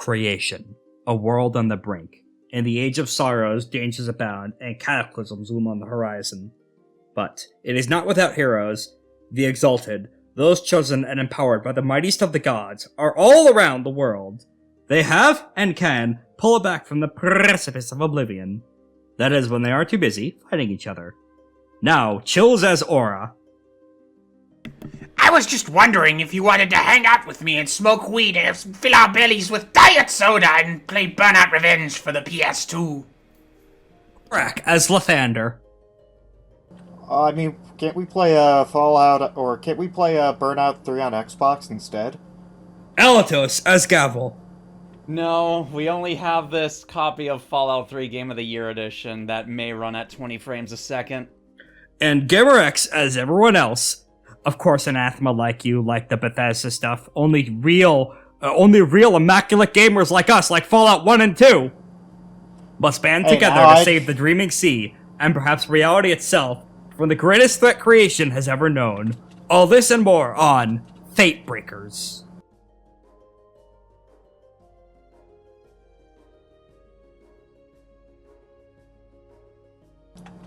Creation, a world on the brink. In the age of sorrows, dangers abound, and cataclysms loom on the horizon. But it is not without heroes. The exalted, those chosen and empowered by the mightiest of the gods, are all around the world. They have, and can, pull it back from the precipice of oblivion. That is when they are too busy fighting each other. Now, chills as aura. I was just wondering if you wanted to hang out with me and smoke weed and fill our bellies with diet soda and play Burnout Revenge for the PS2. Brack as Lythander. Can't we play Fallout, or can't we play Burnout 3 on Xbox instead? Alatos as Gavel. No, we only have this copy of Fallout 3 Game of the Year edition that may run at 20 frames a second. And Gamerex as everyone else. Of course, Anathema like you, like the Bethesda stuff. Only real immaculate gamers like us, like Fallout 1 and 2, must band together to save the dreaming sea, and perhaps reality itself, from the greatest threat creation has ever known. All this and more on FateBreakers.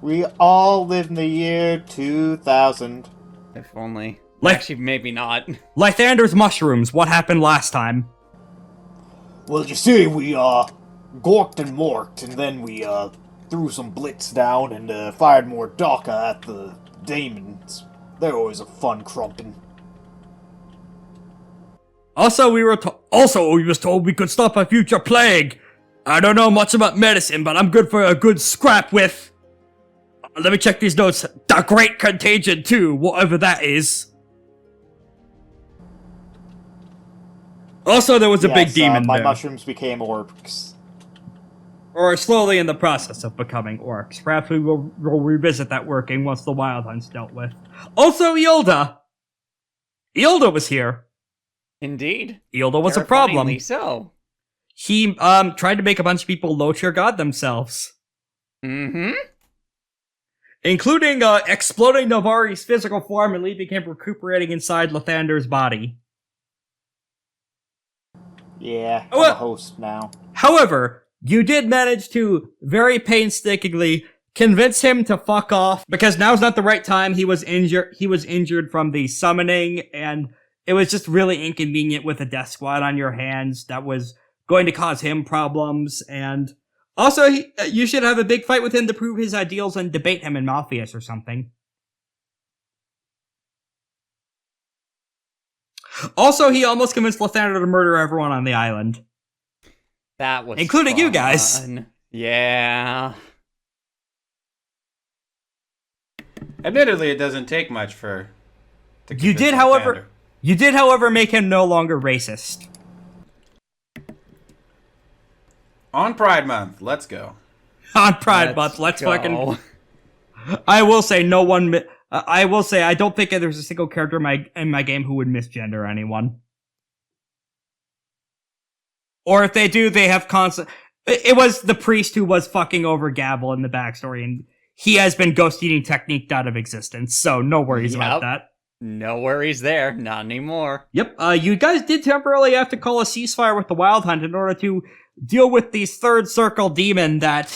We all live in the year 2000. If only. Like, actually, maybe not. Lythander's mushrooms, what happened last time? Well, you see, we, gorked and morked, and then we, threw some blitz down and, fired more Daka at the demons. They're always a fun crumpin'. Also, we was told we could stop a future plague. I don't know much about medicine, but I'm good for a good scrap with... Let me check these notes. The Great Contagion, too, whatever that is. Also, there was a big demon my there. mushrooms became orcs. Or are slowly in the process of becoming orcs. Perhaps we will revisit that working once the Wyld Hunt's dealt with. Also, Iolda! Iolda was here. Indeed. Iolda was a problem. Terrifyingly so. He, tried to make a bunch of people low-tier god themselves. Mm-hmm. Including, exploding Navari's physical form and leaving him recuperating inside Lythander's body. Yeah, I'm a host now. However, you did manage to very painstakingly convince him to fuck off, because now's not the right time. He was injured from the summoning, and it was just really inconvenient with a death squad on your hands that was going to cause him problems, and also, you should have a big fight with him to prove his ideals and debate him in Malfeas or something. Also, he almost convinced Lythander to murder everyone on the island. That was including fun. You guys. Yeah. Admittedly, it doesn't take much to You did, however, make him no longer racist. On Pride Month, let's go. On Pride Month, let's fucking... I will say I don't think there's a single character in my game who would misgender anyone. Or if they do, they have constant... It was the priest who was fucking over Gavel in the backstory, and he has been ghost-eating techniqued out of existence, so no worries about that. No worries there, not anymore. Yep, you guys did temporarily have to call a ceasefire with the Wyld Hunt in order to deal with the third circle demon that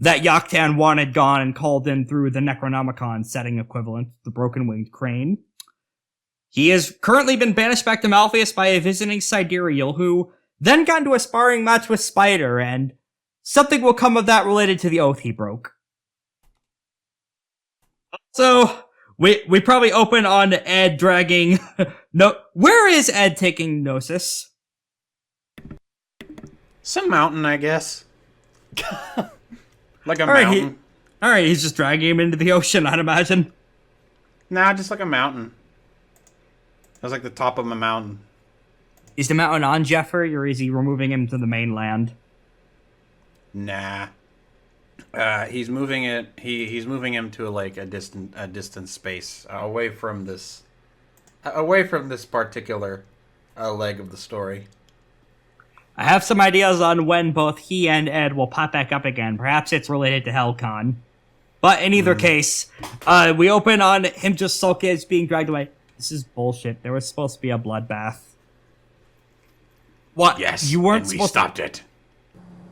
Joktan wanted gone and called in through the Necronomicon setting equivalent, the broken-winged crane. He has currently been banished back to Malfeas by a visiting Sidereal, who then got into a sparring match with Spider, and something will come of that related to the oath he broke. So, we probably open on Ed dragging... No, where is Ed taking Gnosis? Some mountain, I guess. Like a mountain. Alright, he's just dragging him into the ocean, I'd imagine. Nah, just like a mountain. That's like the top of a mountain. Is the mountain on Jeffrey, or is he removing him to the mainland? Nah. He's moving it. He's moving him to like a distant space away from this particular leg of the story. I have some ideas on when both he and Ed will pop back up again. Perhaps it's related to Hellcon. But in either case, we open on him just sulking as being dragged away. This is bullshit. There was supposed to be a bloodbath. What? Yes, You weren't and we supposed stopped it.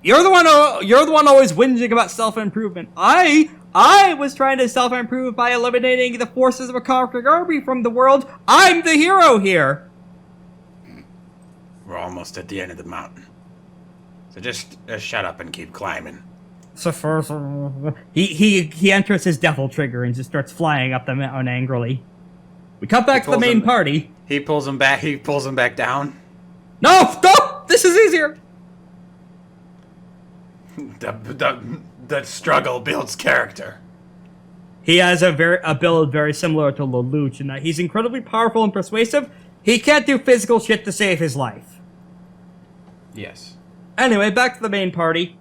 You're the one. You're the one always whinging about self-improvement. I was trying to self-improve by eliminating the forces of a conquering army from the world. I'm the hero here. We're almost at the end of the mountain. So just shut up and keep climbing. So first, he enters his devil trigger and just starts flying up the mountain angrily. We cut back to the main party. He pulls him back. He pulls him back down. No, this is easier. The struggle builds character. He has a build very similar to Lelouch in that he's incredibly powerful and persuasive. He can't do physical shit to save his life. Yes. Anyway, back to the main party.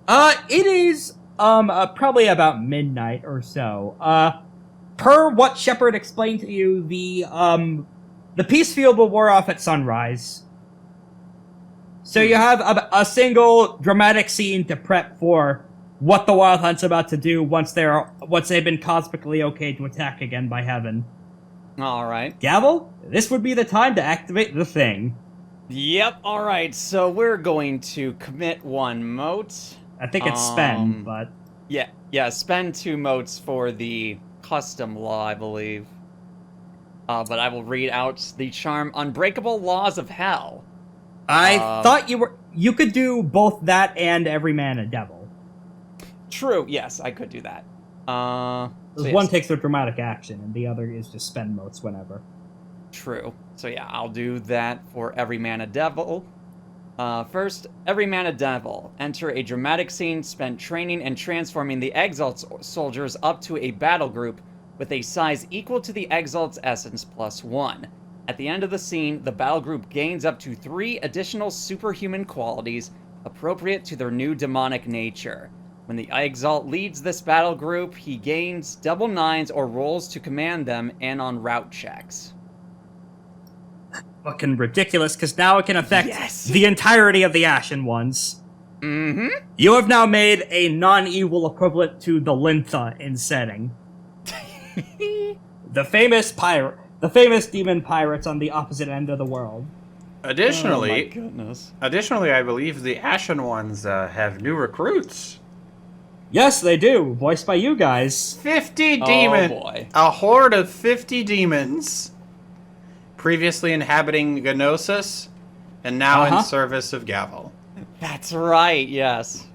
It is, probably about midnight or so. Per what Shepard explained to you, the peace field will wear off at sunrise. So you have a single dramatic scene to prep for what the Wyld Hunt's about to do once they've been cosmically okayed to attack again by heaven. Alright. Gavel, this would be the time to activate the thing. Yep, alright, so we're going to commit 1 mote. I think it's spend, but... Yeah, spend 2 motes for the custom law, I believe. But I will read out the charm Unbreakable Laws of Hell. I thought you could do both that and Every Man a Devil. True, yes, I could do that. So yes. One takes a dramatic action, and the other is just spend motes whenever. True. So yeah, I'll do that for Every Man a Devil. First, Every Man a Devil. Enter a dramatic scene spent training and transforming the Exalt soldiers up to a battle group with a size equal to the Exalt's essence plus 1. At the end of the scene, the battle group gains up to 3 additional superhuman qualities appropriate to their new demonic nature. When the Exalt leads this battle group, he gains double 9s or rolls to command them and on route checks. Fucking ridiculous, because now it can affect the entirety of the Ashen Ones. Mm-hmm. You have now made a non-evil equivalent to the Lythander in setting. The famous demon pirates on the opposite end of the world. Additionally, oh my goodness. Additionally, I believe the Ashen Ones have new recruits. Yes, they do, voiced by you guys. 50 demon. Oh boy. A horde of 50 demons. Previously inhabiting Gnosis, and now in service of Gavel. That's right, yes.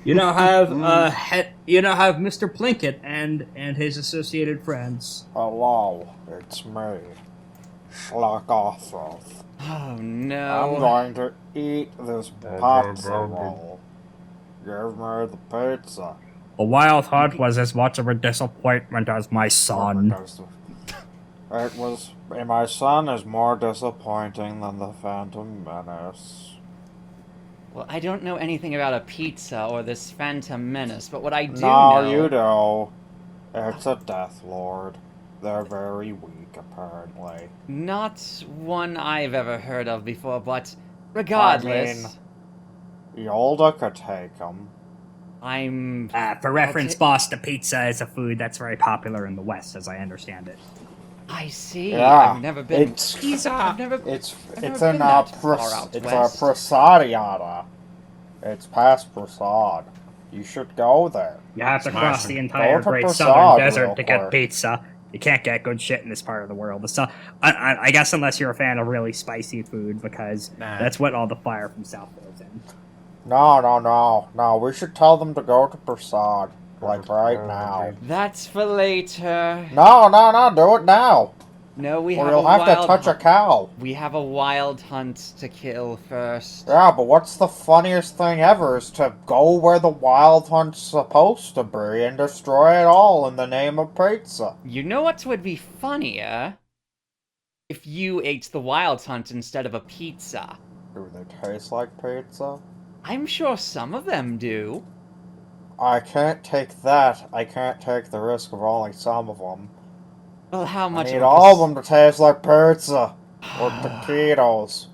You now have Mr. Plinkett and his associated friends. Hello, it's me, Schlagothroth. Oh no. I'm going to eat this pizza roll. Give me the pizza. The Wyld Hunt was as much of a disappointment as my son. My son is more disappointing than the Phantom Menace. Well, I don't know anything about a pizza or this Phantom Menace, but what I do know... No, you do. It's a Death Lord. They're very weak, apparently. Not one I've ever heard of before, but regardless... I mean, Iolda could take them. For reference, boss, the pizza is a food that's very popular in the West, as I understand it. I see. Yeah, I've never been... It's Prasadiana. It's past Prasad. You should go there. You have to cross the entire Go to Great Prasad Southern Desert real to get quick. pizza. You can't get good shit in this part of the world. I guess unless you're a fan of really spicy food, because that's what all the fire from South is in. No. We should tell them to go to Prasad. Like right now. That's for later. No, do it now. No, we Or have you'll a have to touch a cow. We have a Wyld Hunt to kill first. Yeah, but what's the funniest thing ever is to go where the Wyld Hunt's supposed to be and destroy it all in the name of pizza. You know what would be funnier? If you ate the Wyld Hunt instead of a pizza. Do they taste like pizza? I'm sure some of them do. I can't take that. I can't take the risk of only some of them. Well, how much I need all of them to taste like pizza. Or taquitos.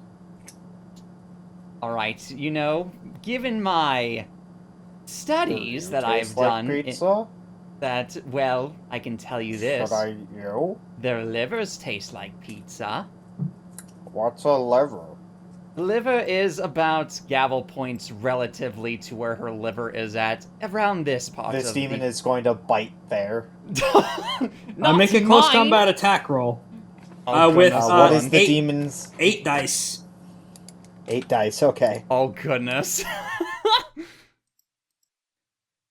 Alright, you know, given my studies that I've Taste like done... pizza? Well, I can tell you this. You? Their livers taste like pizza. What's a liver? The liver is about Gavel points relatively to where her liver is at, around this part This of demon the... is going to bite there. Not Make a close mine! combat attack roll. Oh, With goodness. What is the eight- demon's? 8 dice. 8 dice, okay. Oh, goodness.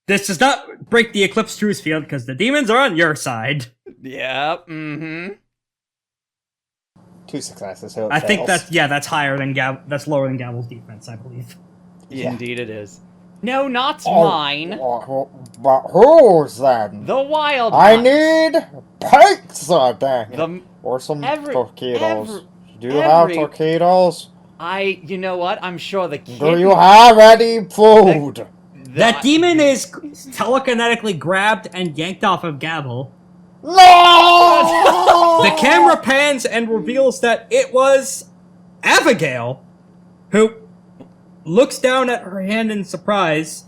This does not break the Eclipse Truce field because the demons are on your side. Yep, mm-hmm. 2 successes, so it I think fails. that's higher than that's lower than Gavel's defense, I believe. Yeah. Indeed it is. No, not Oh, mine. But who's then? The Wyld I Hunt. need pizza, dang it. The... Or some every- torpedoes. Do you every- have torpedoes? You know what? I'm sure the kid... Do you have any food? That demon is telekinetically grabbed and yanked off of Gavel. No! The camera pans and reveals that it was Abigail, who looks down at her hand in surprise.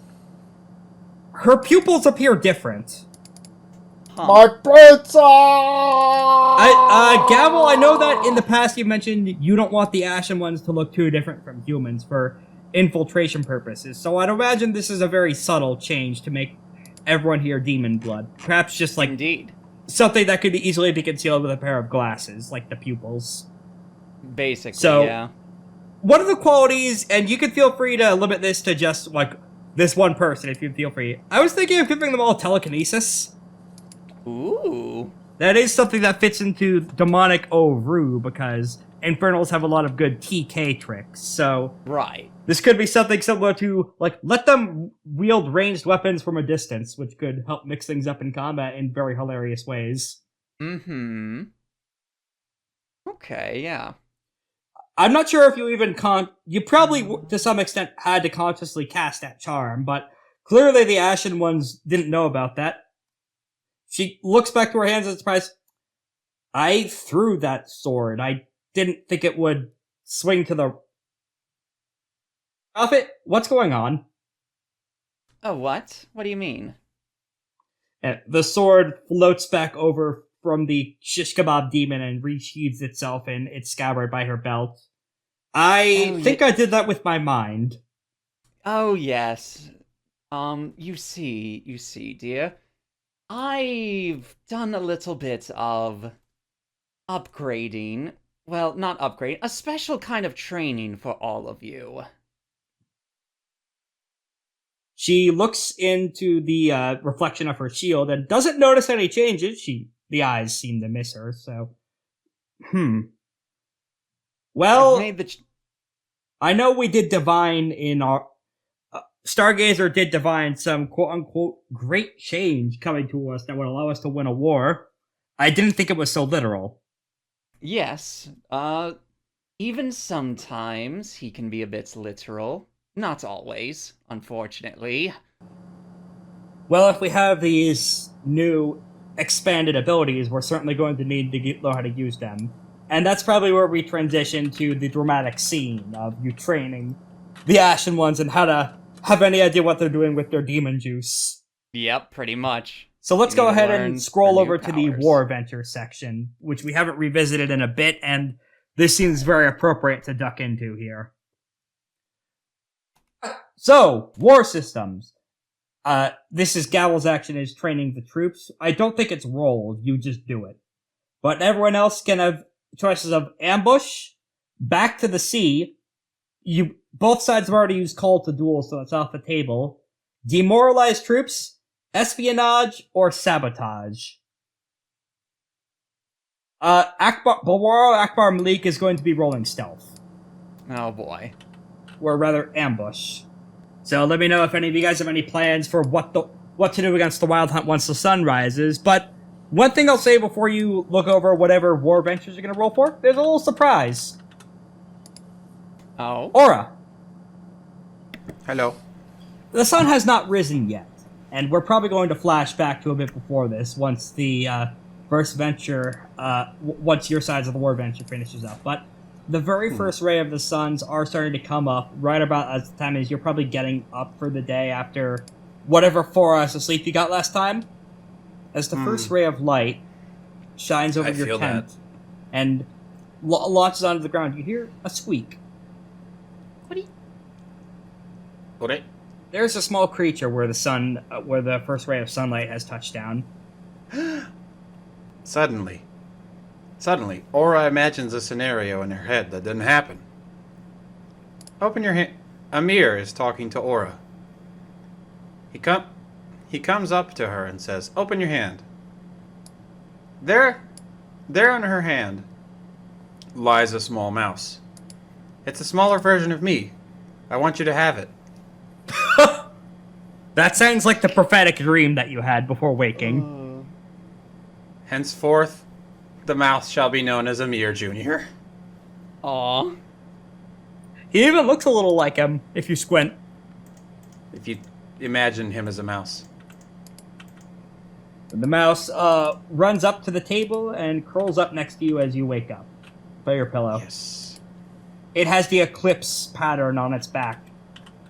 Her pupils appear different. My pizza! Gavel, I know that in the past you mentioned you don't want the Ashen Ones to look too different from humans for infiltration purposes, so I'd imagine this is a very subtle change to make everyone here demon blood. Perhaps just like Indeed. something that could easily be concealed with a pair of glasses, like the pupils. Basically, So- yeah. One of the qualities, and you can feel free to limit this to just, like, this one person if you feel free. I was thinking of giving them all telekinesis. Ooh. That is something that fits into demonic Oru, because Infernals have a lot of good TK tricks, so Right. this could be something similar to, like, let them wield ranged weapons from a distance, which could help mix things up in combat in very hilarious ways. Mm-hmm. Okay, yeah. I'm not sure if you even you probably, to some extent, had to consciously cast that charm, but clearly the Ashen Ones didn't know about that. She looks back to her hands in surprise. I threw that sword. I didn't think it would swing to the... Prophet, what's going on? Oh, what? What do you mean? And the sword floats back over from the shish kebab demon and resheathes itself in its scabbard by her belt. I think I did that with my mind. Oh, yes. You see, dear. I've done a little bit of upgrading. Well, not upgrade, a special kind of training for all of you. She looks into the reflection of her shield and doesn't notice any changes. The eyes seem to miss her, so... Well, I've made the I know we did divine in our... Stargazer did divine some quote-unquote great change coming to us that would allow us to win a war. I didn't think it was so literal. Yes, even sometimes he can be a bit literal. Not always, unfortunately. Well, if we have these new expanded abilities, we're certainly going to need to learn how to use them. And that's probably where we transition to the dramatic scene of you training the Ashen Ones and how to have any idea what they're doing with their demon juice. Yep, pretty much. So let's You go need to ahead learn and scroll their over new to the powers. War Venture section, which we haven't revisited in a bit, and this seems very appropriate to duck into here. So, war systems. This is Gavel's action is training the troops. I don't think it's rolled, you just do it. But everyone else can have choices of ambush, back to the sea. Both sides have already used call to duel, so it's off the table. Demoralize troops, espionage, or sabotage. Akbar Malik is going to be rolling stealth. Oh boy. Or rather, ambush. So let me know if any of you guys have any plans for what to do against the Wyld Hunt once the sun rises. But one thing I'll say before you look over whatever war ventures you're going to roll for, there's a little surprise. Oh. Aura. Hello. The sun has not risen yet, and we're probably going to flash back to a bit before this once the first venture, once your sides of the war venture finishes up. But the very first ray of the suns are starting to come up right about as the time as you're probably getting up for the day after whatever 4 hours of sleep you got last time. As the first ray of light shines over I your feel tent that. and launches onto the ground, you hear a squeak. What? There's a small creature where where the first ray of sunlight has touched down. Suddenly, Aura imagines a scenario in her head that didn't happen. Open your hand. Amir is talking to Aura. He comes up to her and says, "Open your hand." There in her hand lies a small mouse. It's a smaller version of me. I want you to have it. That sounds like the prophetic dream that you had before waking. Henceforth, the mouse shall be known as Amir Jr. Aw. He even looks a little like him, if you squint. If you imagine him as a mouse. The mouse runs up to the table and curls up next to you as you wake up. By your pillow. Yes. It has the eclipse pattern on its back.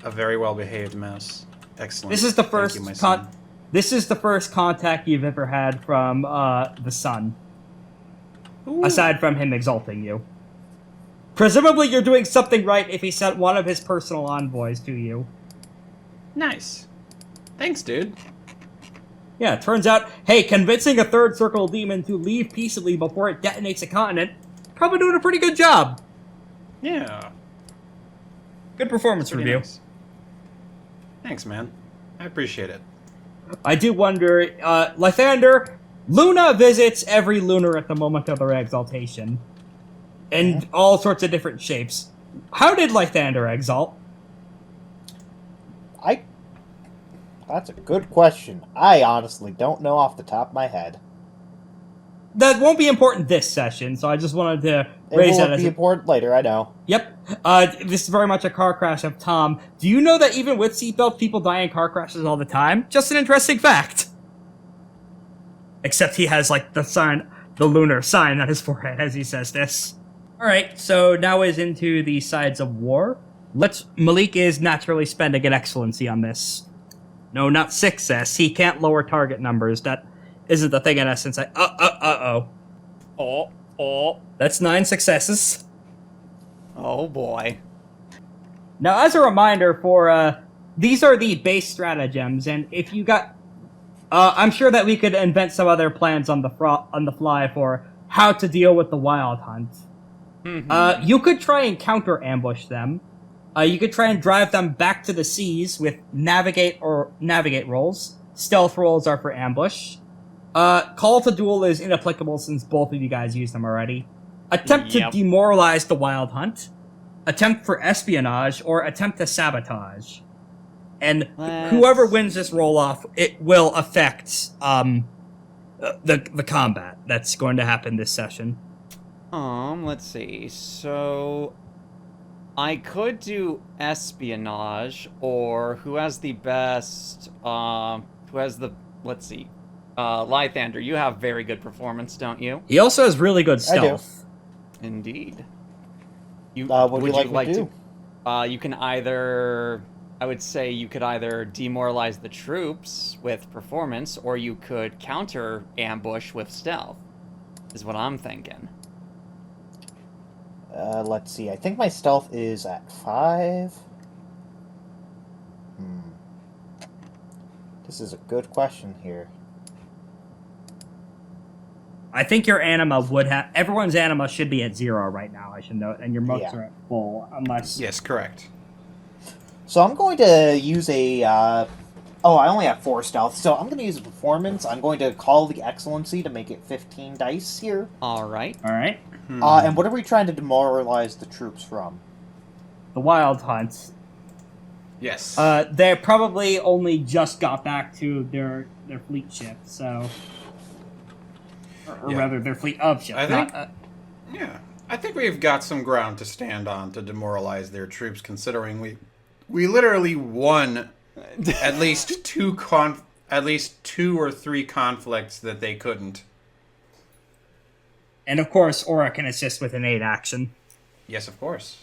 A very well-behaved mouse. Excellent. This is the Thank first you, my son. This is the first contact you've ever had from the sun. Ooh. Aside from him exalting you. Presumably you're doing something right if he sent one of his personal envoys to you. Nice. Thanks, dude. Yeah, it turns out, hey, convincing a third circle demon to leave peaceably before it detonates a continent, probably doing a pretty good job. Yeah. Good performance Pretty review. nice. Thanks, man. I appreciate it. I do wonder, Lythander, Luna visits every lunar at the moment of their exaltation. In all sorts of different shapes. How did Lythander exalt? That's a good question. I honestly don't know off the top of my head. That won't be important this session, so I just wanted to raise It that will as be important later, I know. Yep. This is very much a car crash of Tom. Do you know that even with seatbelts, people die in car crashes all the time? Just an interesting fact. Except he has, like, the lunar sign on his forehead as he says this. Alright, so now is into the sides of war. Malik is naturally spending an excellency on this. No, not success. He can't lower target numbers. That isn't the thing in essence. That's 9 successes. Oh boy. Now, as a reminder, these are the base stratagems, and if you got, I'm sure that we could invent some other plans on the fly for how to deal with the Wyld Hunt. Mm-hmm. You could try and counter ambush them. You could try and drive them back to the seas with navigate rolls. Stealth rolls are for ambush. Call to duel is inapplicable since both of you guys use them already. Attempt to demoralize the Wyld Hunt. Attempt for espionage, or attempt to sabotage. And whoever wins this roll-off, it will affect the combat that's going to happen this session. Let's see. So I could do espionage, or who has the best, let's see. Lythander, you have very good performance, don't you? He also has really good stealth. Indeed. What would you like to do? You can either, I would say you could either demoralize the troops with performance, or you could counter ambush with stealth, is what I'm thinking. Let's see. I think my stealth is at 5. This is a good question here. I think your anima everyone's anima should be at 0 right now, I should note, and your motes are at full, unless... Yes, correct. So I'm going to use a, I only have 4 stealth, so I'm going to use a performance. I'm going to call the excellency to make it 15 dice here. Alright. And what are we trying to demoralize the troops from? The Wyld Hunt. Yes. They probably only just got back to their fleet ship, so... Or rather, their fleet of ships. I think we've got some ground to stand on to demoralize their troops, considering we literally won at least two or three conflicts that they couldn't. And of course, Aura can assist with an aid action. Yes, of course.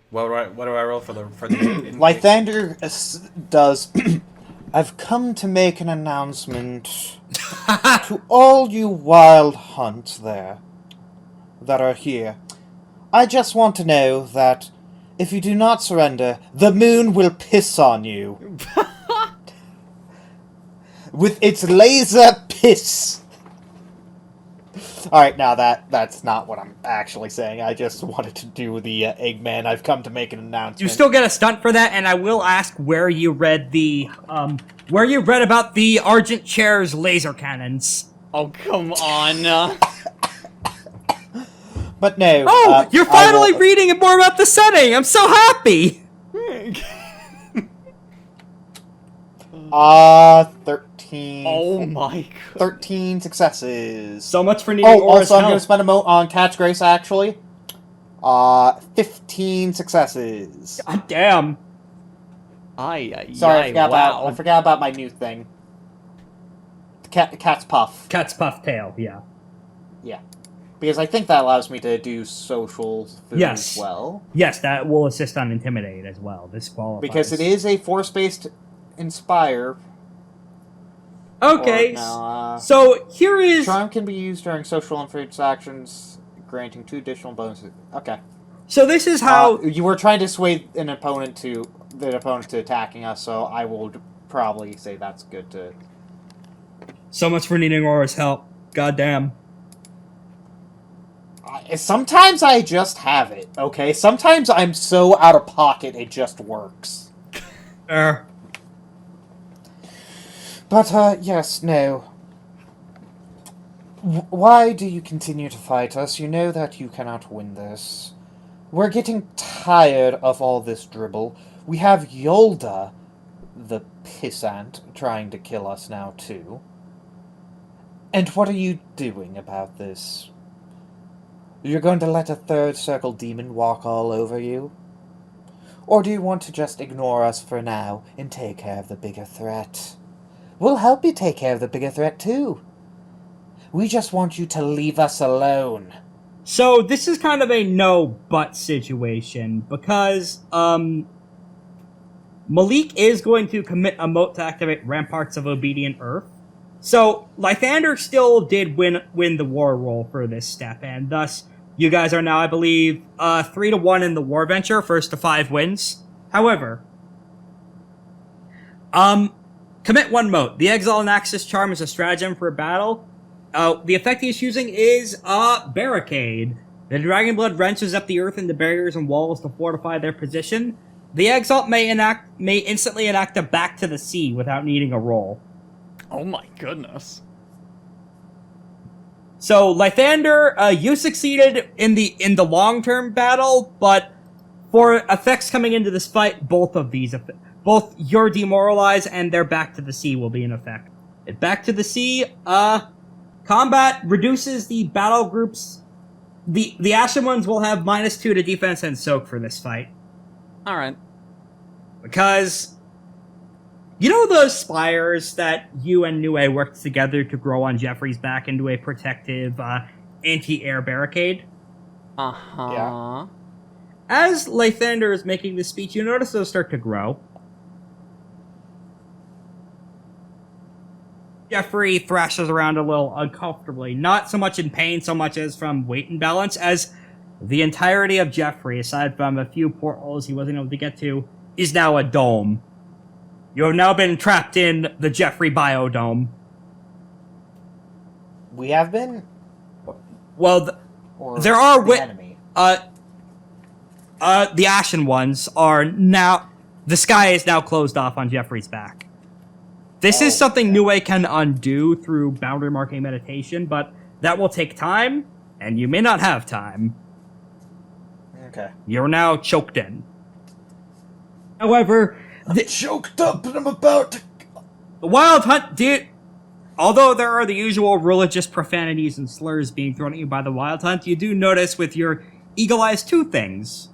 What do I roll for the Lythander does. I've come to make an announcement to all you Wyld Hunt there that are here. I just want to know that If you do not surrender, the moon will piss on you. With its laser piss. Alright, now that's not what I'm actually saying. I just wanted to do the Eggman. I've come to make an announcement. You still get a stunt for that, and I will ask where you read about the Argent Chair's laser cannons. Oh, come on. But no. Oh, you're finally reading more about the setting! I'm so happy! 13. Oh my god. 13 successes. So much for needing Aura's also, I'm help. going to spend a mote on Catch Grace, actually. 15 successes. God damn. Sorry, I forgot about my new thing. Cat's Puff. Cat's puff tail, yeah. Yeah. Because I think that allows me to do social food as well. Yes, that will assist on Intimidate as well. This qualifies. Because it is a force-based Inspire. Okay, so here is... Charm can be used during social and food actions, granting 2 additional bonuses. Okay. So this is how... you were trying to sway the opponent to attacking us, so I will probably say that's good to... So much for needing Aura's help. Goddamn. Sometimes I just have it, okay? Sometimes I'm so out of pocket it just works. But, yes, no. Why do you continue to fight us? You know that you cannot win this. We're getting tired of all this dribble. We have Iolda, the pissant, trying to kill us now, too. And what are you doing about this? You're going to let a third circle demon walk all over you? Or do you want to just ignore us for now and take care of the bigger threat? We'll help you take care of the bigger threat, too. We just want you to leave us alone. So, this is kind of a no-but situation, because, Malik is going to commit a mote to activate Ramparts of Obedient Earth. So, Lythander still did win the war roll for this step, and thus, you guys are now, I believe, 3-1 in the war venture, first to 5 wins. However, commit 1 mote. The Exile and Axis Charm is a stratagem for a battle. The effect he's using is, Barricade. The Dragonblood wrenches up the earth into barriers and walls to fortify their position. The Exalt may instantly enact a Back to the Sea without needing a roll. Oh my goodness. So, Lythander, you succeeded in the long-term battle, but for effects coming into this fight, both both your Demoralize and their Back to the Sea will be in effect. At Back to the Sea, combat reduces the battle groups. The Ashen Ones will have -2 to defense and soak for this fight. Alright. Because... You know those spires that you and Nue worked together to grow on Jeffrey's back into a protective, anti-air barricade? Uh-huh. Yeah. As Lythander is making this speech, you notice those start to grow. Jeffrey thrashes around a little uncomfortably, not so much in pain so much as from weight imbalance, as the entirety of Jeffrey, aside from a few portholes he wasn't able to get to, is now a dome. You have now been trapped in the Jeffrey Biodome. We have been? Well, Or there are the enemy? The Ashen Ones are now... The sky is now closed off on Jeffrey's back. This is something Nue can undo through boundary marking meditation, but that will take time, and you may not have time. Okay. You're now choked in. However... choked up and I'm about to... The Wyld Hunt did... Although there are the usual religious profanities and slurs being thrown at you by the Wyld Hunt, you do notice with your eagle eyes 2 things.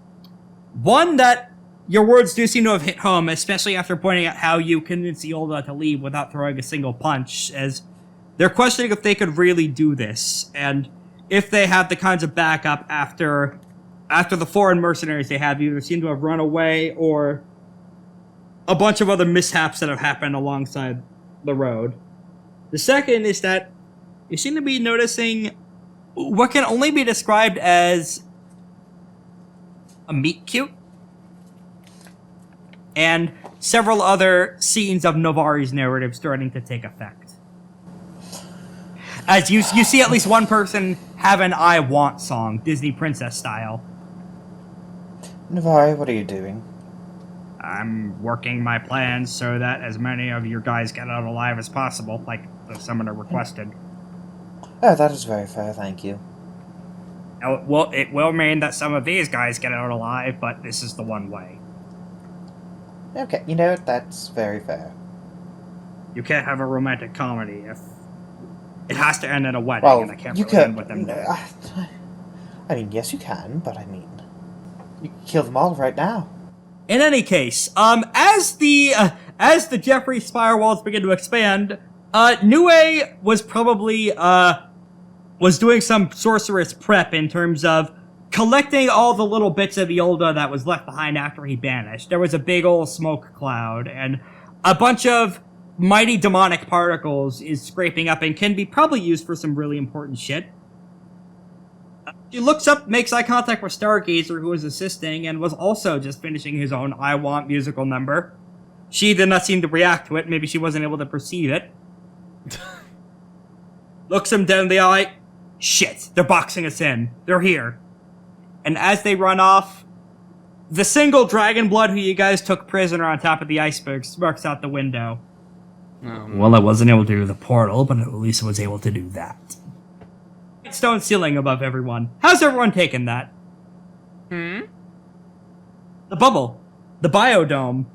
One, that your words do seem to have hit home, especially after pointing out how you convinced Iolda to leave without throwing a single punch, as they're questioning if they could really do this, and if they have the kinds of backup after the foreign mercenaries they have either seem to have run away or... a bunch of other mishaps that have happened alongside the road. The second is that you seem to be noticing what can only be described as a meet cute. and several other scenes of Navari's narrative starting to take effect. As you see at least one person have an I Want song, Disney princess style. Navari, what are you doing? I'm working my plans so that as many of your guys get out alive as possible, like the summoner requested. Oh, that is very fair, thank you. Well, it will mean that some of these guys get out alive, but this is the one way. Okay, you know what? That's very fair. You can't have a romantic comedy if it has to end at a wedding, Well, and I can't you really end with them dead. I mean, yes, you can, but I mean, you can kill them all right now. In any case, as the Jeffrey spire walls begin to expand, Nue was probably was doing some sorceress prep in terms of collecting all the little bits of Iolda that was left behind after he banished. There was a big old smoke cloud, and a bunch of mighty demonic particles is scraping up and can be probably used for some really important shit. She looks up, makes eye contact with Stargazer, who was assisting, and was also just finishing his own I Want musical number. She did not seem to react to it. Maybe she wasn't able to perceive it. Looks him down the eye. Shit, they're boxing us in. They're here. And as they run off, the single Dragonblood who you guys took prisoner on top of the iceberg smirks out the window. Well, I wasn't able to do the portal, but at least I was able to do that. Stone ceiling above everyone. How's everyone taking that? The bubble. The biodome.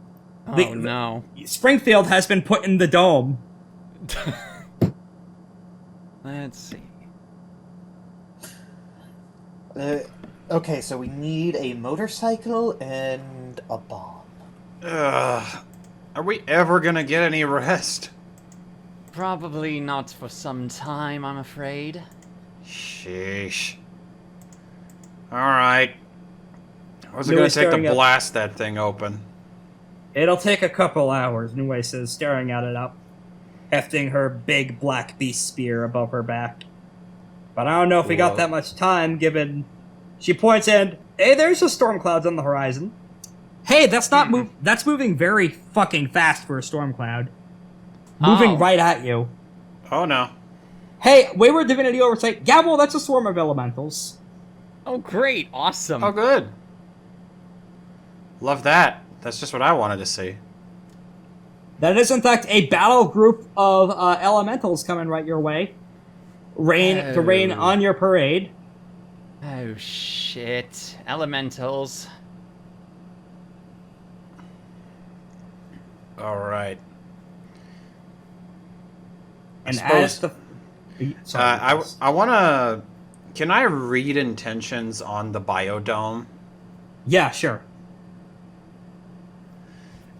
Oh, no. Springfield has been put in the dome. Let's see. Okay, so we need a motorcycle and a bomb. Are we ever gonna get any rest? Probably not for some time, I'm afraid. Sheesh. Alright. What's it Nui gonna take to staring up. blast that thing open? It'll take a couple hours, Nue says, staring at it up, hefting her big black beast spear above her back. But I don't know if we got Whoa. that much time, given... She points and, hey, there's just storm clouds on the horizon. Hey, that's not that's moving very fucking fast for a storm cloud. Moving Oh. right at you. Oh no. Hey, Wayward Divinity Oversight. Gavel, that's a swarm of elementals. Oh, great. Awesome. Oh good. Love that. That's just what I wanted to see. That is, in fact, a battle group of elementals coming right your way. To rain on your parade. Oh, shit. Elementals. Alright. And suppose- as the... Sorry, I wanna... Can I read intentions on the biodome? Yeah, sure.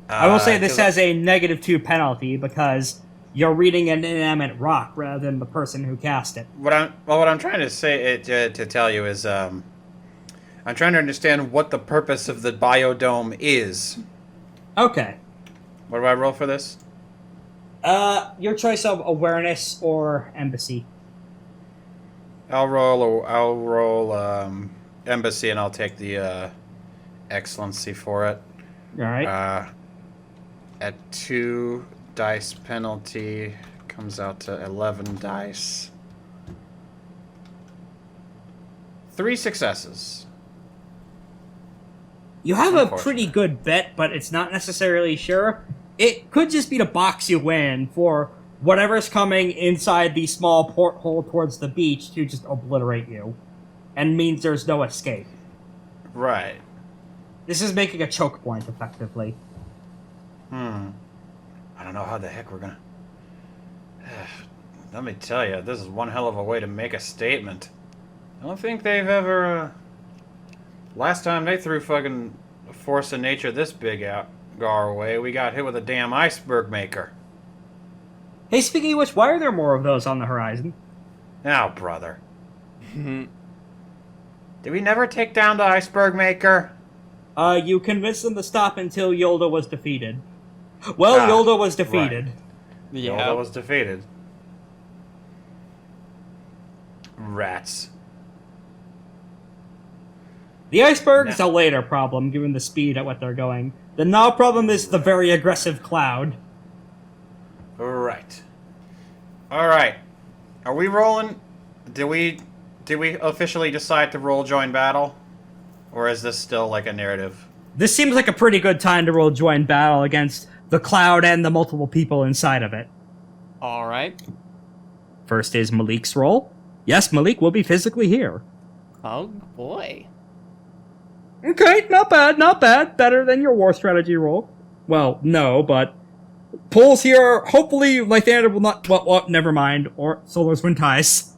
I will say this 'cause has a -2 penalty because you're reading an inanimate rock rather than the person who cast it. what I'm trying to say to tell you is I'm trying to understand what the purpose of the biodome is. Okay. What do I roll for this? Your choice of awareness or embassy. I'll roll embassy and I'll take the excellency for it. All right. At 2 dice penalty comes out to 11 dice. 3 successes. You have a Unfortunate. pretty good bet, but it's not necessarily sure. It could just be to box you in for whatever's coming inside the small porthole towards the beach to just obliterate you. And means there's no escape. Right. This is making a choke point, effectively. I don't know how the heck we're gonna... Let me tell you, this is one hell of a way to make a statement. I don't think they've ever... Last time they threw fucking force of nature this big out our way, we got hit with a damn iceberg maker. Hey, speaking of which, why are there more of those on the horizon? Now, brother. Did we never take down the iceberg maker? You convinced them to stop until Iolda was defeated. Well, Ah, Iolda was defeated. Yeah. That was defeated. Rats. The iceberg is a later problem, given the speed at what they're going. The now problem is the very aggressive cloud. Right. All right. Are we rolling? Did we officially decide to roll join battle, or is this still like a narrative? This seems like a pretty good time to roll join battle against the cloud and the multiple people inside of it. All right. First is Malik's roll. Yes, Malik will be physically here. Oh boy. Okay, not bad, not bad. Better than your war strategy roll. Well, no, but pulls here. Hopefully, Lythander will not. Well, never mind. Or Solar's Wind ties.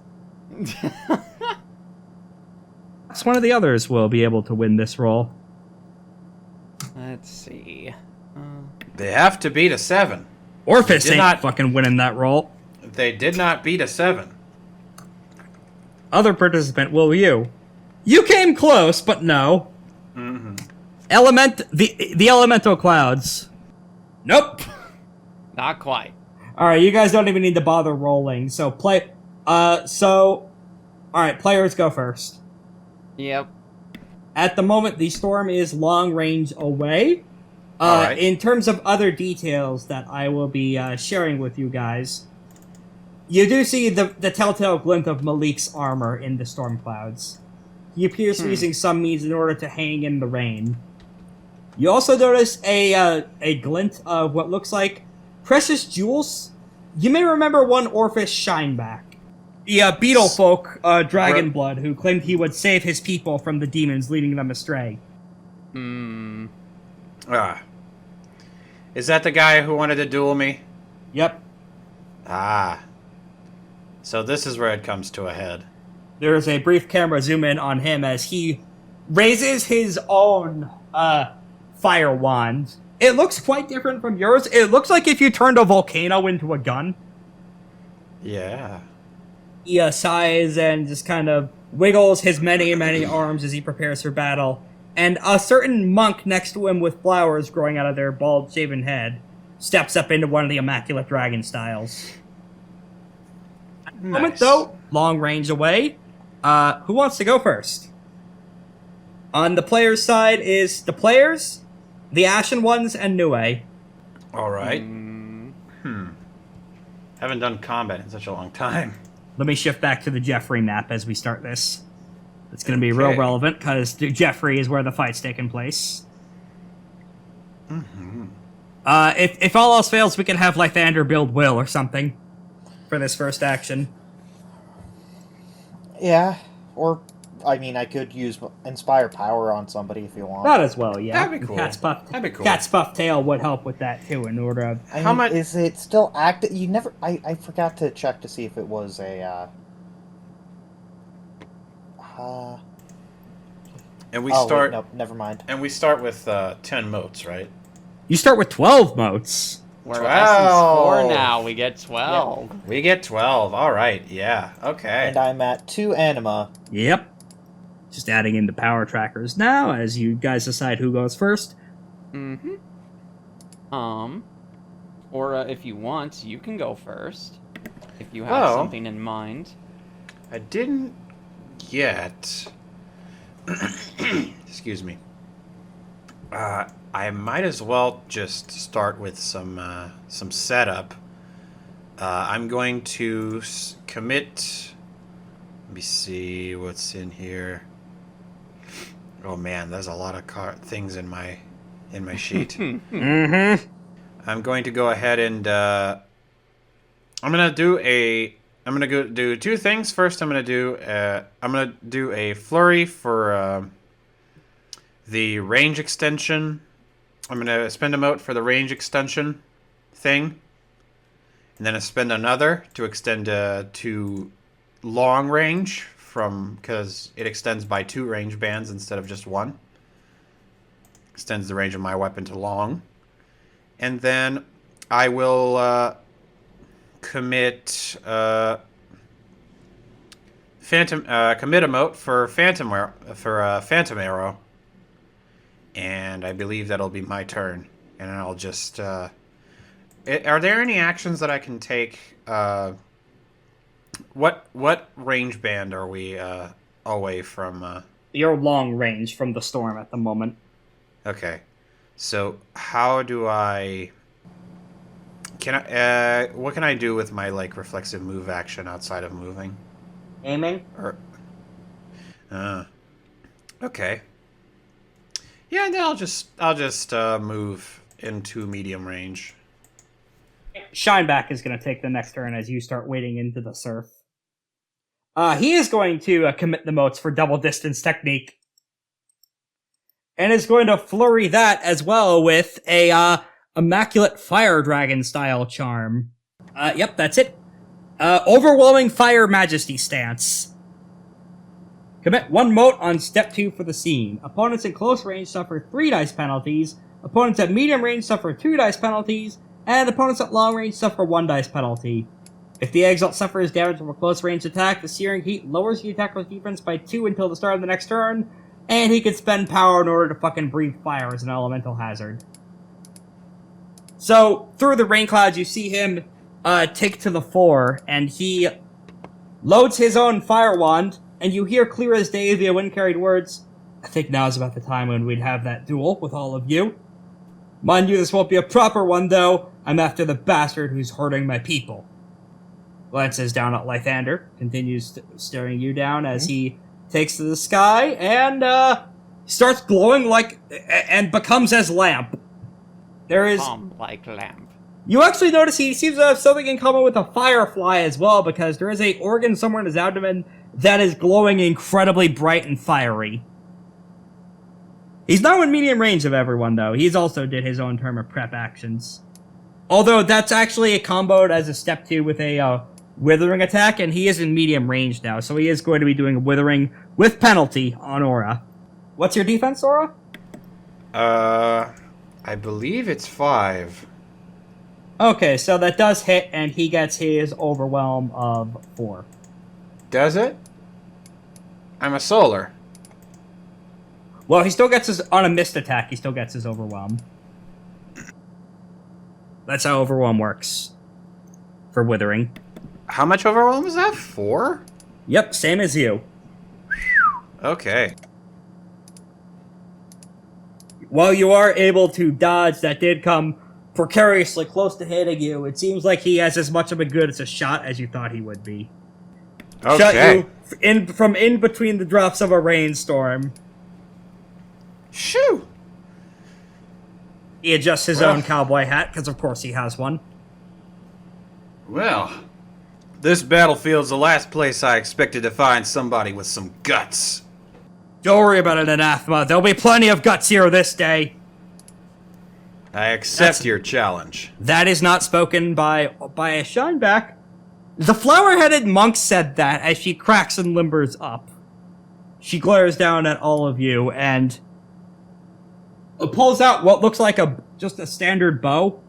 So one of the others will be able to win this roll. Let's see. They have to beat a 7. Orphis Did ain't not- fucking winning that roll. They did not beat a 7. Other participant, will you? You came close, but no. Mm-hmm. The elemental clouds. Nope. Not quite. All right, you guys don't even need to bother rolling. So all right, players go first. Yep. At the moment, the storm is long range away. All right. In terms of other details that I will be sharing with you guys, you do see the telltale glint of Malik's armor in the storm clouds. He appears to be using some means in order to hang in the rain. You also notice a glint of what looks like precious jewels. You may remember one Orpheus Shineback. The beetle folk, Dragonblood, who claimed he would save his people from the demons leading them astray. Is that the guy who wanted to duel me? Yep. So this is where it comes to a head. There is a brief camera zoom in on him as he raises his own fire wand. It looks quite different from yours. It looks like if you turned a volcano into a gun. Yeah. He sighs and just kind of wiggles his many, many arms as he prepares for battle. And a certain monk next to him with flowers growing out of their bald, shaven head steps up into one of the Immaculate Dragon styles. Moment, though, long range away. Who wants to go first? On the players' side is the players, the Ashen Ones, and Nue. All right. Haven't done combat in such a long time. Let me shift back to the Jeffrey map as we start this. It's going to be real Okay. relevant, because Jeffrey is where the fight's taking place. If all else fails, we can have Lythander build Will or something for this first action. Yeah, or, I mean, I could use Inspire Power on somebody if you want. That as well, yeah. That'd be cool. That'd be cool. Cat's Puff Tail would help with that, too, in order of... I How mean, much- is it still active? You never... I forgot to check to see if it was a, And we oh, start. wait, no, never mind. And we start with 10 motes, right? You start with 12 motes. We're 12. Essence 4 now. We get 12. We get 12. All right. Yeah. Okay. And I'm at 2 anima. Yep. Just adding in the power trackers now, as you guys decide who goes first. Or if you want, you can go first. If you have something in mind. I didn't yet. Excuse me. I might as well just start with some setup. I'm going to commit. Let me see what's in here. Oh man, there's a lot of things in my sheet. I'm going to go ahead and I'm gonna do two things. First, I'm gonna do a flurry for the range extension. I'm gonna spend a mote for the range extension thing, and then I spend another to extend to long range because it extends by 2 range bands instead of just 1. Extends the range of my weapon to long, and then I will commit commit a mote for Phantom Arrow, and I believe that'll be my turn. And I'll just are there any actions that I can take? What range band are we away from You're long range from the storm at the moment. Okay. So how do I... what can I do with my, like, reflexive move action outside of moving? Aiming? Or... Okay. Yeah, then I'll just move into medium range. Shineback is going to take the next turn as you start wading into the surf. He is going to commit the motes for double distance technique. And is going to flurry that as well with a Immaculate Fire Dragon style charm. Yep, that's it. Overwhelming Fire Majesty stance. Commit 1 mote on step 2 for the scene. Opponents in close range suffer 3 dice penalties. Opponents at medium range suffer 2 dice penalties. And opponents at long range suffer 1 dice penalty. If the Exalt suffers damage from a close range attack, the Searing Heat lowers the attacker's defense by 2 until the start of the next turn, and he can spend power in order to fucking breathe fire as an elemental hazard. So, through the rain clouds, you see him take to the fore, and he loads his own fire wand, and you hear clear as day via wind-carried words, "I think now's about the time when we'd have that duel with all of you. Mind you, this won't be a proper one, though. I'm after the bastard who's hurting my people." Glances down at Lythander, continues staring you down as he takes to the sky, and starts glowing like, and becomes as lamp. There is... like lamp. You actually notice he seems to have something in common with a firefly as well, because there is a organ somewhere in his abdomen that is glowing incredibly bright and fiery. He's not in medium range of everyone, though. He's also did his own term of prep actions. Although that's actually a comboed as a step 2 with a withering attack, and he is in medium range now, so he is going to be doing a withering with penalty on Aura. What's your defense, Aura? I believe it's 5. Okay, so that does hit, and he gets his overwhelm of 4. Does it? I'm a solar. Well, he still gets his, on a missed attack, he still gets his overwhelm. That's how overwhelm works. For withering. How much overwhelm is that? 4? Yep, same as you. Okay. While you are able to dodge, that did come precariously close to hitting you. It seems like he has as much of a good as a shot as you thought he would be. Okay. Shot you from in between the drops of a rainstorm. Shoo! He adjusts his own cowboy hat, because of course he has one. Well, this battlefield's the last place I expected to find somebody with some guts. Don't worry about it, Anathema. There'll be plenty of guts here this day. I accept your challenge. That is not spoken by a Shineback. The flower-headed monk said that as she cracks and limbers up. She glares down at all of you and pulls out what looks like just a standard bow,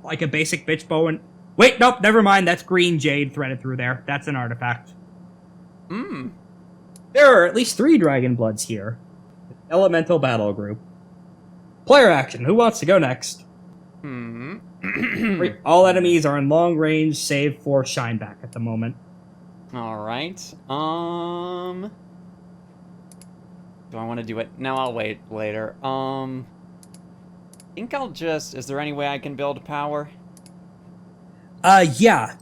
like a basic bitch bow. And wait, nope, never mind. That's green jade threaded through there. That's an artifact. There are at least 3 Dragonbloods here. Elemental battle group. Player action. Who wants to go next? All enemies are in long range, save for Shineback at the moment. Alright. Do I want to do it? No, I'll wait later. I think I'll just... Is there any way I can build power? Yeah.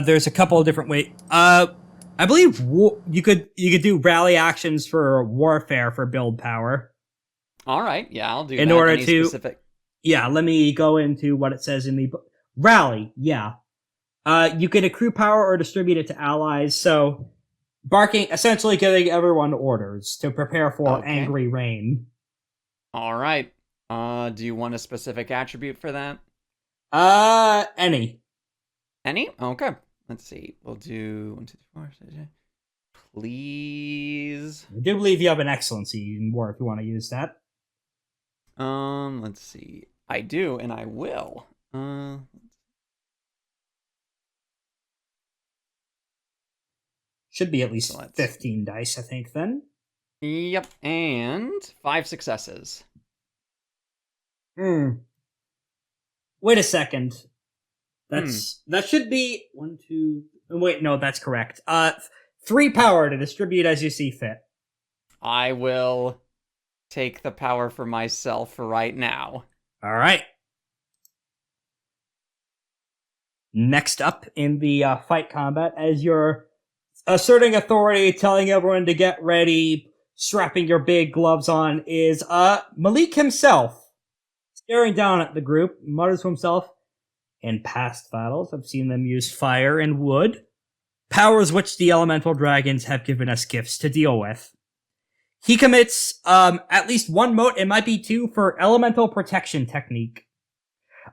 There's a couple of different ways. I believe you could do rally actions for warfare for build power. Alright, yeah, I'll do in that. order Any to... specific... Yeah, let me go into what it says in the... Rally, yeah. You can accrue power or distribute it to allies, so... Barking, essentially giving everyone orders to prepare for angry rain. Alright. Do you want a specific attribute for that? Any. Any? Okay. Let's see. We'll do 1, 2, 3, 4, 6, please. I do believe you have an excellency in war if you want to use that. Let's see. I do, and I will. Should be at least 15 dice, I think, then. Yep, and 5 successes. Wait a second. That should be 1, 2... Wait, no, that's correct. 3 power to distribute as you see fit. I will take the power for myself for right now. All right. Next up in the fight combat, as you're asserting authority, telling everyone to get ready, strapping your big gloves on, is Malik himself. Staring down at the group, mutters to himself, "In past battles, I've seen them use fire and wood, powers which the elemental dragons have given us gifts to deal with." He commits at least one mote, it might be two, for elemental protection technique.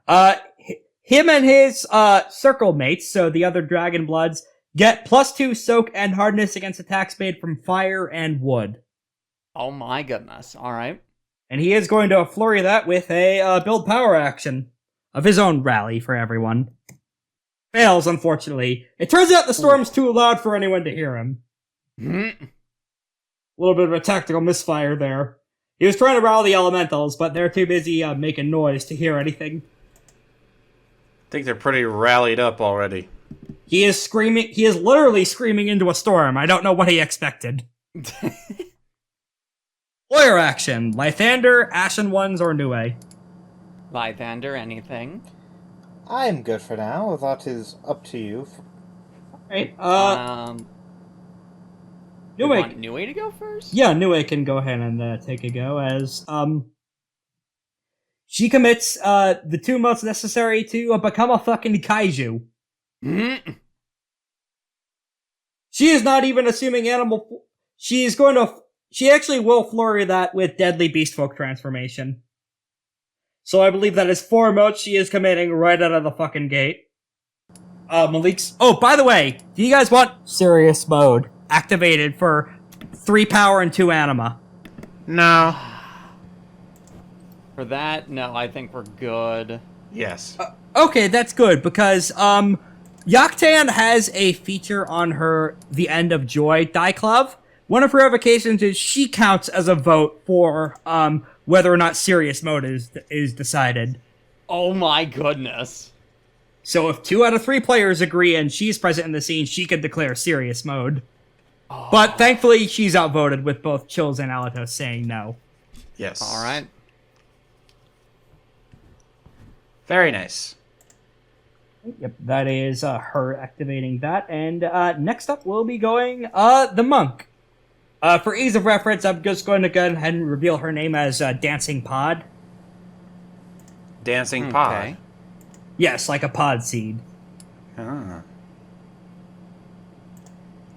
Him and his circle mates, so the other dragon bloods, get +2 soak and hardness against attacks made from fire and wood. Oh my goodness. All right. And he is going to flurry that with a build power action of his own rally for everyone. Fails, unfortunately. It turns out the storm's too loud for anyone to hear him. A little bit of a tactical misfire there. He was trying to rally the elementals, but they're too busy making noise to hear anything. I think they're pretty rallied up already. He is screaming. He is literally screaming into a storm. I don't know what he expected. Player action. Lythander, Ashen Ones, or Nue. Lythander, anything? I'm good for now. That is up to you. Right. You Nue. want Nue to go first? Yeah, Nue can go ahead and take a go as she commits the 2 motes necessary to become a fucking kaiju. She is not even assuming animal. She actually will flurry that with deadly beast folk transformation. So I believe that is 4 motes she is committing right out of the fucking gate. Malik's. Oh, by the way, do you guys want serious mode activated for 3 power and 2 anima? No. For that, no, I think we're good. Yes. Okay, that's good, because Joktan has a feature on her The End of Joy Diclove. One of her avocations is she counts as a vote for whether or not serious mode is decided. Oh my goodness. So if 2 out of 3 players agree and she's present in the scene, she could declare serious mode. Oh. But thankfully, she's outvoted with both Chills and Alatos saying no. Yes. All right. Very nice. Yep, that is her activating that. And next up, we'll be going the monk. For ease of reference, I'm just going to go ahead and reveal her name as Dancing Pod. Dancing pod. Okay. Yes, like a pod seed. Ah.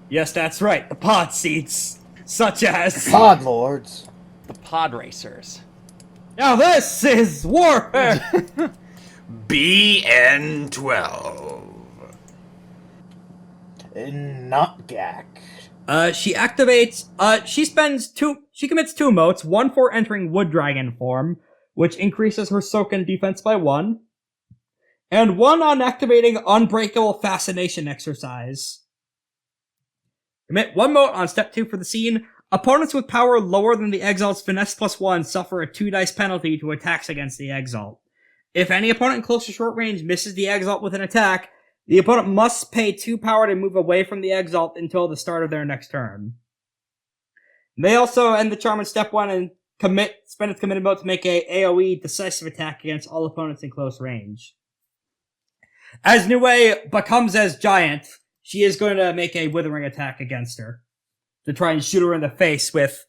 Yes, that's right, the pod seeds. Such as... Pod Lords. The pod racers. Now this is warfare! BN12. Not Gak. She activates, she commits 2 motes, one for entering Wood Dragon form, which increases her soak and defense by 1, and 1 on activating Unbreakable Fascination exercise. Commit 1 mote on step 2 for the scene. Opponents with power lower than the Exalt's finesse +1 suffer a 2 dice penalty to attacks against the Exalt. If any opponent in close to short range misses the Exalt with an attack, the opponent must pay 2 power to move away from the Exalt until the start of their next turn. They also end the charm in step 1 and spend its committed mode to make a AoE decisive attack against all opponents in close range. As Nue becomes as giant, she is going to make a withering attack against her to try and shoot her in the face with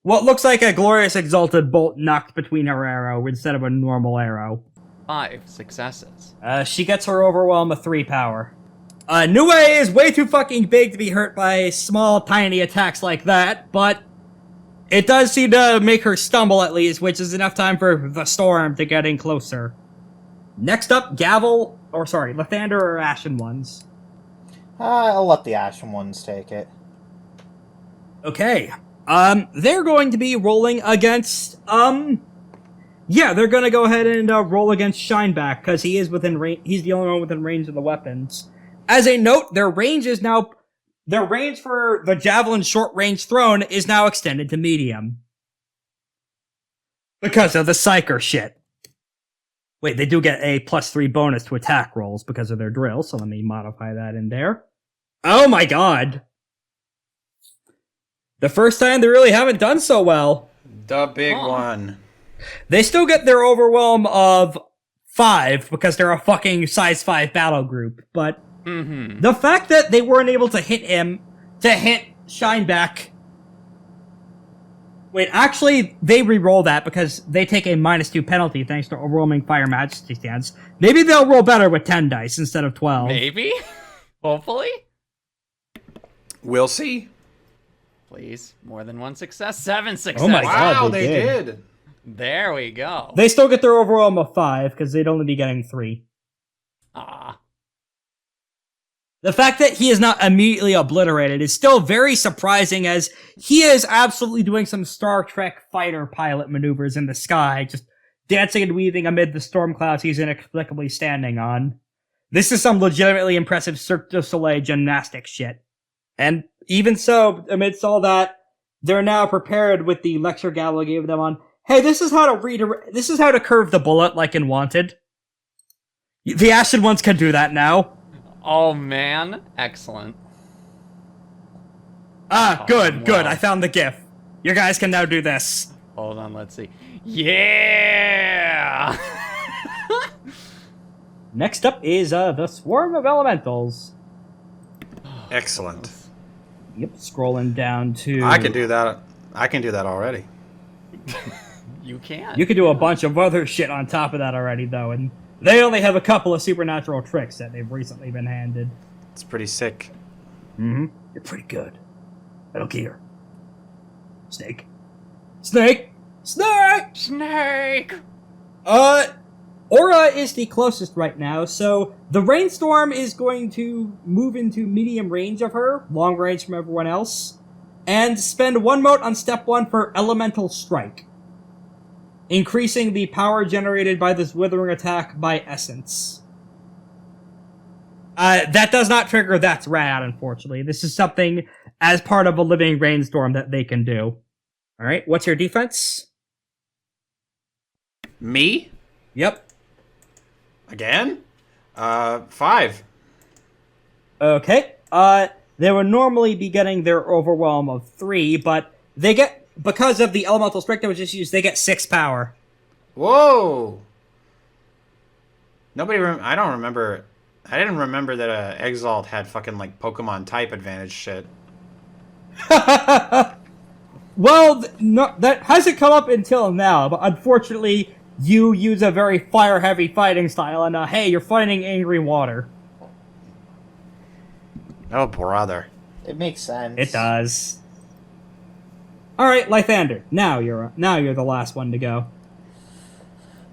what looks like a glorious exalted bolt knocked between her arrow instead of a normal arrow. 5 successes. She gets her overwhelm of 3 power. Nue is way too fucking big to be hurt by small, tiny attacks like that, but it does seem to make her stumble at least, which is enough time for the storm to get in closer. Next up, Lythander or Ashen Ones. I'll let the Ashen Ones take it. Okay. They're going to be rolling against, they're gonna go ahead and roll against Shineback, because he is within range. He's the only one within range of the weapons. As a note, their range for the Javelin short range thrown is now extended to medium. Because of the Psyker shit. Wait, they do get a +3 bonus to attack rolls because of their drill, so let me modify that in there. Oh my god! The first time they really haven't done so well. The big one. They still get their overwhelm of 5 because they're a fucking size 5 battle group, but the fact that they weren't able to hit Shineback. Wait, actually, they re-roll that because they take a -2 penalty thanks to overwhelming Fire Majesty stance. Maybe they'll roll better with 10 dice instead of 12. Maybe? Hopefully? We'll see. Please. More than one success. 7 success. Oh my God. Wow, they they did. did. There we go. They still get their overwhelm of 5 because they'd only be getting 3. Ah. The fact that he is not immediately obliterated is still very surprising, as he is absolutely doing some Star Trek fighter pilot maneuvers in the sky, just dancing and weaving amid the storm clouds he's inexplicably standing on. This is some legitimately impressive Cirque du Soleil gymnastic shit. And even so, amidst all that, they're now prepared with the lecture Gavel gave them on, hey, this is how to curve the bullet like in Wanted. The Ashen Ones can do that now. Oh, man. Excellent. Good. wow. I found the GIF. You guys can now do this. Hold on, let's see. Yeah! Next up is the Swarm of Elementals. Excellent. Yep, scrolling down to... I can do that. I can do that already. You can. You can do a bunch of other shit on top of that already, though, and they only have a couple of supernatural tricks that they've recently been handed. It's pretty sick. Mm-hmm. You're pretty good. Metal Gear. Snake. Snake! Aura is the closest right now, so the Rainstorm is going to move into medium range of her, long range from everyone else, and spend 1 mote on step 1 for Elemental Strike, increasing the power generated by this withering attack by essence. That does not trigger That's Rad, unfortunately. This is something as part of a living rainstorm that they can do. Alright, what's your defense? Me? Yep. Again? 5. Okay. They would normally be getting their overwhelm of 3, but they get, because of the elemental strike that was just used, they get 6 power. Whoa! I don't remember. I didn't remember that Exalt had fucking like Pokemon type advantage shit. Well, no, that hasn't come up until now, but unfortunately, you use a very fire-heavy fighting style, and hey, you're fighting angry water. Oh, brother. It makes sense. It does. Alright, Lythander, now you're the last one to go.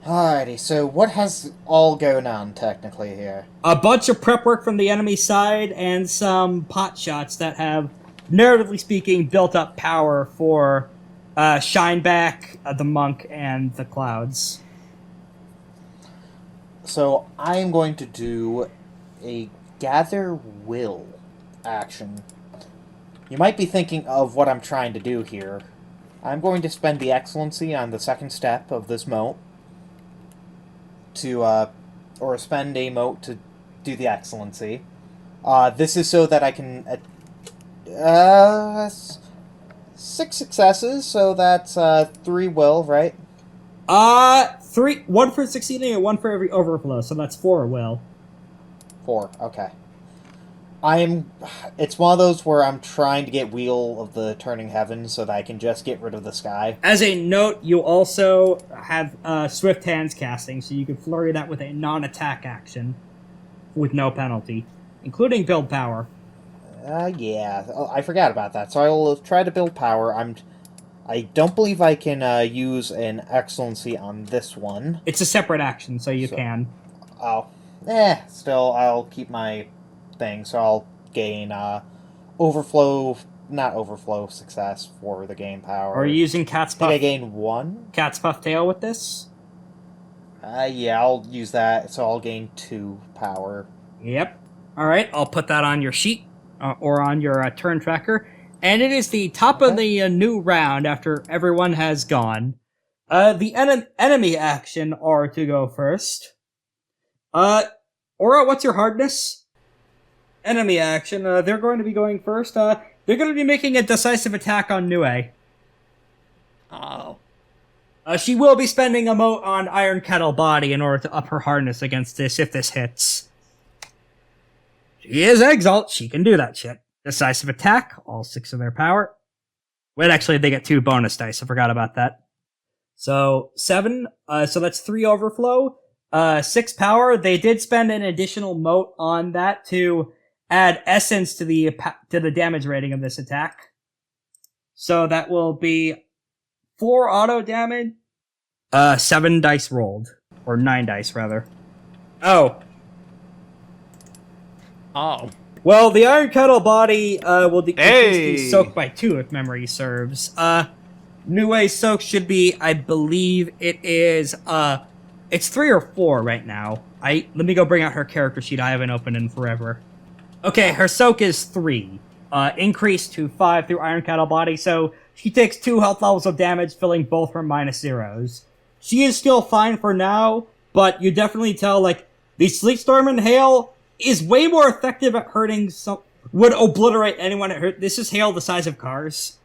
Alrighty, so what has all going on technically here? A bunch of prep work from the enemy side, and some pot shots that have, narratively speaking, built up power for Shineback, the Monk, and the Clouds. So I'm going to do a Gather Will action. You might be thinking of what I'm trying to do here. I'm going to spend the Excellency on the second step of this mote to, or spend a mote to do the Excellency. This is so that I can, 6 successes, so that's 3 will, right? 3, 1 for succeeding and 1 for every overflow, so that's 4 will. 4, okay. It's one of those where I'm trying to get Wheel of the Turning Heavens so that I can just get rid of the sky. As a note, you also have Swift Hands casting, so you can flurry that with a non-attack action with no penalty, including build power. Yeah. Oh, I forgot about that. So I will try to build power. I don't believe I can use an Excellency on this one. It's a separate action, so you can. Oh. Still, I'll keep my thing, so I'll gain not overflow success for the gain power. Are you using Cat's I think I Puff, gain 1? Cat's Puff Tail with this? Yeah, I'll use that, so I'll gain 2 power. Yep. Alright, I'll put that on your sheet, or on your turn tracker. And it is the top of the new round after everyone has gone. The enemy action are to go first. Aura, what's your hardness? Enemy action, they're going to be going first. They're They're going to be making a decisive attack on Nue. Oh. She will be spending a mote on Iron Kettle Body in order to up her hardness against this if this hits. She is Exalt. She can do that shit. Decisive attack. All 6 of their power. Wait, actually, they get 2 bonus dice. I forgot about that. So, 7. So that's 3 overflow. 6 power. They did spend an additional mote on that to add essence to the damage rating of this attack. So that will be 4 auto damage. 7 dice rolled. Or 9 dice, rather. Oh. Well, the Iron Kettle Body will decrease the soak by 2 if memory serves. Nue's soak should be, I believe it is, it's 3 or 4 right now. Let me go bring out her character sheet. I haven't opened in forever. Okay, her soak is 3. Increased to 5 through Iron Kettle Body, so she takes 2 health levels of damage, filling both her -0s. She is still fine for now, but you definitely tell, like, the Sleet Storm and Hail is way more effective at hurting would obliterate anyone it hurt. This is hail the size of cars.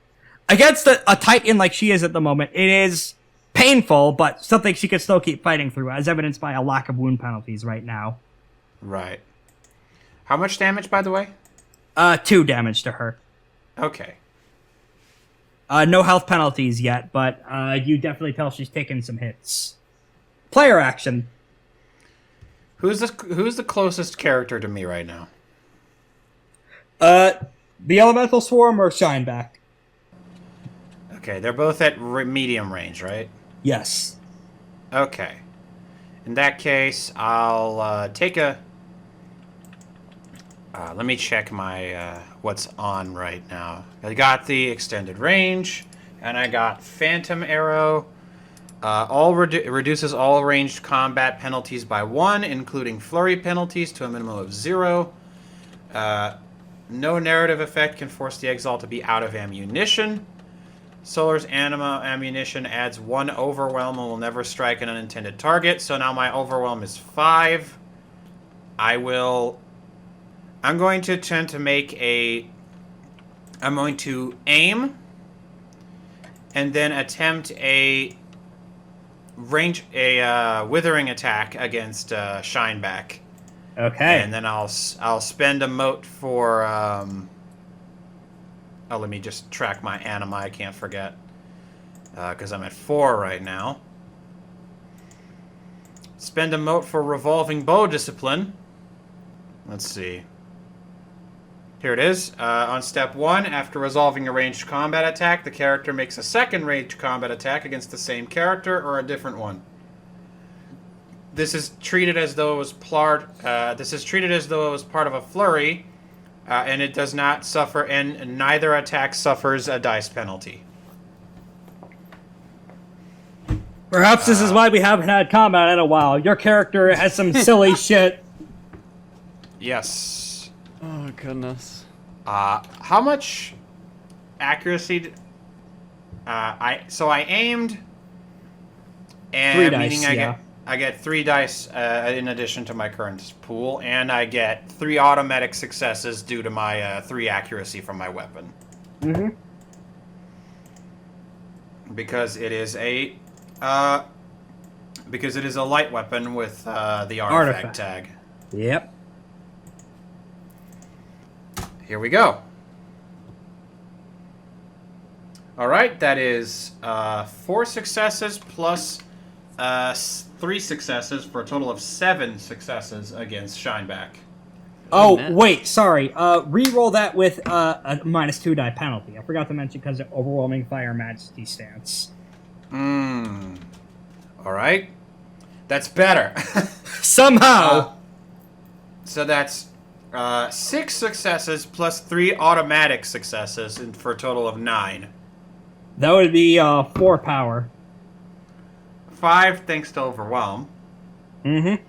Against a Titan like she is at the moment, it is painful, but something she can still keep fighting through, as evidenced by a lack of wound penalties right now. Right. How much damage, by the way? 2 damage to her. Okay. No health penalties yet, but you definitely tell she's taken some hits. Player action. Who's the closest character to me right now? The Elemental Swarm or Shineback? Okay, they're both at medium range, right? Yes. Okay. In that case, I'll take a... let me check my what's on right now. I got the extended range, and I got Phantom Arrow. Reduces all ranged combat penalties by 1, including flurry penalties to a minimum of 0. No narrative effect can force the Exalt to be out of ammunition. Solar's Anima ammunition adds 1 overwhelm and will never strike an unintended target. So now my overwhelm is 5. I'm going to attempt to make I'm going to aim and then attempt a withering attack against Shineback. Okay. And then I'll spend a mote for let me just track my anima. I can't forget because I'm at 4 right now. Spend a mote for revolving bow discipline. Let's see. Here it is. On step 1, after resolving a ranged combat attack, the character makes a second ranged combat attack against the same character or a different one. This is treated as though it was part of a flurry, and it does not suffer, and neither attack suffers a dice penalty. Perhaps this is why we haven't had combat in a while. Your character has some silly shit. Yes. Oh, goodness. How much accuracy? I aimed, and 3 dice, meaning I get 3 dice in addition to my current pool, and I get 3 automatic successes due to my 3 accuracy from my weapon. Mm-hmm. Because it is a light weapon with the artifact tag. Yep. Here we go. All right, that is 4 successes plus 3 successes for a total of 7 successes against Shineback. Oh, wait, sorry. Reroll that with a -2 die penalty. I forgot to mention because of overwhelming fire majesty stance. All right. That's better. Somehow! So that's 6 successes plus 3 automatic successes for a total of 9. That would be 4 power. 5 thanks to overwhelm. Mm-hmm.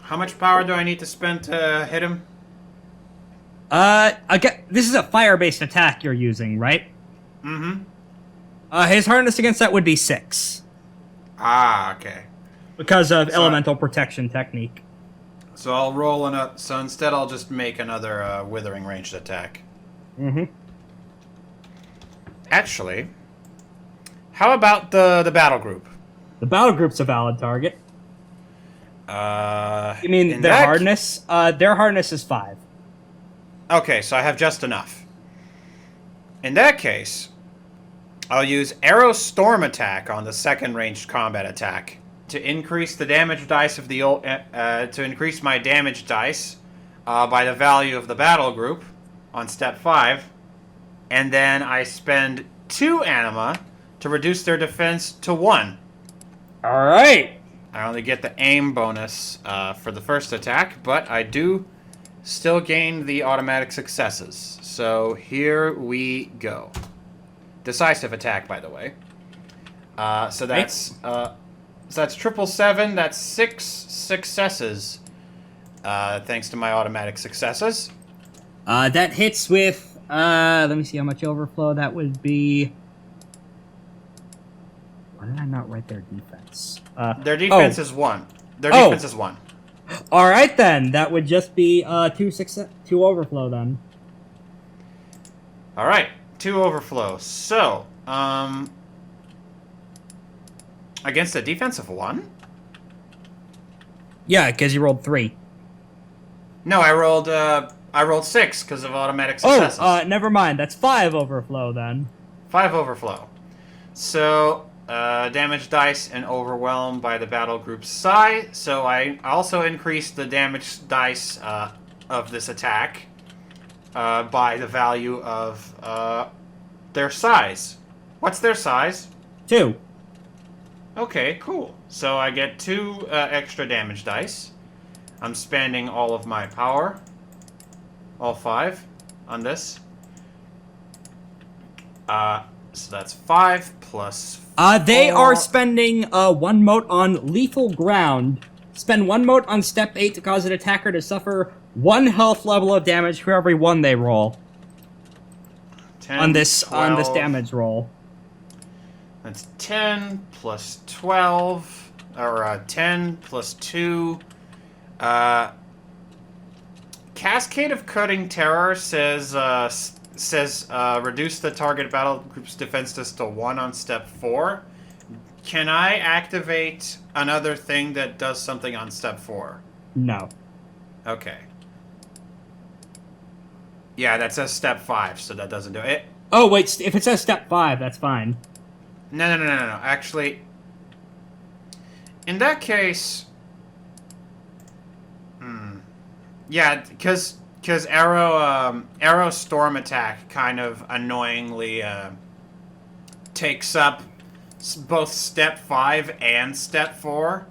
How much power do I need to spend to hit him? This is a fire-based attack you're using, right? Mm-hmm. His hardness against that would be 6. Ah, okay. Because of elemental protection technique. So I'll roll so instead I'll just make another withering ranged attack. Mm-hmm. Actually, how about the battle group? The battle group's a valid target. You mean in their that- hardness? Their hardness is 5. Okay, so I have just enough. In that case, I'll use Arrow Storm Attack on the second ranged combat attack to increase the damage dice of the to increase my damage dice by the value of the battle group on step 5, and then I spend 2 anima to reduce their defense to 1. All right. I only get the aim bonus for the first attack, but I do still gain the automatic successes. So here we go. Decisive attack, by the way. So that's 777. That's 6 successes. Thanks to my automatic successes. That hits with. Let me see how much overflow that would be. Why did I not write their defense? Their defense is 1. Their defense is 1. All right then. That would just be 2 overflow then. All right, 2 overflow. So, against a defense of 1? Yeah, because you rolled 3. No, I rolled 6 because of automatic successes. Never mind. That's 5 overflow then. 5 overflow. So, damage dice and overwhelmed by the battle group's size. So I also increased the damage dice of this attack by the value of their size. What's their size? 2. Okay, cool. So I get 2 extra damage dice. I'm spending all of my power. All 5 on this. So that's 5 plus 4. They are spending 1 mote on lethal ground. Spend 1 mote on step 8 to cause an attacker to suffer 1 health level of damage for every 1 they roll. 10, On this 12. damage roll. That's 10 plus 12, or 10 plus 2. Cascade of Cutting Terror says reduce the target battle group's defense to 1 on step 4. Can I activate another thing that does something on step 4? No. Okay. Yeah, that says step 5, so that doesn't do it. Oh wait, if it says step 5, that's fine. No. Actually, in that case, yeah, because Arrow Storm Attack kind of annoyingly takes up both step 5 and step 4.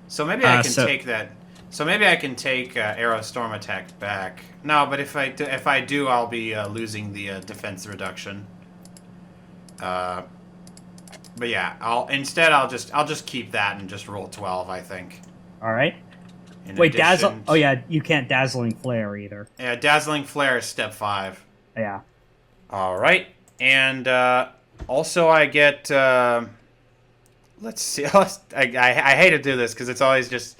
So maybe I can take that. So maybe I can take Arrow Storm Attack back. No, but if I do, I'll be losing the defense reduction. But yeah, I'll just keep that and just roll 12, I think. All right. In Wait, addition Oh yeah, you can't Dazzling Flare either. Yeah, Dazzling Flare is step 5. Yeah. All right, and also I get. Let's see. I hate to do this because it's always just,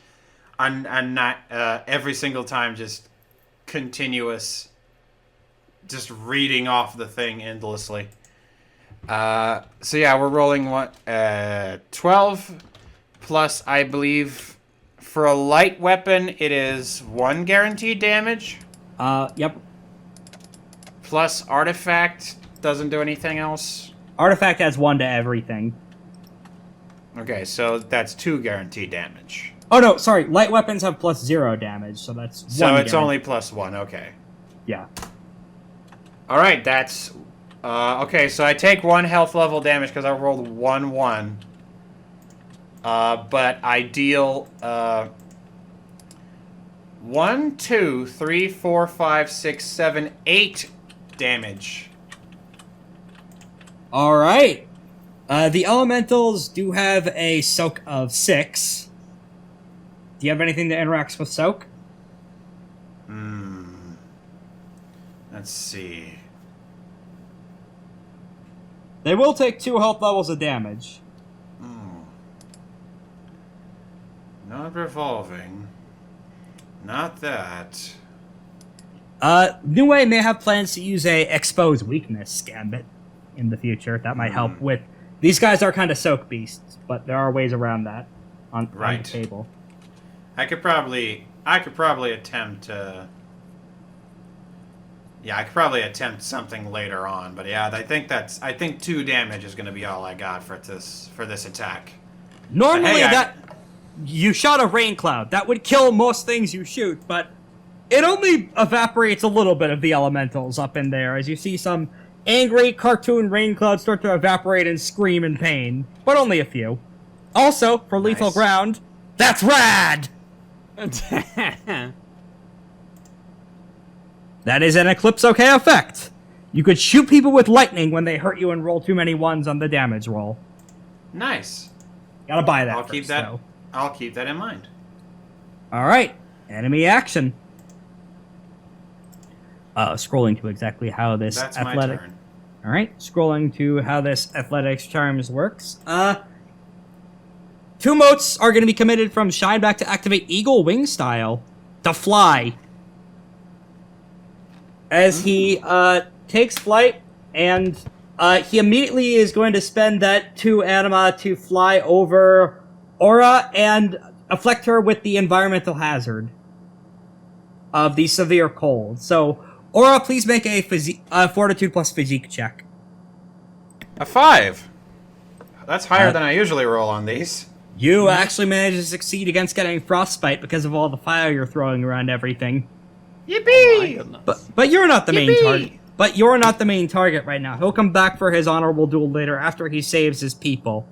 I'm not every single time just continuous, just reading off the thing endlessly. So yeah, we're rolling 12 plus, I believe, for a light weapon, it is 1 guaranteed damage. Yep. Plus artifact doesn't do anything else. Artifact has 1 to everything. Okay, so that's 2 guaranteed damage. Oh no, sorry. Light weapons have plus 0 damage, so that's 1. So it's only plus 1. Okay. Yeah. All right, that's okay. So I take 1 health level damage because I rolled 1/1. But I deal 1, 2, 3, 4, 5, 6, 7, 8 damage. All right. The elementals do have a soak of 6. Do you have anything that interacts with soak? Let's see. They will take 2 health levels of damage. Not revolving. Not that. Nue may have plans to use a expose weakness gambit. in the future. That might help with... These guys are kind of soak beasts, but there are ways around that on the table. I could probably attempt to... Yeah, I could probably attempt something later on, but yeah, I think 2 damage is going to be all I got for this attack. Normally you shot a raincloud. That would kill most things you shoot, but it only evaporates a little bit of the elementals up in there as you see some angry cartoon rainclouds start to evaporate and scream in pain, but only a few. Also, for lethal ground, that's rad! That is an Eclipse OK effect. You could shoot people with lightning when they hurt you and roll too many ones on the damage roll. Nice. Gotta buy that. I'll keep that in mind. All right, enemy action. Scrolling to exactly how this That's athletic. my turn. All right, scrolling to how this athletics charms works. 2 motes are going to be committed from Shine back to activate Eagle Wing style to fly. As he takes flight, and he immediately is going to spend that 2 anima to fly over Aura and afflict her with the environmental hazard of the severe cold. So, Aura, please make a Fortitude plus Physique check. A 5. That's higher than I usually roll on these. You actually managed to succeed against getting frostbite because of all the fire you're throwing around everything. Yippee! But you're not the main target. But you're not the main target right now. He'll come back for his honorable duel later after he saves his people.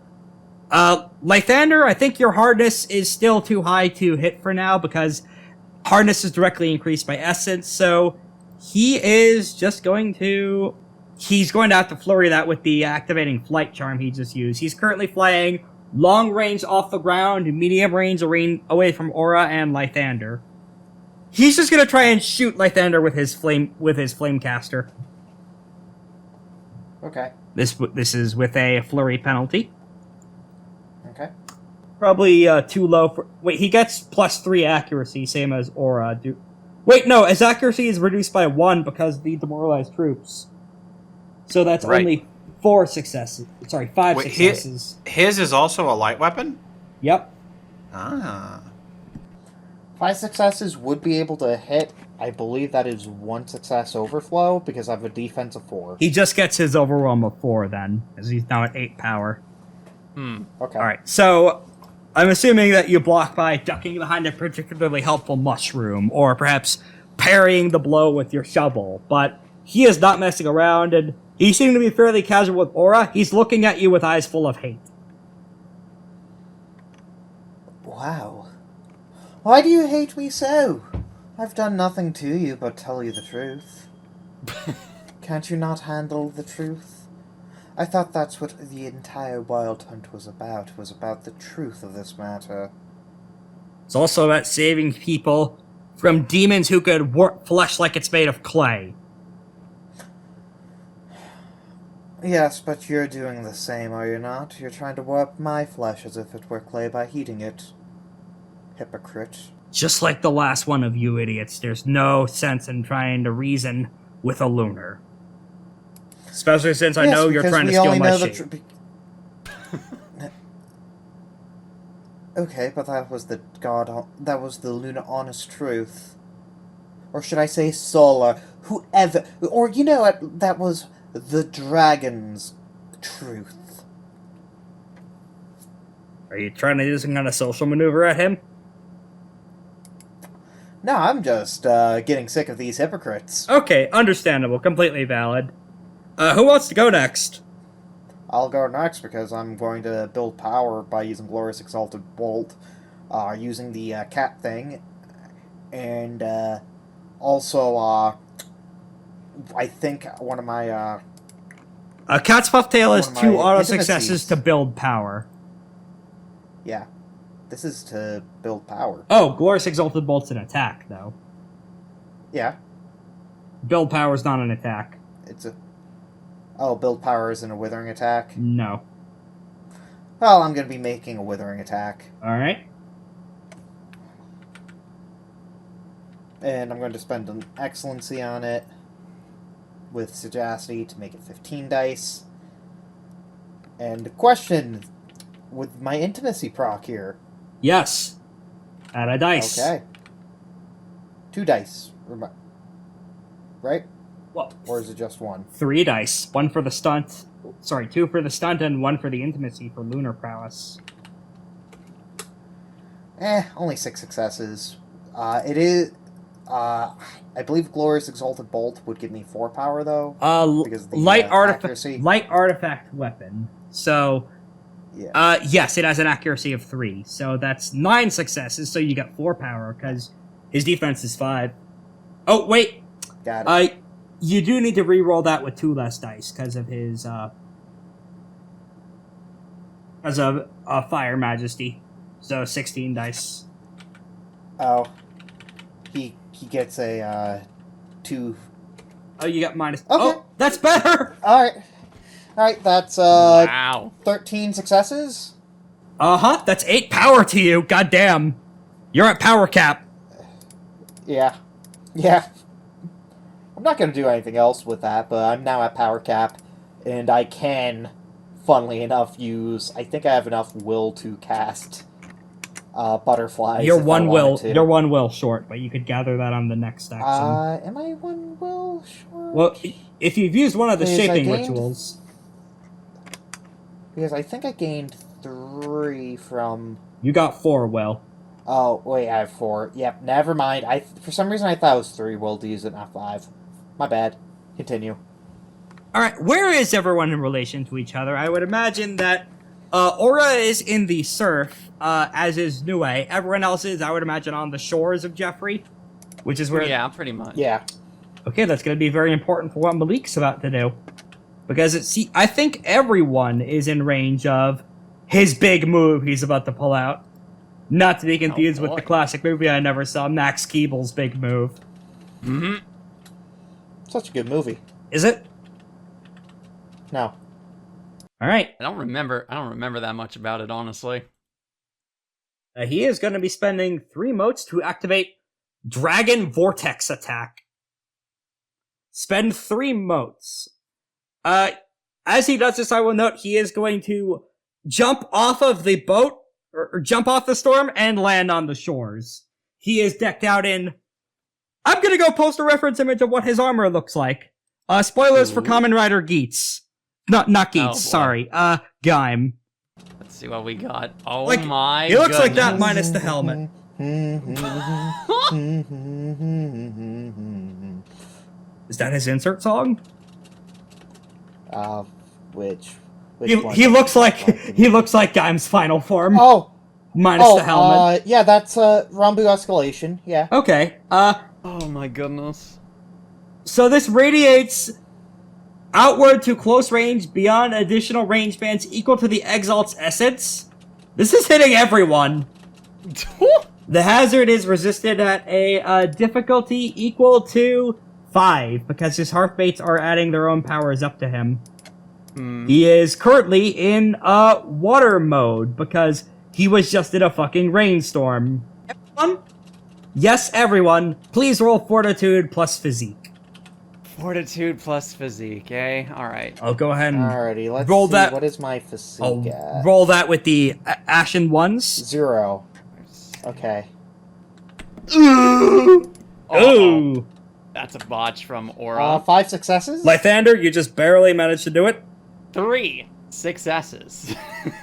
Lythander, I think your hardness is still too high to hit for now because hardness is directly increased by essence. So he is just going to... He's going to have to flurry that with the activating flight charm he just used. He's currently flying long range off the ground, medium range away from Aura and Lythander. He's just gonna try and shoot Lythander with his flame caster. Okay. This is with a flurry penalty. Okay. Probably too low for... Wait, he gets +3 accuracy, same as Aura. Wait, no, his accuracy is reduced by 1 because of the demoralized troops. So that's only 4 successes. Sorry, 5 successes. His is also a light weapon? Yep. Ah. 5 successes would be able to hit. I believe that is 1 success overflow because I have a defense of 4. He just gets his overwhelm of 4 then, as he's now at 8 power. Okay. Alright, so I'm assuming that you block by ducking behind a particularly helpful mushroom, or perhaps parrying the blow with your shovel, but he is not messing around, and he seemed to be fairly casual with Aura. He's looking at you with eyes full of hate. Wow. Why do you hate me so? I've done nothing to you but tell you the truth. Can't you not handle the truth? I thought that's what the entire Wyld Hunt was about the truth of this matter. It's also about saving people from demons who could warp flesh like it's made of clay. Yes, but you're doing the same, are you not? You're trying to warp my flesh as if it were clay by heating it. Hypocrite. Just like the last one of you idiots, there's no sense in trying to reason with a lunar. Especially since I know you're trying to steal my shape. Okay, but that was the lunar honest truth. Or should I say solar? Whoever, or you know what, that was the dragon's truth. Are you trying to do some kind of social maneuver at him? No, I'm just getting sick of these hypocrites. Okay, understandable, completely valid. Who wants to go next? I'll go next because I'm going to build power by using Glorious Exalted Bolt, using the cat thing, and also I think one of my Cat's Puff Tail has 2 auto successes to build power. Yeah. This is to build power. Oh, Glorious Exalted Bolt's an attack, though. Yeah. Build power's not an attack. It's a... Oh, build power isn't a withering attack? No. Well, I'm going to be making a withering attack. Alright. And I'm going to spend an excellency on it with sagacity to make it 15 dice. And question, with my intimacy proc here. Yes. Add a dice. Okay. 2 dice. Right? What? Or is it just 1? 3 dice. 1 for the stunt. Sorry, 2 for the stunt and 1 for the intimacy for lunar prowess. Only 6 successes. It is... I believe Glorious Exalted Bolt would give me 4 power, though. Because of the, light accuracy. Light artifact weapon. So... Yeah. Yes, it has an accuracy of 3. So that's 9 successes, so you got 4 power, because his defense is 5. Oh, wait! Got it. You do need to re-roll that with 2 less dice, because of his, as a Fire Majesty. So 16 dice. Oh. He gets a, 2... Oh, you got minus... Okay. Oh, that's better! Alright, that's, Wow. 13 successes? Uh-huh, that's 8 power to you, goddamn. You're at power cap. Yeah. I'm not gonna do anything else with that, but I'm now at power cap, and I can, funnily enough, use... I think I have enough will to cast, butterflies. You're if I one wanted to. you're 1 will short, but you could gather that on the next action. Am I 1 will short? Well, if you've used one of the Because I shaping gained- rituals... Because I think I gained 3 from... You got 4 will. Oh, wait, I have 4. Yep, never mind. For some reason I thought it was 3 will to use it, not 5. My bad. Continue. Alright, where is everyone in relation to each other? I would imagine that Aura is in the surf, as is Nue. Everyone else is, I would imagine, on the shores of Jeffrey, which is where... Yeah, pretty much. Yeah. Okay, that's going to be very important for what Malik's about to do. Because I think everyone is in range of his big move he's about to pull out. Not to be confused with the classic movie I never saw, Max Keeble's big move. Mm-hmm. Such a good movie. Is it? No. Alright. I don't remember that much about it, honestly. He is going to be spending 3 motes to activate Dragon Vortex Attack. Spend 3 motes. As he does this, I will note he is going to jump off of the boat, or jump off the storm, and land on the shores. He is decked out in... I'm gonna go post a reference image of what his armor looks like. Spoilers for Common Rider Geats. Not Geats, sorry. Gaim. Let's see what we got. Oh Like, my He looks like that goodness. minus the helmet. Is that his insert song? Which one? He looks like Gaim's final form. Oh! Minus the helmet. Yeah, that's, Rambu Escalation, yeah. Okay, Oh my goodness. so this radiates outward to close range beyond additional range bands equal to the Exalt's essence. This is hitting everyone. The hazard is resisted at a difficulty equal to 5, because his Hearthmates are adding their own powers up to him. He is currently in water mode, because he was just in a fucking rainstorm. Everyone? Yes, everyone. Please roll Fortitude plus Physique. Fortitude plus physique, eh? Alright. I'll go ahead and Alrighty, let's roll see, that. what is my physique I'll at? roll that with the Ashen Ones. 0. Okay. Ooh. That's a botch from Aura. 5 successes? Lythander, you just barely managed to do it. 3 successes.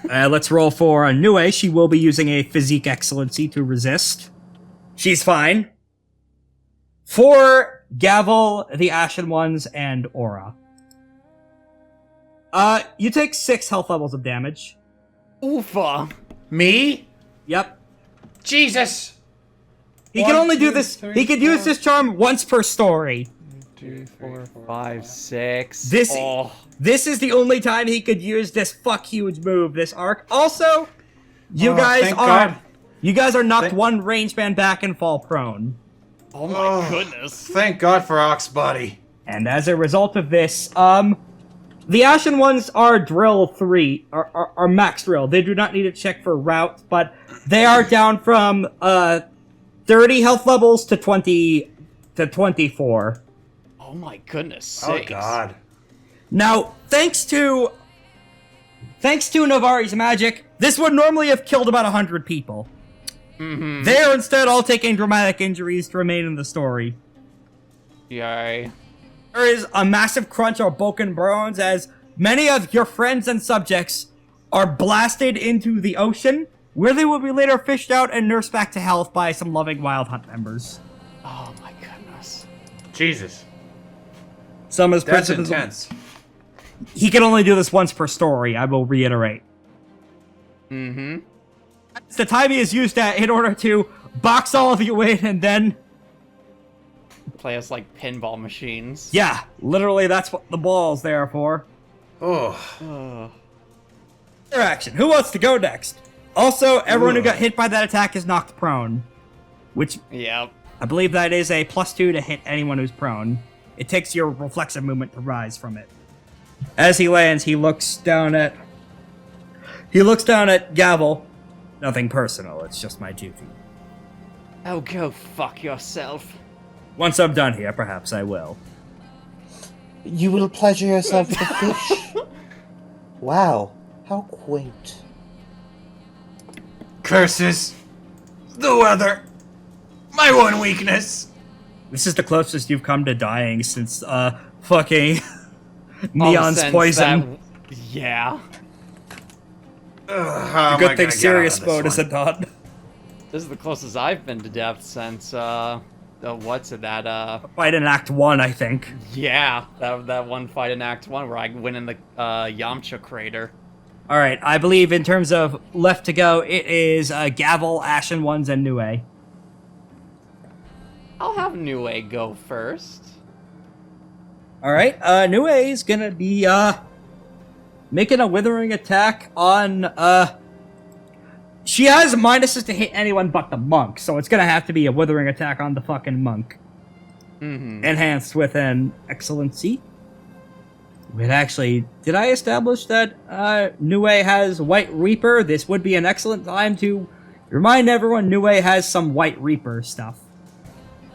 Let's roll for Nue. She will be using a Physique Excellency to resist. She's fine. For Gavel, the Ashen Ones, and Aura. You take 6 health levels of damage. Oofa. Me? Yep. Jesus! He can One, only do two, this. three, He can use four. this charm once per story. 2, 4, 5, 6. This Oh. this is the only time he could use this fuck huge move this arc. Also, you Oh, guys thank are God. knocked Thank- 1 range band back and fall prone. Oh my goodness. Thank God for Oxbody. And as a result of this, the Ashen Ones are drill 3, are max drill. They do not need to check for route, but they are down from 30 health levels to 24. Oh my goodness Oh sakes. God. Now, thanks to thanks to Navari's magic, this would normally have killed about 100 people. Mm-hmm. They are instead all taking dramatic injuries to remain in the story. Yay. There is a massive crunch of broken bones as many of your friends and subjects are blasted into the ocean, where they will be later fished out and nursed back to health by some loving Wyld Hunt members. Oh my goodness. Jesus. Some is That's principles. intense. He can only do this once per story, I will reiterate. Mm-hmm. It's the time he has used that in order to box all of you in and then... Play us like pinball machines. Yeah, literally that's what the ball's there for. Oh. Their action. Who wants to go next? Also, everyone who got hit by that attack is knocked prone. Which, Yep. I believe that is a +2 to hit anyone who's prone. It takes your reflexive movement to rise from it. As he lands, he looks down at Gavel. Nothing personal, it's just my duty. Oh, go fuck yourself. Once I'm done here, perhaps I will. You will pleasure yourself with a fish. Wow, how quaint. Curses. The weather. My one weakness. This is the closest you've come to dying since, fucking Neon's Since poison. Yeah. Good thing serious mode isn't on. This is the closest I've been to death since, what's it, that, Fight in Act 1, I think. yeah, that one fight in Act 1 where I went in the, Yamcha crater. Alright, I believe in terms of left to go, it is Gavel, Ashen Ones, and Nue. I'll have Nue go first. Alright, Nue is gonna be, making a withering attack on, she has minuses to hit anyone but the monk, so it's gonna have to be a withering attack on the fucking monk. Mm-hmm. Enhanced with an excellency. Wait, actually, did I establish that, Nue has White Reaper? This would be an excellent time to remind everyone Nue has some White Reaper stuff.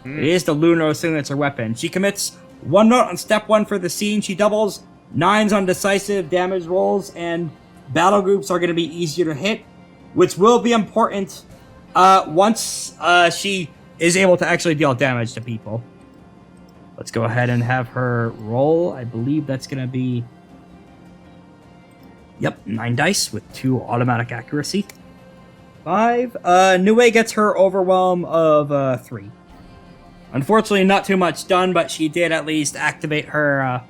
It is the Lunar signature weapon. She commits 1 note on step 1 for the scene. She doubles 9s on decisive damage rolls, and battle groups are going to be easier to hit, which will be important once she is able to actually deal damage to people. Let's go ahead and have her roll. I believe that's going to be... Yep, 9 dice with 2 automatic accuracy. 5. Nue gets her overwhelm of 3. Unfortunately, not too much done, but she did at least activate her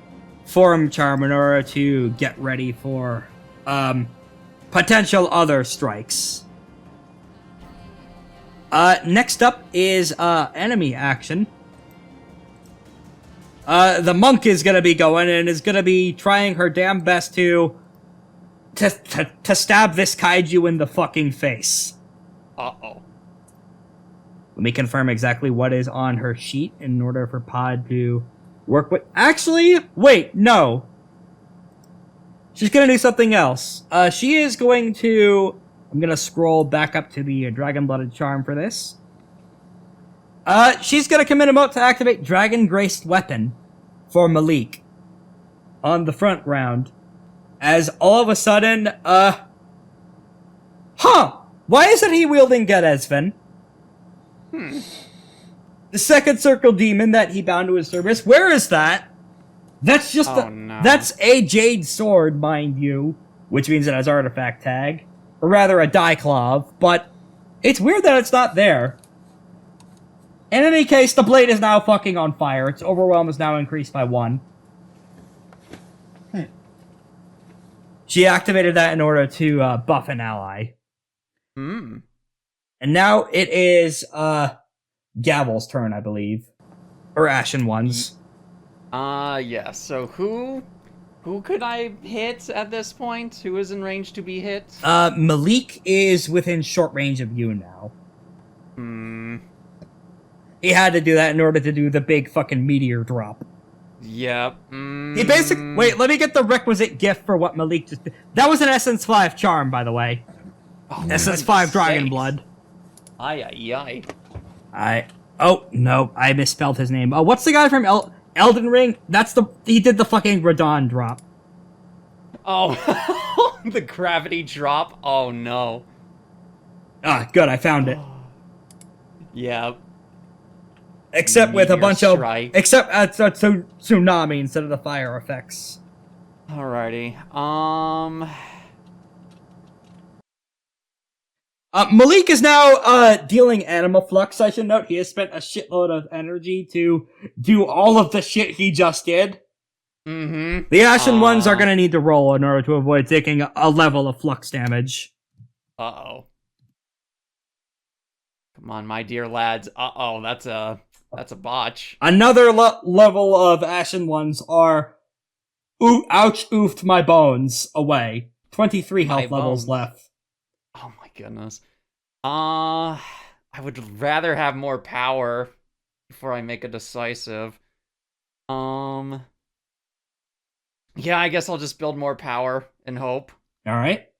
form charm in order to get ready for potential other strikes. Next up is enemy action. The monk is gonna be going and is gonna be trying her damn best to stab this kaiju in the fucking face. Uh-oh. Let me confirm exactly what is on her sheet in order for Pod to work with. Actually, wait, no. She's gonna do something else. She is going to... I'm gonna scroll back up to the Dragonblooded charm for this. She's gonna commit a mote to activate Dragon Graced Weapon for Malik on the front round. As all of a sudden, why isn't he wielding Gedesven? The second circle demon that he bound to his service. Where is that? That's just that's a jade sword, mind you, which means it has artifact tag, or rather a Diclov, but it's weird that it's not there. In any case, the blade is now fucking on fire. Its overwhelm is now increased by 1. She activated that in order to buff an ally. And now it is Gavel's turn, I believe. Or Ashen Ones. Yeah, so who could I hit at this point? Who is in range to be hit? Malik is within short range of you now. He had to do that in order to do the big fucking meteor drop. Yep. He basically... Wait, let me get the requisite gift for what Malik just did. That was an Essence 5 charm, by the way. Oh, Essence 5 Dragon Blood. Oh, no, I misspelled his name. What's the guy from Elden Ring? He did the fucking Radon drop. Oh. The gravity drop? Oh no. Ah, good, I found it. Yeah. Except with a Meteor bunch strike. of... Except it's a tsunami instead of the fire effects. Alrighty. Malik is now dealing animal flux. I should note he has spent a shitload of energy to do all of the shit he just did. Mm-hmm. The Ashen Ones are gonna need to roll in order to avoid taking a level of flux damage. Uh-oh. Come on, my dear lads. Uh-oh, that's a botch. Another level of Ashen Ones are... Ooh, ouch, oofed my bones away. 23 health My levels bones. left. Oh my goodness. I would rather have more power before I make a decisive. Yeah, I guess I'll just build more power and hope. Alright.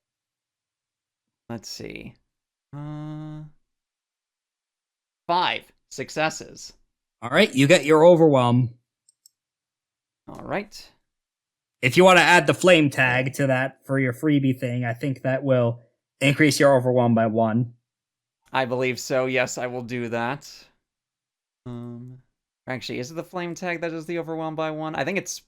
Let's see. 5 successes. Alright, you get your overwhelm. Alright. If you want to add the flame tag to that for your freebie thing, I think that will increase your overwhelm by 1. I believe so. Yes, I will do that. Actually, is it the flame tag that does the overwhelm by 1? I think it's...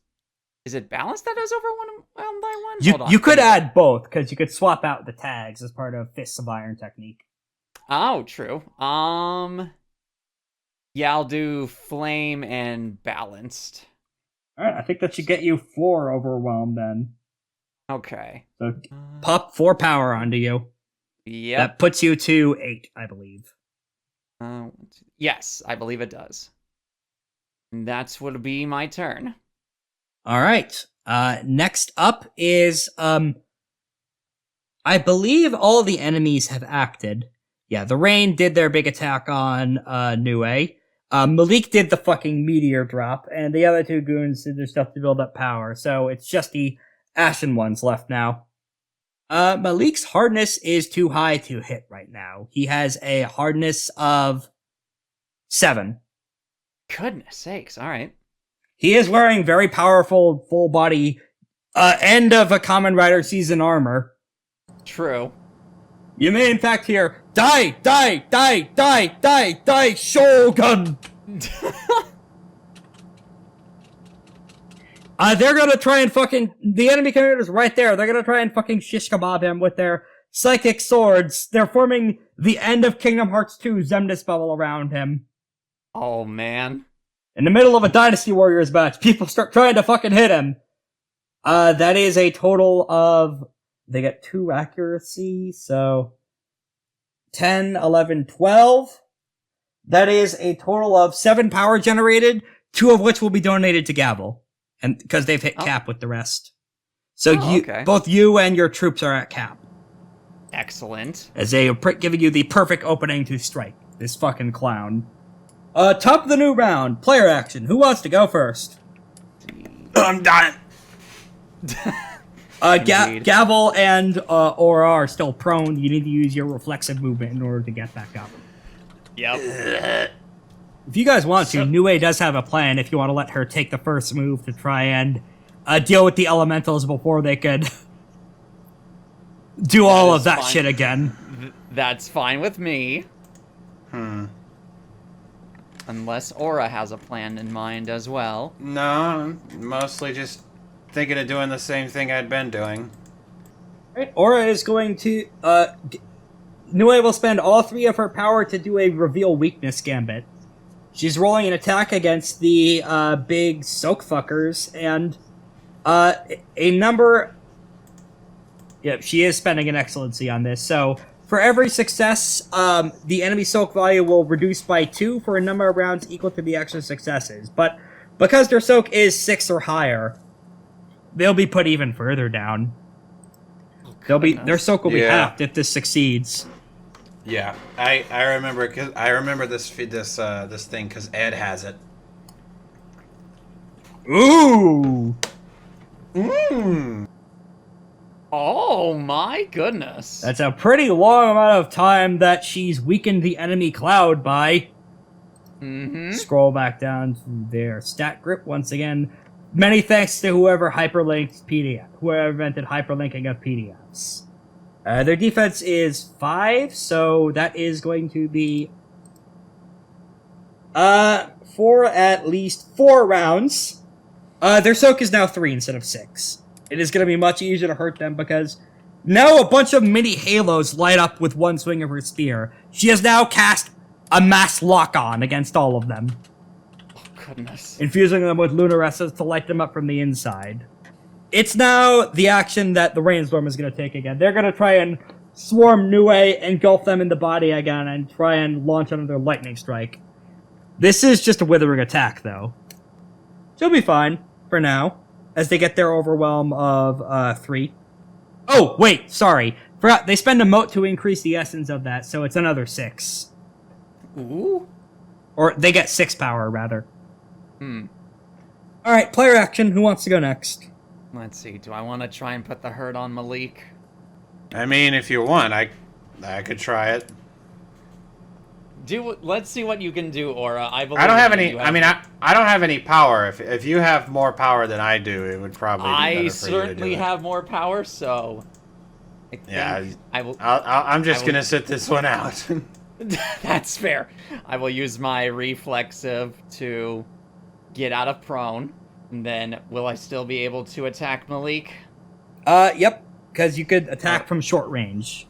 Is it balance that does overwhelm by 1? Hold on. You could add both, because you could swap out the tags as part of Fists of Iron technique. Oh, true. Yeah, I'll do flame and balanced. Alright, I think that should get you 4 overwhelm then. Okay. So pop 4 power onto you. Yep. That puts you to 8, I believe. Yes, I believe it does. And that's would be my turn. Alright. Next up is, I believe all the enemies have acted. Yeah, the Rain did their big attack on, Nue. Malik did the fucking meteor drop, and the other 2 goons did their stuff to build up power, so it's just the Ashen Ones left now. Malik's hardness is too high to hit right now. He has a hardness of 7. Goodness sakes, alright. He is wearing very powerful, full body, end of a Common Rider season armor. True. You may in fact hear, die, die, die, die, die, die, Shogun! They're gonna try and fucking, the enemy commander's right there, they're gonna try and fucking shish kebab him with their psychic swords. They're forming the end of Kingdom Hearts 2 Zemnis bubble around him. Oh, man. In the middle of a Dynasty Warriors match, people start trying to fucking hit him. That is a total of, they get 2 accuracy, so 10, 11, 12. That is a total of 7 power generated, 2 of which will be donated to Gavel. And because they've hit cap with the rest. So okay. Both you and your troops are at cap. Excellent. As they are giving you the perfect opening to strike this fucking clown. Top of the new round, player action. Who wants to go first? I'm done. Gavel and Aura are still prone. You need to use your reflexive movement in order to get back up. Yep. If you guys want to, Nue does have a plan if you want to let her take the first move to try and deal with the elementals before they could do all of that shit again. That's fine with me. Unless Aura has a plan in mind as well. No, I'm mostly just thinking of doing the same thing I'd been doing. Right, Aura is going to, Nue will spend all 3 of her power to do a reveal weakness gambit. She's rolling an attack against the, big soak fuckers, and, a number... Yep, she is spending an excellency on this, so... For every success, the enemy soak value will reduce by 2 for a number of rounds equal to the extra successes. But because their soak is 6 or higher, they'll be put even further down. Their soak will be halved if this succeeds. Yeah, I remember cause I remember this thing because Ed has it. Ooh. Oh my goodness. That's a pretty long amount of time that she's weakened the enemy cloud by. Mm-hmm. Scroll back down to their stat grip once again. Many thanks to whoever hyperlinked PDF, whoever invented hyperlinking of PDFs. Their defense is 5, so that is going to be for at least 4 rounds. Their soak is now 3 instead of 6. It is going to be much easier to hurt them because now a bunch of mini halos light up with one swing of her spear. She has now cast a mass lock-on against all of them, Goodness. infusing them with lunarescence to light them up from the inside. It's now the action that the Rainstorm is going to take again. They're going to try and swarm Nue, engulf them in the body again, and try and launch another lightning strike. This is just a withering attack, though. She'll be fine, for now, as they get their overwhelm of 3. Oh, wait, sorry. Forgot, they spend a mote to increase the essence of that, so it's another 6. Ooh. Or they get 6 power, rather. Alright, player action. Who wants to go next? Let's see. Do I want to try and put the hurt on Malik? I mean, if you want, I could try it. Let's see what you can do, Aura. I believe I don't have in any. you. I mean, I don't have any power. If you have more power than I do, it would probably be better I for you to certainly do it. have more power, so I think Yeah, I will. I'm just gonna sit this one out. That's fair. I will use my reflexive to get out of prone. And then, will I still be able to attack Malik? Yep, because you could attack from short range.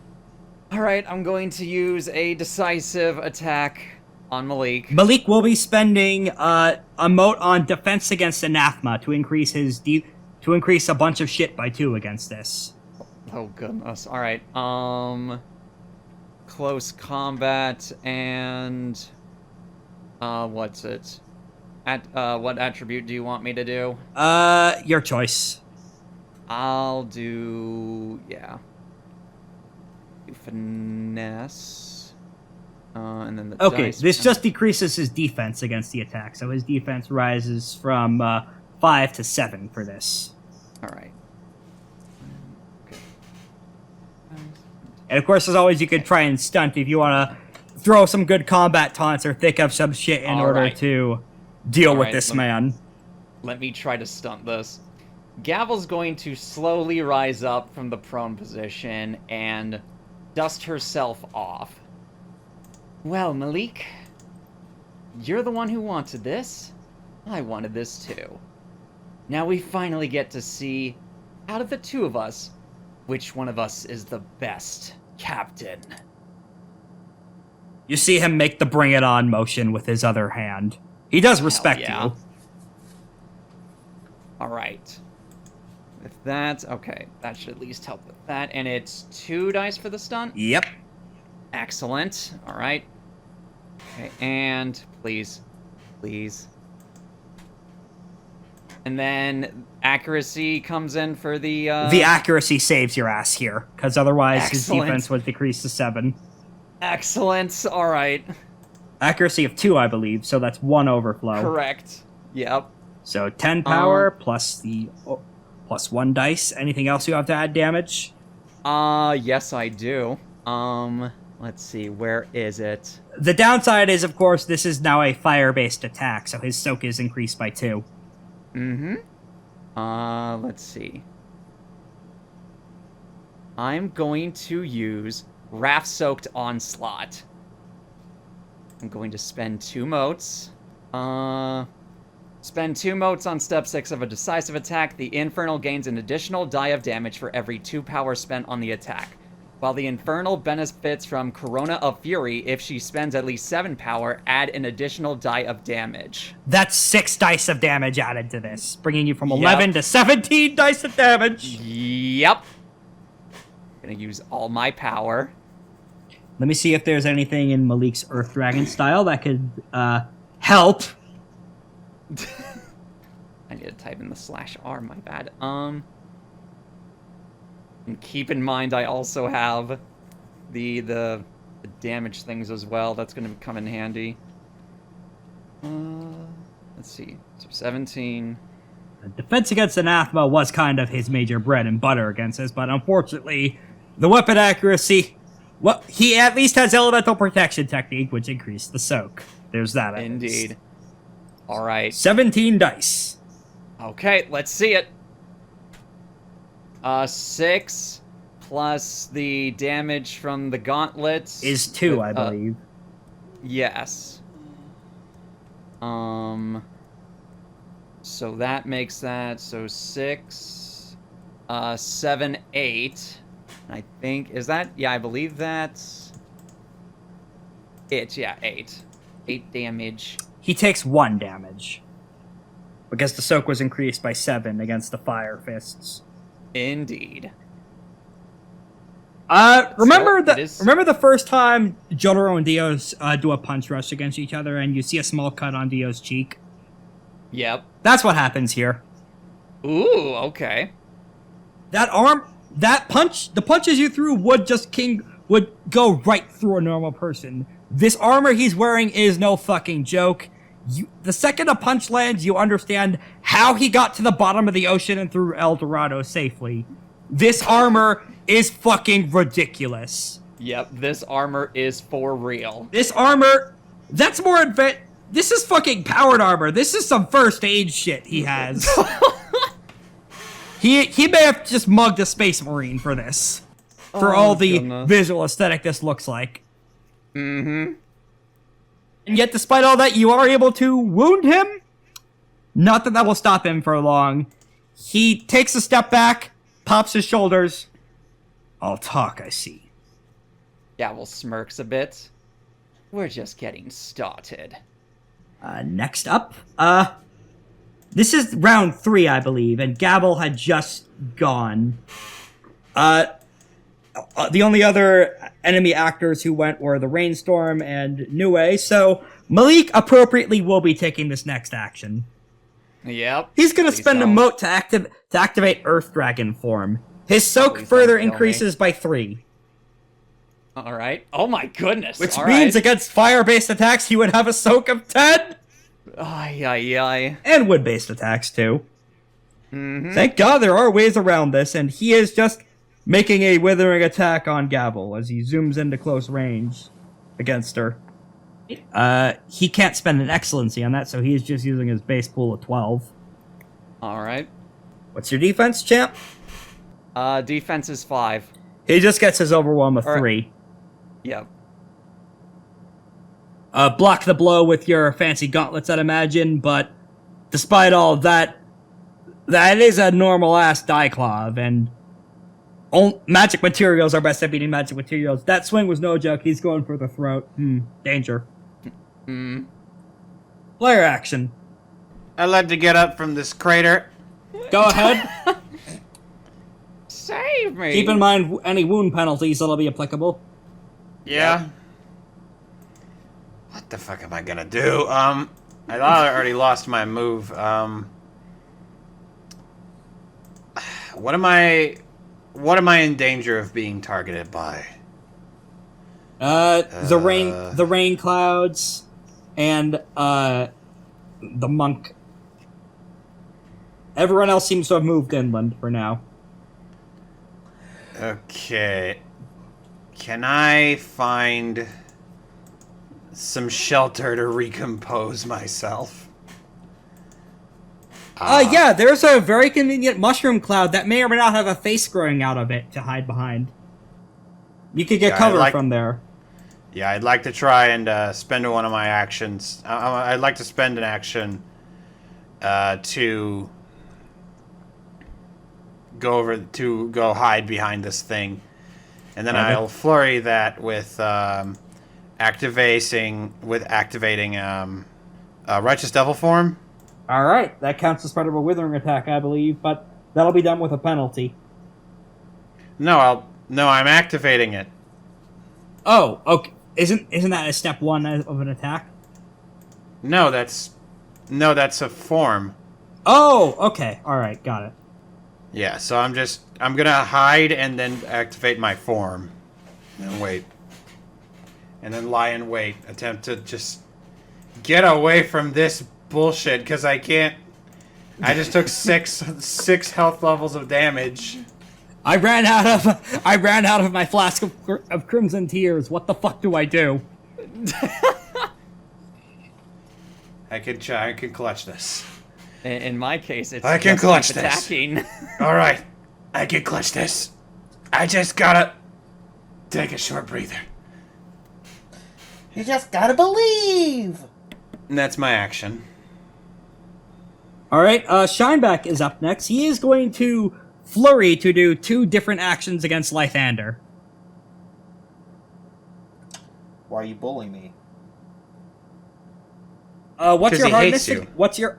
Alright, I'm going to use a decisive attack on Malik. Malik will be spending a mote on defense against Anathema to increase his to increase a bunch of shit by 2 against this. Oh goodness. Alright, close combat and what's it? What attribute do you want me to do? Your choice. I'll do finesse. And then the Okay, dice this just decreases his defense against the attack, so his defense rises from 5 to 7 for this. Alright. Okay. And of course, as always, you could try and stunt if you want to throw some good combat taunts or think up some shit in order Alright. to deal with Alright, this man. Let me try to stunt this. Gavel's going to slowly rise up from the prone position and dust herself off. Well, Malik, you're the one who wanted this. I wanted this too. Now we finally get to see, out of the two of us, which one of us is the best captain. You see him make the bring it on motion with his other hand. He does respect yeah. you. Alright. With that, okay, that should at least help with that. And it's 2 dice for the stunt? Yep. Excellent. Alright. Okay, and please. Please. And then accuracy comes in for the The accuracy saves your ass here, because otherwise his Excellent. defense would decrease to 7. Excellent. Alright. Accuracy of 2, I believe, so that's 1 overflow. Correct. Yep. So 10 power plus the plus 1 dice. Anything else you have to add damage? Yes I do. Let's see, where is it? The downside is, of course, this is now a fire-based attack, so his soak is increased by 2. Let's see. I'm going to use Wrath-Soaked Onslaught. I'm going to spend 2 motes. Spend 2 motes on step 6 of a decisive attack. The Infernal gains an additional die of damage for every 2 power spent on the attack. While the Infernal benefits from Corona of Fury, if she spends at least 7 power, add an additional die of damage. That's 6 dice of damage added to this, bringing you from 11 to 17 dice of damage. Yep. Gonna use all my power. Let me see if there's anything in Malik's Earth Dragon style that could help. I need to type in the /R, my bad. And keep in mind I also have the damage things as well. That's gonna come in handy. Let's see. So 17. Defense against Anathema was kind of his major bread and butter against this, but unfortunately, the weapon accuracy, well, he at least has elemental protection technique, which increased the soak. There's that. Indeed. Alright. 17 dice. Okay, let's see it. 6 plus the damage from the gauntlets Is 2, I believe. Yes. So that makes that 6, 7, 8. I think is that? Yeah, I believe that's it. Yeah, 8. 8 damage. He takes 1 damage. Because the soak was increased by 7 against the fire fists. Indeed. Remember So, it is- remember the first time Jotaro and Dio's do a punch rush against each other and you see a small cut on Dio's cheek? Yep. That's what happens here. Ooh, okay. The punches you threw would go right through a normal person. This armor he's wearing is no fucking joke. The second a punch lands, you understand how he got to the bottom of the ocean and through El Dorado safely. This armor is fucking ridiculous. Yep, this armor is for real. This armor, that's more advanced. This is fucking powered armor. This is some first aid shit he has. He may have just mugged a space marine for this. For all the goodness. visual aesthetic this looks like. Mm-hmm. And yet, despite all that, you are able to wound him? Not that that will stop him for long. He takes a step back, pops his shoulders. I'll talk, I see. Gavel smirks a bit. We're just getting started. Next up, this is round 3, I believe, and Gavel had just gone. The only other enemy actors who went were the Rainstorm and Nue, so Malik appropriately will be taking this next action. Yep. He's gonna Please spend a don't. mote to activate Earth Dragon form. His soak Please further don't kill me. increases by 3. Alright. Oh my goodness. Which All means right. against fire-based attacks, he would have a soak of 10! Ay, ay, ay. And wood-based attacks, too. Mm-hmm. Thank God there are ways around this, and he is just making a withering attack on Gavel as he zooms into close range against her. He can't spend an excellency on that, so he is just using his base pool of 12. Alright. What's your defense, champ? Defense is 5. He just gets his overwhelm of Alright. 3. Yep. Block the blow with your fancy gauntlets, I'd imagine, but despite all of that, that is a normal-ass Diclov, and magic materials are best at beating magic materials. That swing was no joke. He's going for the throat. Danger. Player action. I'd like to get up from this crater. Go ahead. Save me! Keep in mind any wound penalties that'll be applicable. Yeah. What the fuck am I gonna do? I thought I already lost my move. What am I in danger of being targeted by? The rain clouds and the monk. Everyone else seems to have moved inland for now. Okay. Can I find some shelter to recompose myself? Yeah, there's a very convenient mushroom cloud that may or may not have a face growing out of it to hide behind. You could get Yeah, cover from there. Yeah, I'd like to try and spend one of my actions. I'd like to spend an action to go hide behind this thing, and then Okay. I'll flurry that with activating Righteous Devil form. Alright, that counts as part of a withering attack, I believe, but that'll be done with a penalty. No, I'm activating it. Oh, okay. Isn't that a step 1 of an attack? No, that's a form. Oh, okay. Alright, got it. Yeah, so I'm gonna hide and then activate my form. And wait. And then lie in wait. Attempt to just get away from this bullshit, because I can't. I just took six health levels of damage. I ran out of my flask of crimson tears. What the fuck do I do? I can clutch this. In my case, it's I can just clutch keep this. attacking. All right, I can clutch this. I just gotta take a short breather. You just gotta believe! And that's my action. Alright, Shineback is up next. He is going to flurry to do 2 different actions against Lythander. Why are you bullying me? What's 'Cause your he hardness? hates you. What's your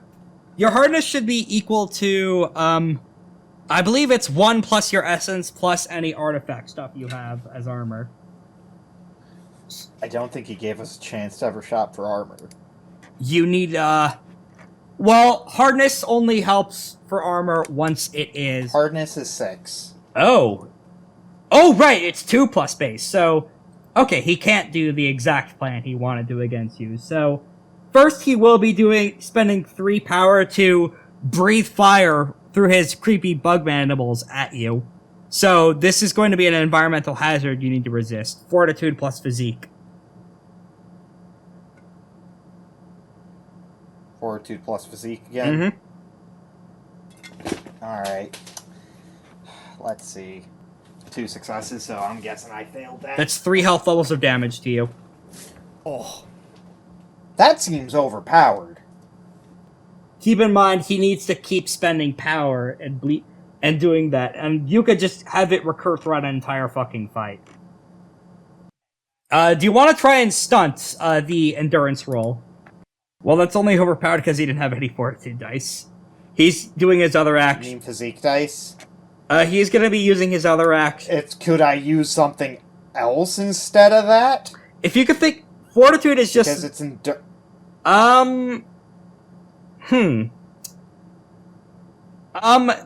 hardness should be equal to, I believe it's 1 plus your essence plus any artifact stuff you have as armor. I don't think he gave us a chance to ever shop for armor. You need, well, hardness only helps for armor once it is... Hardness is 6. Oh, right, it's 2 plus base, so... Okay, he can't do the exact plan he wanted to against you, so... First, he will be spending 3 power to breathe fire through his creepy bug mandibles at you. So, this is going to be an environmental hazard you need to resist. Fortitude plus physique. Fortitude plus physique again? Mm-hmm. Alright. Let's see. 2 successes, so I'm guessing I failed that. That's 3 health levels of damage to you. Oh. That seems overpowered. Keep in mind, he needs to keep spending power and doing that, and you could just have it recur throughout an entire fucking fight. Do you want to try and stunt the endurance roll? Well, that's only overpowered because he didn't have any fortitude dice. He's doing his other You action. mean physique dice? He's going to be using his other action. Could I use something else instead of that? If you could think, fortitude is just... Because it's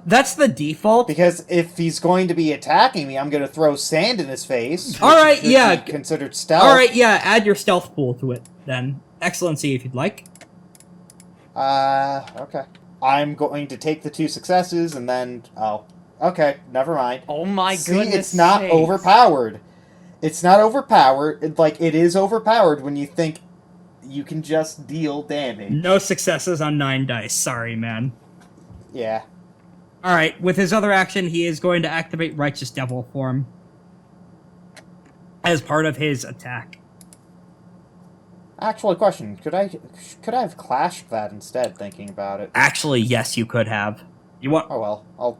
that's the default. Because if he's going to be attacking me, I'm going to throw sand in his face. which Alright, should yeah. be considered stealth. Alright, yeah, add your stealth pool to it, then. Excellency, if you'd like. Okay. I'm going to take the 2 successes and then... Oh, okay, never mind. Oh my See, goodness it's not sakes. overpowered. It's not overpowered. It is overpowered when you think you can just deal damage. No successes on 9 dice. Sorry, man. Yeah. Alright, with his other action, he is going to activate Righteous Devil form as part of his attack. Actually, question: Could I have clashed that instead? Thinking about it. Actually, yes, you could have. You want... Oh well.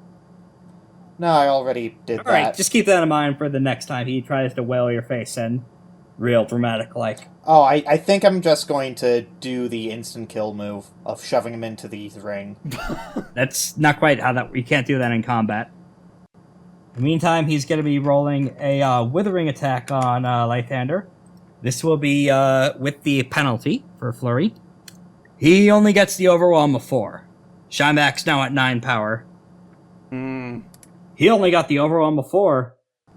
No, I already did that. Alright, just keep that in mind for the next time he tries to whale your face in. Real dramatic, like. Oh, I think I'm just going to do the instant kill move of shoving him into the ring. That's not quite how that... You can't do that in combat. In the meantime, he's going to be rolling a withering attack on Lythander. This will be with the penalty for Flurry. He only gets the overwhelm of 4. Shineback's now at 9 power. He only got the overwhelm of 4.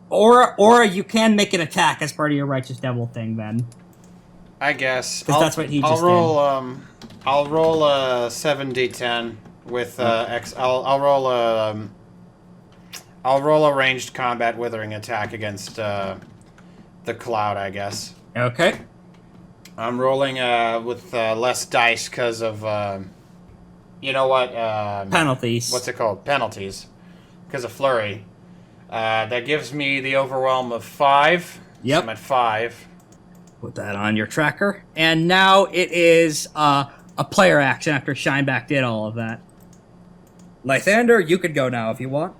Or you can make an attack as part of your Righteous Devil thing, then. I guess. 'Cause that's what he just did. I'll roll a 7d10 with I'll roll a ranged combat withering attack against the cloud, I guess. Okay. I'm rolling with less dice because of you know what? Penalties. What's it called? Penalties. Because of flurry. That gives me the overwhelm of 5. Yep. So I'm at 5. Put that on your tracker. And now it is a player action after Shineback did all of that. Lythander, you could go now if you want.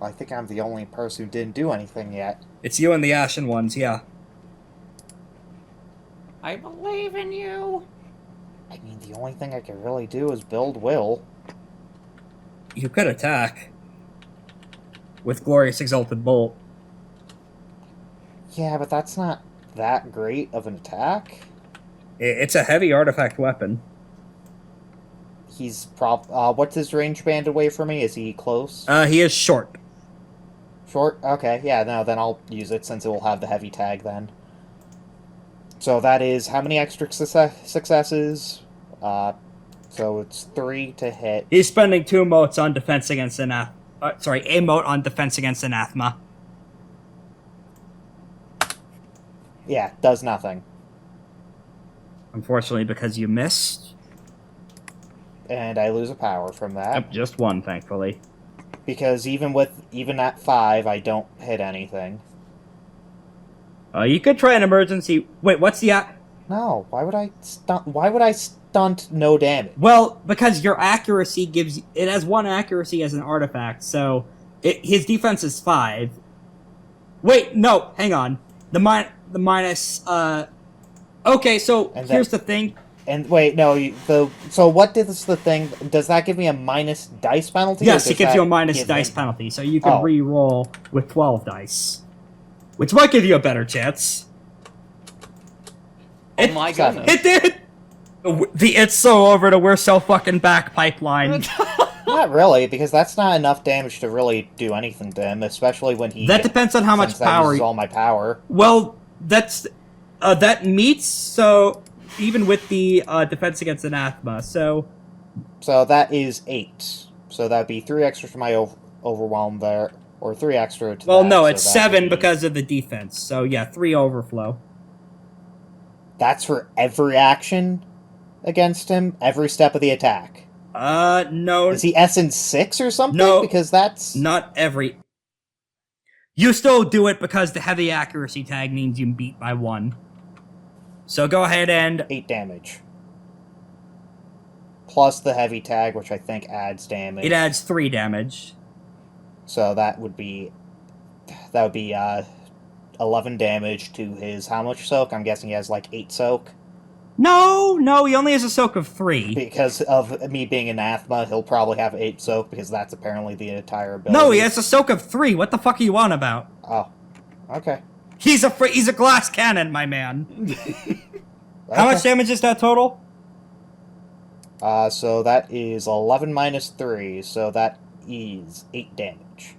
I think I'm the only person who didn't do anything yet. It's you and the Ashen Ones, yeah. I believe in you. I mean, the only thing I can really do is build will. You could attack. With Glorious Exalted Bolt. Yeah, but that's not that great of an attack. It's a heavy artifact weapon. He's what's his range band away from me? Is he close? He is short. Short? Okay, yeah, no, then I'll use it since it will have the heavy tag then. So that is how many extra successes? So it's 3 to hit. He's spending 2 motes on defense against a mote on defense against Anathema. Yeah, does nothing. Unfortunately, because you missed. And I lose a power from that. Yep, just one, thankfully. Because even at 5, I don't hit anything. You could try an emergency... Wait, what's the... No, why would I stunt no damage? Well, because your accuracy gives... It has 1 accuracy as an artifact, so... his defense is 5. Wait, no, hang on. The minus... Okay, so here's the thing. And wait, no, so what does the thing... Does that give me a minus dice penalty? Yes, it gives you a minus dice penalty, so you can re-roll with 12 dice. Which might give you a better chance. Oh my goodness. It did! The It's So Over to We're So Fucking Back pipeline. Not really, because that's not enough damage to really do anything to him, especially when he... That depends on how much power... Uses all my power. Well, that meets, so... Even with the defense against Anathema, so... So that is 8. So that would be 3 extra to my overwhelm there, or 3 extra to Well, that, no, so it's 7 because of the defense, so yeah, 3 overflow. That's for every action against him? Every step of the attack? No. Is he SN6 or something? No. Because that's... Not every... You still do it because the heavy accuracy tag means you beat by 1. So go ahead and... 8 damage. Plus the heavy tag, which I think adds damage. It adds 3 damage. So that would be 11 damage to his how much soak? I'm guessing he has like 8 soak. No, he only has a soak of 3. Because of me being Anathema, he'll probably have 8 soak, because that's apparently the entire ability. No, he has a soak of 3. What the fuck are you on about? Oh, okay. He's a glass cannon, my man. How much damage is that total? So that is 11 minus 3, so that is 8 damage.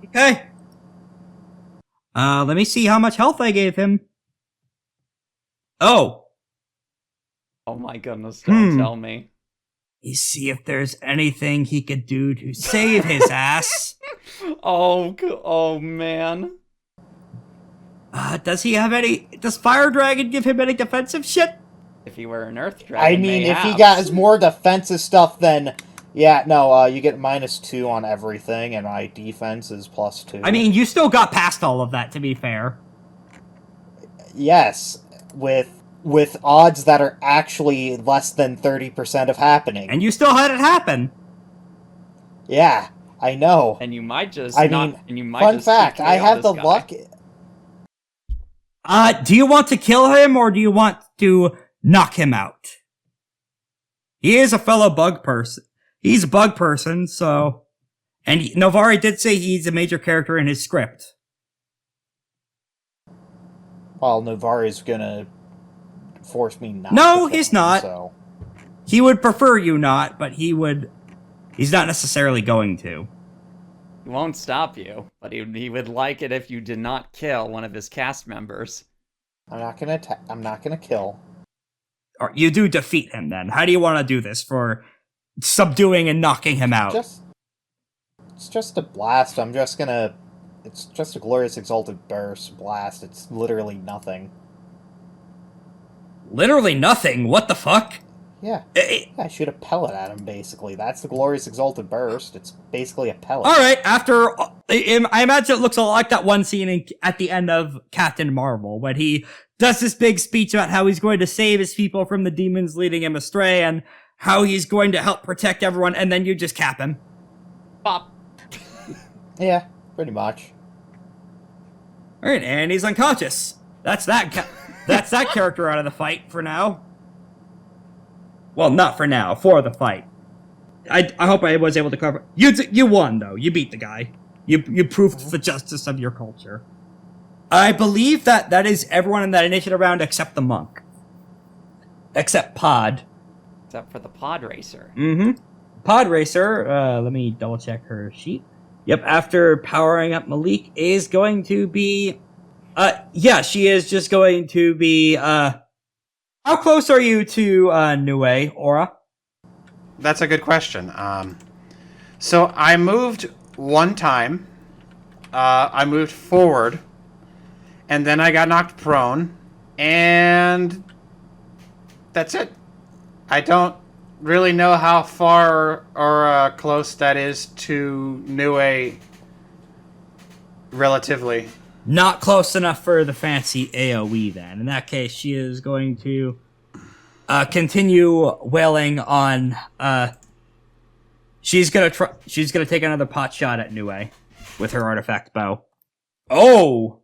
Okay. Let me see how much health I gave him. Oh. Oh my goodness, don't tell me. You see if there's anything he could do to save his ass. Oh man. Does Fire Dragon give him any defensive shit? If he were an Earth Dragon, I mean, if he got more defensive stuff, then... Yeah, no, you get -2 on everything, and my defense is +2. I mean, you still got past all of that, to be fair. Yes, with odds that are actually less than 30% of happening. And you still had it happen. Yeah, I know. And you might just fun fact, I have the luck... Do you want to kill him, or do you want to knock him out? He is a fellow bug person. He's a bug person, so... And Novari did say he's a major character in his script. Well, Novari's gonna force me not No, to kill he's him, not. So. He would prefer you not, but he's not necessarily going to. He won't stop you, but he would like it if you did not kill one of his cast members. I'm not gonna kill. Or you do defeat him, then. How do you want to do this for subduing and knocking him out? It's just a blast. It's just a glorious exalted burst blast. It's literally nothing. Literally nothing? What the fuck? Yeah. I shoot a pellet at him, basically. That's the glorious exalted burst. It's basically a pellet. Alright, I imagine it looks a lot like that one scene at the end of Captain Marvel, when he does this big speech about how he's going to save his people from the demons leading him astray, and how he's going to help protect everyone, and then you just cap him. Pop. Yeah, pretty much. Alright, and he's unconscious. That's that character out of the fight for now. Well, not for now, for the fight. I hope I was able to cover... You won, though. You beat the guy. You proved the justice of your culture. I believe that is everyone in that initiative round except the monk. Except Pod. Except for the pod racer. Mm-hmm. Pod racer, let me double check her sheet. Yep, after powering up Malik is going to be... yeah, she is just going to be, How close are you to, Nue, Aura? That's a good question. So I moved one time. I moved forward. And then I got knocked prone. And... that's it. I don't really know how far or close that is to Nue relatively. Not close enough for the fancy AoE then. In that case, she is going to continue wailing on she's gonna take another pot shot at Nue with her artifact bow. Oh!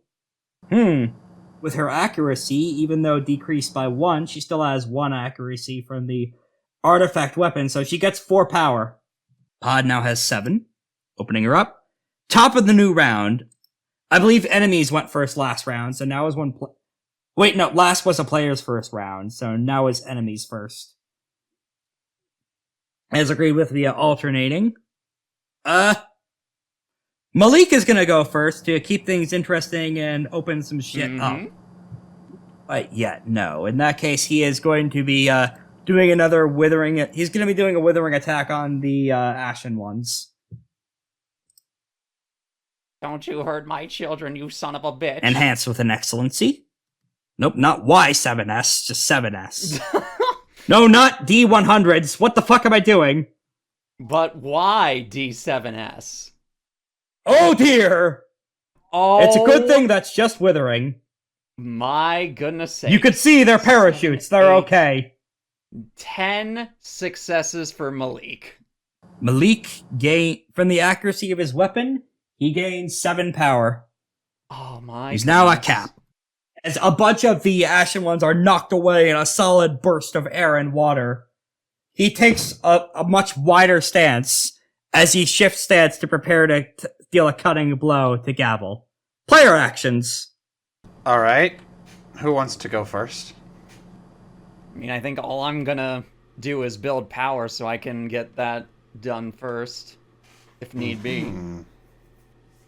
With her accuracy, even though decreased by 1, she still has 1 accuracy from the artifact weapon, so she gets 4 power. Pod now has 7. Opening her up. Top of the new round. I believe enemies went first last round, so now is one wait, no, last was a player's first round, so now is enemies first. As agreed with via alternating. Malik is gonna go first to keep things interesting and open some shit up. But yet, no. In that case, he is going to be doing another withering. He's going to be doing a withering attack on the Ashen Ones. Don't you hurt my children, you son of a bitch. Enhanced with an excellency. Nope, not Y7S, just 7S. No, not D100s. What the fuck am I doing? But why D7S? Oh dear! Oh, It's a good thing that's just withering. my goodness sake. You could see their parachutes. They're okay. 10 successes for Malik. Malik from the accuracy of his weapon, he gains 7 power. Oh my He's now a goodness. cap. As a bunch of the Ashen Ones are knocked away in a solid burst of air and water, he takes a much wider stance as he shifts stance to prepare to deal a cutting blow to Gavel. Player actions. All right. Who wants to go first? I mean, I think all I'm gonna do is build power so I can get that done first, if need be.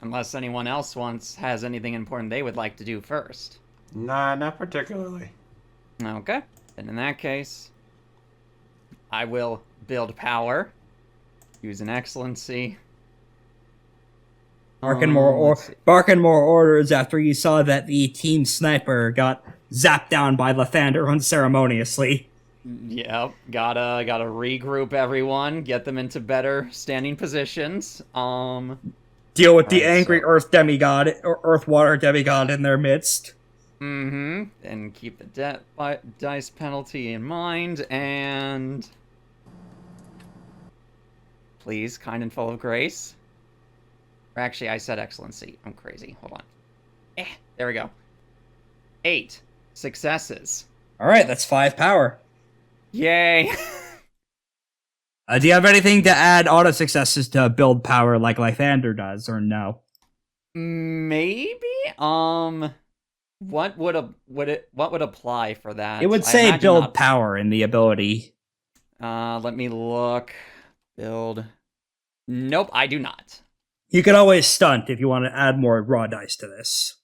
Unless anyone else has anything important they would like to do first. Nah, not particularly. Okay. And in that case, I will build power. Use an excellency. Barking more orders after you saw that the team sniper got zapped down by Lythander unceremoniously. Yep, gotta regroup everyone, get them into better standing positions. Deal with the angry Earth demigod, or Earth Water demigod in their midst. And keep the dice penalty in mind, and please, kind and full of grace. Or actually, I said excellency. I'm crazy. Hold on. There we go. 8 successes. Alright, that's 5 power. Yay! Do you have anything to add auto successes to build power like Lythander does, or no? Maybe? What would apply for that? It would I say imagine build not- power in the ability. Let me look. Build. Nope, I do not. You could always stunt if you want to add more raw dice to this.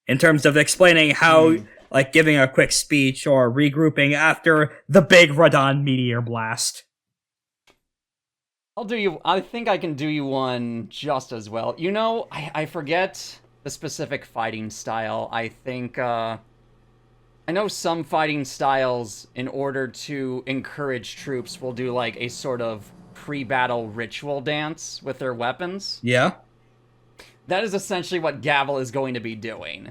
In terms of explaining how, like giving a quick speech or regrouping after the big Radon meteor blast. I think I can do you one just as well. You know, I forget the specific fighting style. I think, I know some fighting styles, in order to encourage troops, will do like a sort of pre-battle ritual dance with their weapons. Yeah? That is essentially what Gavel is going to be doing,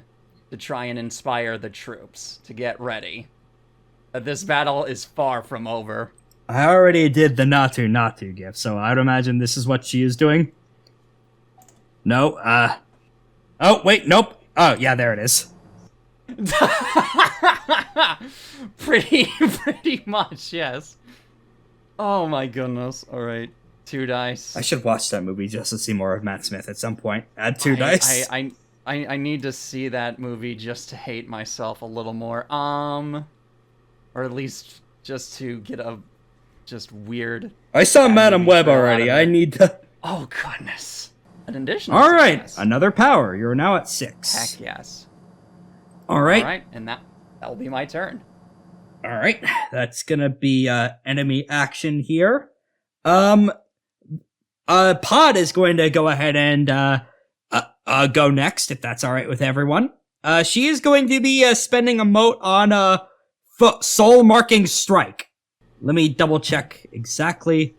to try and inspire the troops to get ready. But this battle is far from over. I already did the Natu gift, so I'd imagine this is what she is doing. No, oh, wait, nope. Oh, yeah, there it is. Pretty much, yes. Oh my goodness. Alright. 2 dice. I should watch that movie just to see more of Matt Smith at some point. Add 2 dice. I need to see that movie just to hate myself a little more. Or at least just to get a just weird. I saw Madam movie Web throw out already. of I it. need to. Oh goodness. An additional Alright, success. another power. You're now at 6. Heck yes. Alright. Alright, and that will be my turn. Alright. That's gonna be enemy action here. Pod is going to go ahead and go next, if that's alright with everyone. She is going to be spending a mote on soul marking strike. Let me double check exactly.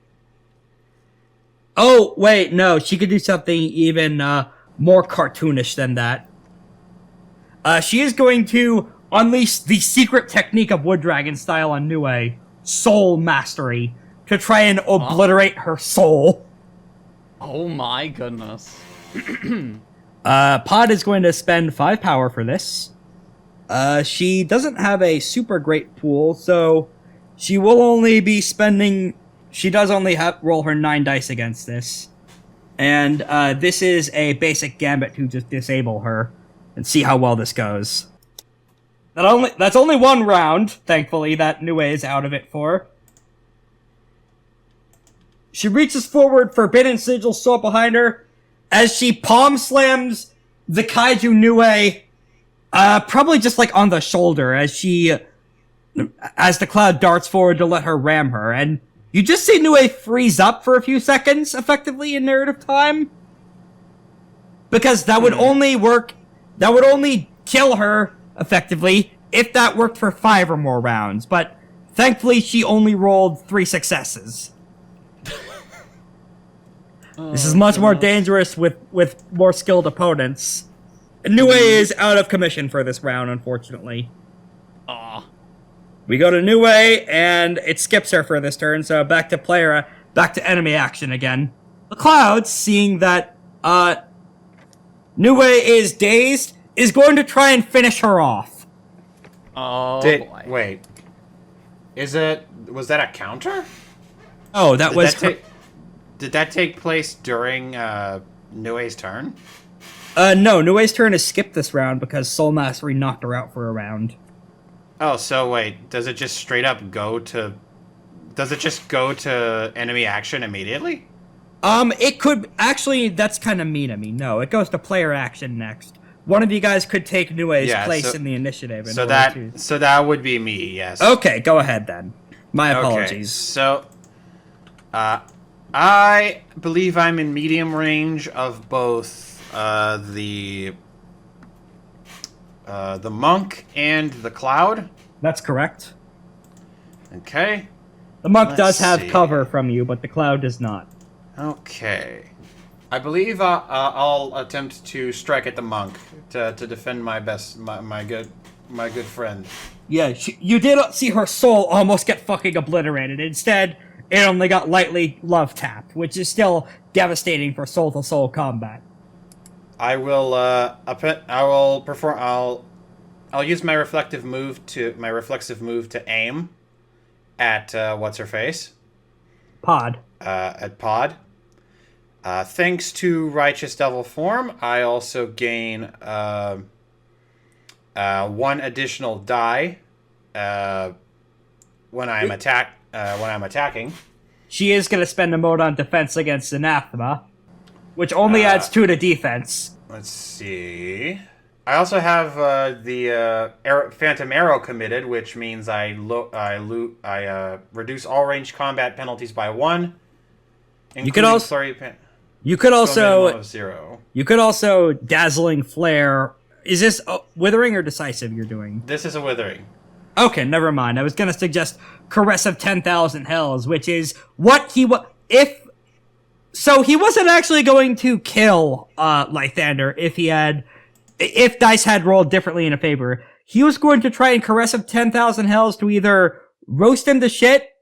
Oh, wait, no, she could do something even more cartoonish than that. She is going to unleash the secret technique of Wood Dragon style on Nue, Soul Mastery, to try and obliterate her soul. Oh my goodness. Pod is going to spend 5 power for this. She doesn't have a super great pool, so she will only be spending... She does only roll her 9 dice against this. And this is a basic gambit to just disable her and see how well this goes. That's only 1 round, thankfully, that Nue is out of it for. She reaches forward, Forbidden Sigil still behind her, as she palm slams the Kaiju Nue, probably just like on the shoulder, as the cloud darts forward to let her ram her, and you just see Nue freeze up for a few seconds, effectively, in narrative time. Because that would only work, that would only kill her, effectively, if that worked for 5 or more rounds, but thankfully she only rolled 3 successes. This is much more dangerous with more skilled opponents. Nue is out of commission for this round, unfortunately. We go to Nue, and it skips her for this turn, so back to enemy action again. The Cloud, seeing that Nue is dazed, is going to try and finish her off. Oh, boy. Wait. Was that a counter? Oh, that was... Did that take place during Nue's turn? No, Nue's turn is skipped this round because Soul Mastery knocked her out for a round. Oh, so wait, does it just straight up go to... Does it just go to enemy action immediately? It could... Actually, that's kind of mean of me. No, it goes to player action next. One of you guys could take Nue's place in the initiative. So that would be me, yes. Okay, go ahead then. My apologies. Okay, so... I believe I'm in medium range of both the monk and the cloud. That's correct. Okay. The monk does have cover from you, but the cloud does not. Okay. I believe I'll attempt to strike at the monk to defend my good friend. Yeah, you did see her soul almost get fucking obliterated. Instead, it only got lightly love tapped, which is still devastating for soul-to-soul combat. I'll use my reflexive move to aim at what's her face? Pod. At Pod. Thanks to Righteous Devil Form, I also gain 1 additional die when I'm attacking. She is going to spend a mode on defense against Anathema, which only adds 2 to defense. Let's see. I also have the Phantom Arrow committed, which means I reduce all range combat penalties by 1. You could also Dazzling Flare. Is this Withering or Decisive you're doing? This is a Withering. Okay, never mind. I was gonna suggest Caress of 10,000 Hells, which is what he So he wasn't actually going to kill Lythander if dice had rolled differently in a favor. He was going to try and Caress of 10,000 Hells to either roast him to shit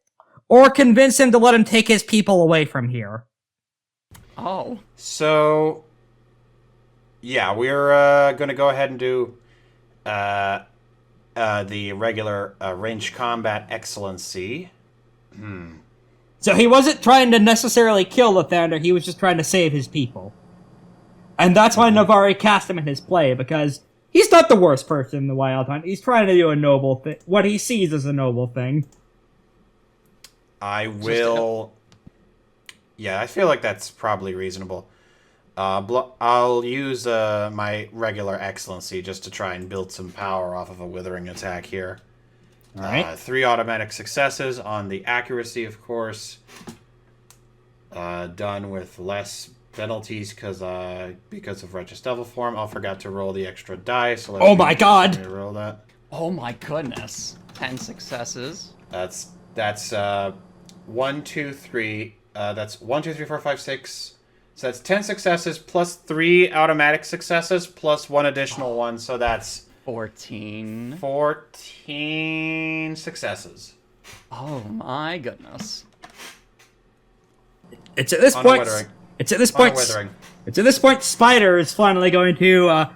or convince him to let him take his people away from here. Oh. So, yeah, we're going to go ahead and do the regular range combat excellency. So he wasn't trying to necessarily kill Lythander, he was just trying to save his people. And that's why Navari cast him in his play, because he's not the worst person in the Wyld Hunt. He's trying to do a noble thing. What he sees as a noble thing. I will... Yeah, I feel like that's probably reasonable. I'll use my regular excellency just to try and build some power off of a withering attack here. All right. 3 automatic successes on the accuracy, of course. Done with less penalties because of Righteous Devil Form. I forgot to roll the extra die. So oh my god! Let me roll that. Oh my goodness. 10 successes. That's That's 1, 2, 3. That's 1, 2, 3, 4, 5, 6. So that's 10 successes plus 3 automatic successes plus 1 additional one. So that's 14. 14 successes. Oh my goodness. It's at this On a point. withering. It's at this On a point. withering. It's at this point. Spider is finally going to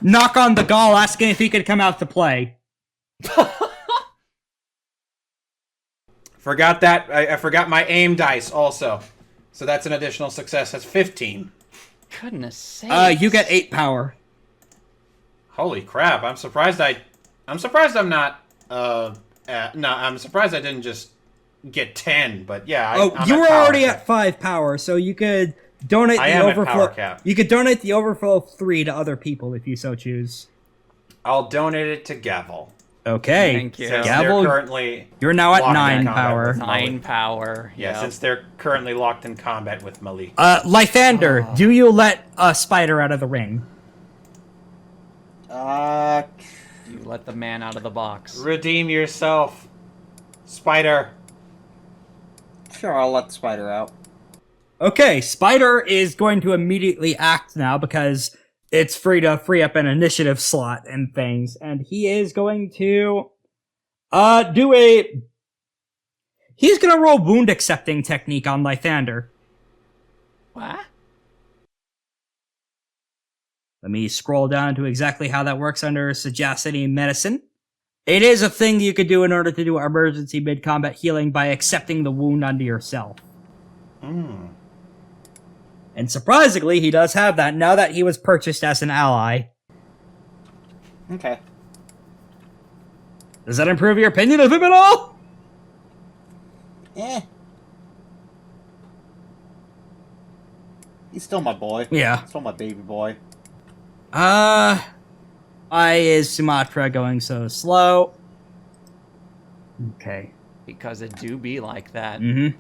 knock on the Gaul, asking if he could come out to play. Forgot that. I forgot my aim dice also. So that's an additional success. That's 15. Goodness sakes. You get 8 power. Holy crap! I'm surprised. I'm surprised I'm not. No, I'm surprised I didn't just get 10. But yeah. I'm You at were power already cap. at 5 power, so you could donate I the am at overflow. power cap. You could donate the overflow of 3 to other people if you so choose. I'll donate it to Gavel. Okay. Thank you. Since Gavel, they're currently you're now at locked in 9 combat power. with 9 Malik. power. Yeah, Yep. since they're currently locked in combat with Malik. Lythander, do you let a spider out of the ring? You let the man out of the box. Redeem yourself, Spider. Sure, I'll let the spider out. Okay, Spider is going to immediately act now because it's free to free up an initiative slot and things, and he is going to he's gonna roll wound accepting technique on Lythander. What? Let me scroll down to exactly how that works under Sagacity Medicine. It is a thing you could do in order to do emergency mid-combat healing by accepting the wound unto yourself. And surprisingly, he does have that now that he was purchased as an ally. Okay. Does that improve your opinion of him at all? He's still my boy. Yeah. Still my baby boy. Why is Sumatra going so slow? Okay. Because it do be like that. Mm-hmm.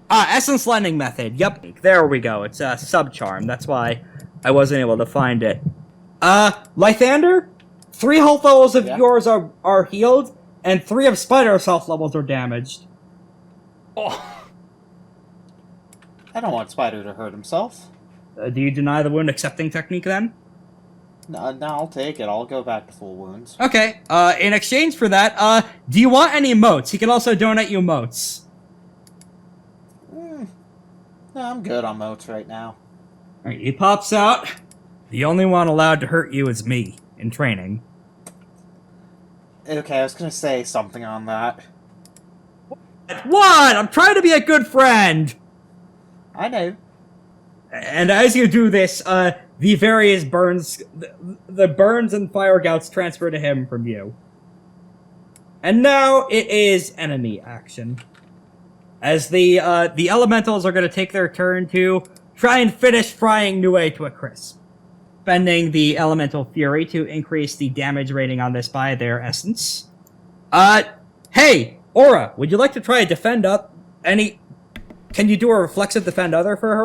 Essence Lending Method. Yep. There we go. It's a sub-charm. That's why I wasn't able to find it. Lythander? 3 health levels of yours are healed, and 3 of Spider's health levels are damaged. Oh. I don't want Spider to hurt himself. Do you deny the wound accepting technique then? No, I'll take it. I'll go back to full wounds. Okay. In exchange for that, do you want any motes? He can also donate you motes. No, I'm good on motes right now. Alright, he pops out. The only one allowed to hurt you is me, in training. Okay, I was gonna say something on that. What? I'm trying to be a good friend! I know. And as you do this, the various burns, the burns and fire gouts transfer to him from you. And now it is enemy action. As the elementals are going to take their turn to try and finish frying Nue to a crisp. Spending the elemental fury to increase the damage rating on this by their essence. Hey, Aura, would you like to try to defend up any... Can you do a reflexive defend other for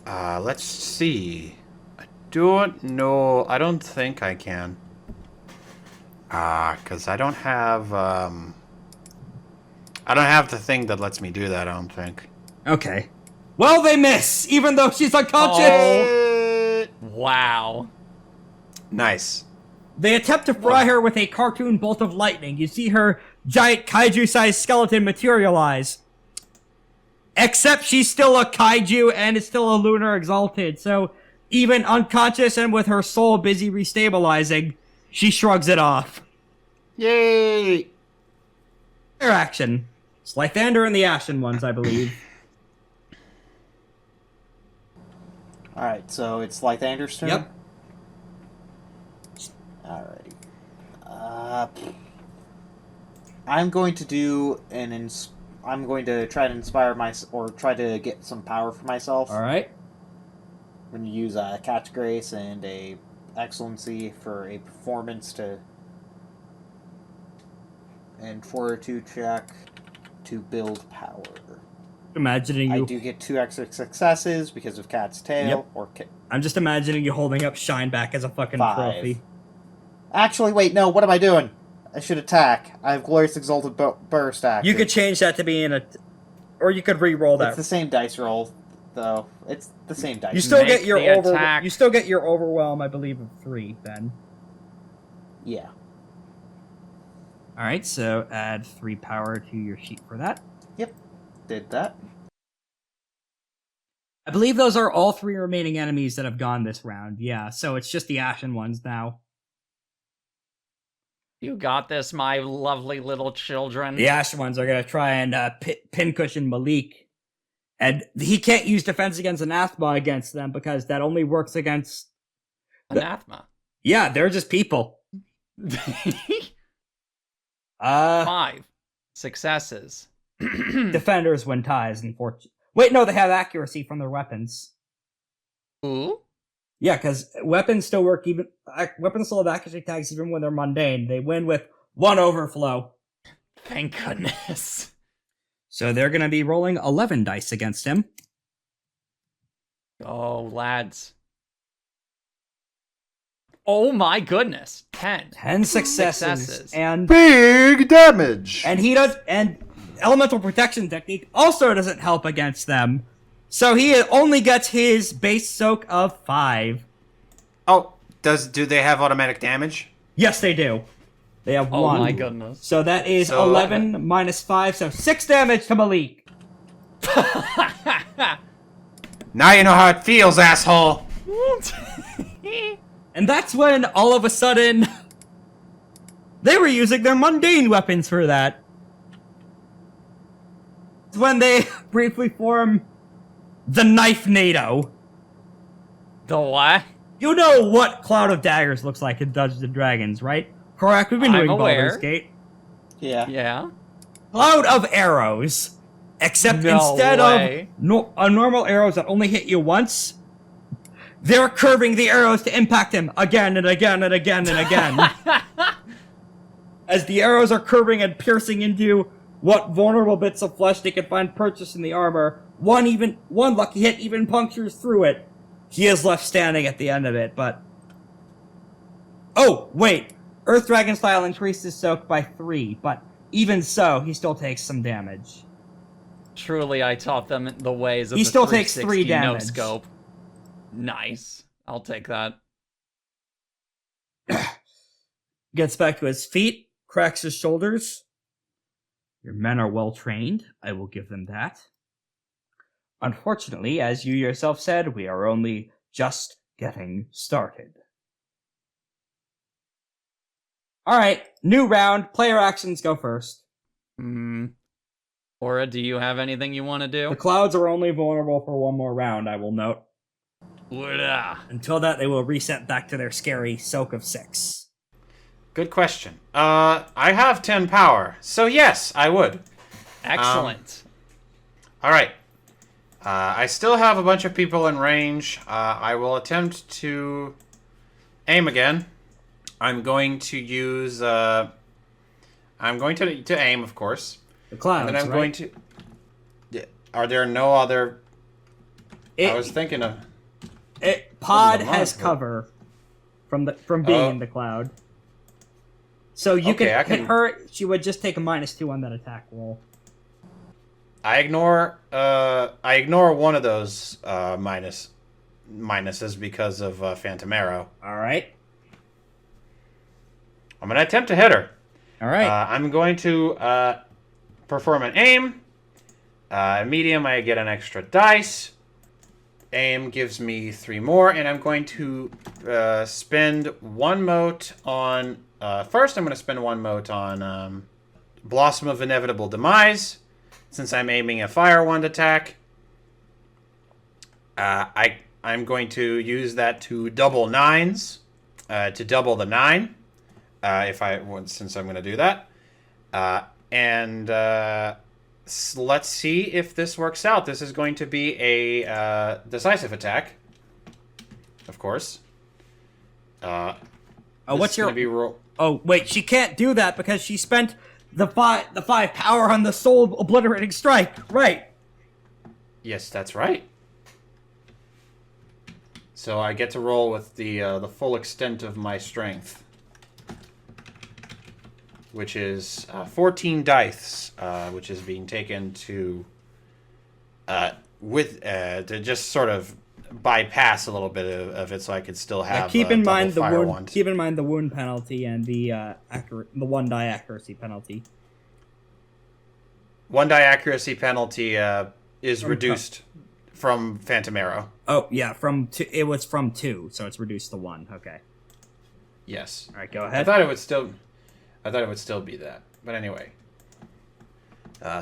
her? Let's see. I don't know. I don't think I can. Because I don't have, I don't have the thing that lets me do that, I don't think. Okay. Well, they miss, even though she's unconscious! Oh. Wow. Nice. They attempt to fry her with a cartoon bolt of lightning. You see her giant kaiju-sized skeleton materialize. Except she's still a kaiju and is still a lunar exalted, so even unconscious and with her soul busy restabilizing, she shrugs it off. Yay! Their action. It's Lythander and the Ashen Ones, I believe. Alright, so it's Lythander's turn? Yep. Alrighty. I'm going to do I'm going to try to inspire or try to get some power for myself. Alright. I'm going to use a Catch Grace and a Excellency for a performance and Fortitude check to build power. Imagining I you... do get 2 extra successes because of Cat's Tail. Yep. I'm just imagining you holding up Shineback as a fucking 5. trophy. Actually, wait, no, what am I doing? I should attack. I have Glorious Exalted Burst active. You could change that to be in a... Or you could re-roll that. It's the same dice roll, though. It's the same dice. You still Make get your the attack. You still get your overwhelm, I believe, of 3 then. Yeah. All right, so add 3 power to your sheet for that. Yep. Did that. I believe those are all 3 remaining enemies that have gone this round. Yeah, so it's just the Ashen Ones now. You got this, my lovely little children. The Ashen Ones are going to try and pincushion Malik. And he can't use defense against Anathema against them because that only works against... Anathema. Yeah, they're just people. 5 successes. Defenders win ties, unfortunately. Wait, no, they have accuracy from their weapons. Ooh. Yeah, because weapons still work even... weapons still have accuracy tags even when they're mundane. They win with 1 overflow. Thank goodness. So they're going to be rolling 11 dice against him. Oh, lads. Oh my goodness. 10. 10 successes. And Big damage! and he does... And elemental protection technique also doesn't help against them. So he only gets his base soak of 5. Oh, do they have automatic damage? Yes, they do. They have 1. Oh my goodness. So that is 11 minus 5, so 6 damage to Malik. Now you know how it feels, asshole. And that's when, all of a sudden, they were using their mundane weapons for that. It's when they briefly form the Knife NATO. The what? You know what Cloud of Daggers looks like in Dungeons & Dragons, right? Correct, we've been I'm doing aware. Baldur's Gate. Yeah. Yeah. Cloud of Arrows. Except No instead way. of normal arrows that only hit you once, they're curving the arrows to impact him again and again and again and again. As the arrows are curving and piercing into what vulnerable bits of flesh they can find purchased in the armor. One lucky hit even punctures through it. He is left standing at the end of it, but... Oh, wait! Earth Dragon style increased his soak by 3, but even so, he still takes some damage. Truly, I taught them the ways of He the still takes 360 3 damage. no scope. Nice. I'll take that. Gets back to his feet, cracks his shoulders. Your men are well trained, I will give them that. Unfortunately, as you yourself said, we are only just getting started. Alright, new round, player actions go first. Aura, do you have anything you want to do? The clouds are only vulnerable for 1 more round, I will note. Wada. Until that, they will reset back to their scary soak of 6. Good question. I have 10 power, so yes, I would. Excellent. All right. I still have a bunch of people in range. I will attempt to aim again. I'm going to use... I'm going to aim, of course. The clouds, And then I'm right? going to... Yeah. Are there no other... I was thinking of... Pod the has monster. cover from being in the cloud. So you Okay, I can hit can- her, she would just take a -2 on that attack roll. I ignore one of those minuses because of Phantom Arrow. Alright. I'm going to attempt to hit her. Alright. I'm going to perform an aim. Medium, I get an extra dice. Aim gives me 3 more, and I'm going to spend 1 mote on... first, I'm going to spend 1 mote on Blossom of Inevitable Demise, since I'm aiming a Fire Wand attack. I'm going to use that to double 9s, to double the 9, since I'm going to do that. Let's see if this works out. This is going to be a decisive attack, of course. What's your... Gonna be roll? Oh, wait, she can't do that because she spent the 5 power on the soul obliterating strike. Right. Yes, that's right. So I get to roll with the full extent of my strength. which is 14 dice, which is being taken to just sort of bypass a little bit of it, so I could still have. Keep in mind the wound. ones. Keep in mind the wound penalty and the 1 die accuracy penalty. 1 die accuracy penalty is reduced from Phantom Arrow. Oh yeah, from 2. It was from 2, so it's reduced to 1. Okay. Yes. All right, go I ahead. thought it would still be that, but anyway.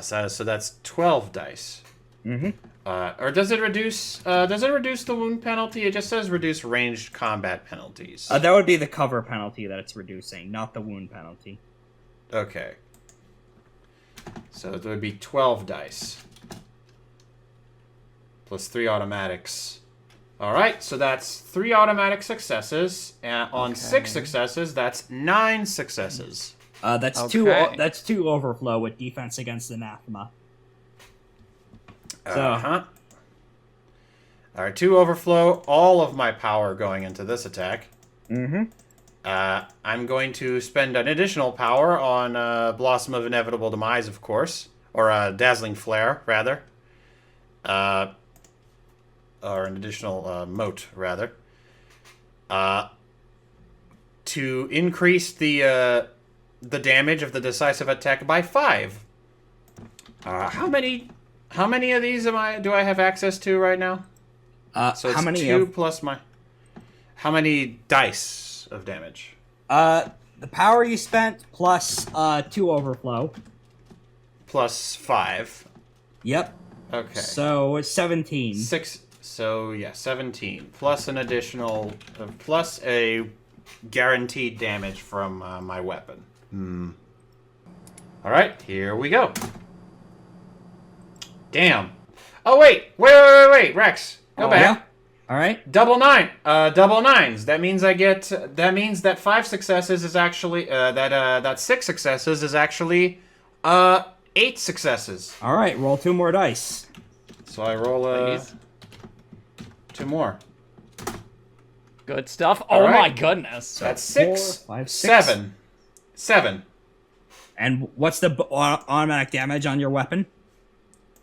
So that's 12 dice. Mm-hmm. Or does it reduce? Does it reduce the wound penalty? It just says reduce ranged combat penalties. That would be the cover penalty that it's reducing, not the wound penalty. Okay. So it would be 12 dice. Plus 3 automatics. Alright, so that's 3 automatic successes. And on 6 successes, that's 9 successes. That's Okay. That's 2 overflow with defense against Anathema. So, Alright, 2 overflow. All of my power going into this attack. Mm-hmm. I'm going to spend an additional power on Blossom of Inevitable Demise, of course. Or Dazzling Flare, rather. Or an additional moat, rather. To increase the damage of the decisive attack by 5. How many of these do I have access to right now? So it's how many 2 plus my... How many dice of damage? The power you spent plus 2 overflow. Plus 5. Yep. Okay. So it's 17. 6. So yeah, 17 plus an additional plus a guaranteed damage from my weapon. All right, here we go. Damn. Oh wait, Rex, go back. Yeah? All right. Double 9. Double 9s. That means I get. That means that 5 successes is actually that 6 successes is actually 8 successes. All right. Roll 2 more dice. So I roll Please. 2 more. Good stuff. All Oh right. my goodness. That's 4, 6. 5, 6. 7. And what's the automatic damage on your weapon?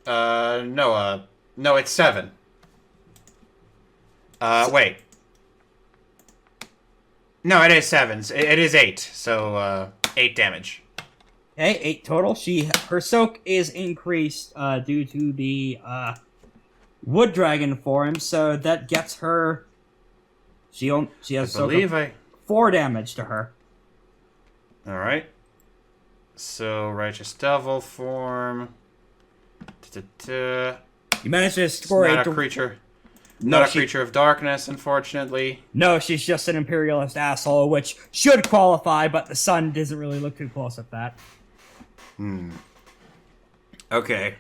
No, it's 7. Wait. No, it is 7. It is 8. So, 8 damage. Okay, 8 total. Her soak is increased due to the wood dragon form, so that gets her. She has I believe 4 damage to her. All right. So, righteous devil form. You managed to score Not a creature. Not a creature of darkness, unfortunately. No, she's just an imperialist asshole, which should qualify, but the sun doesn't really look too close at that. Okay.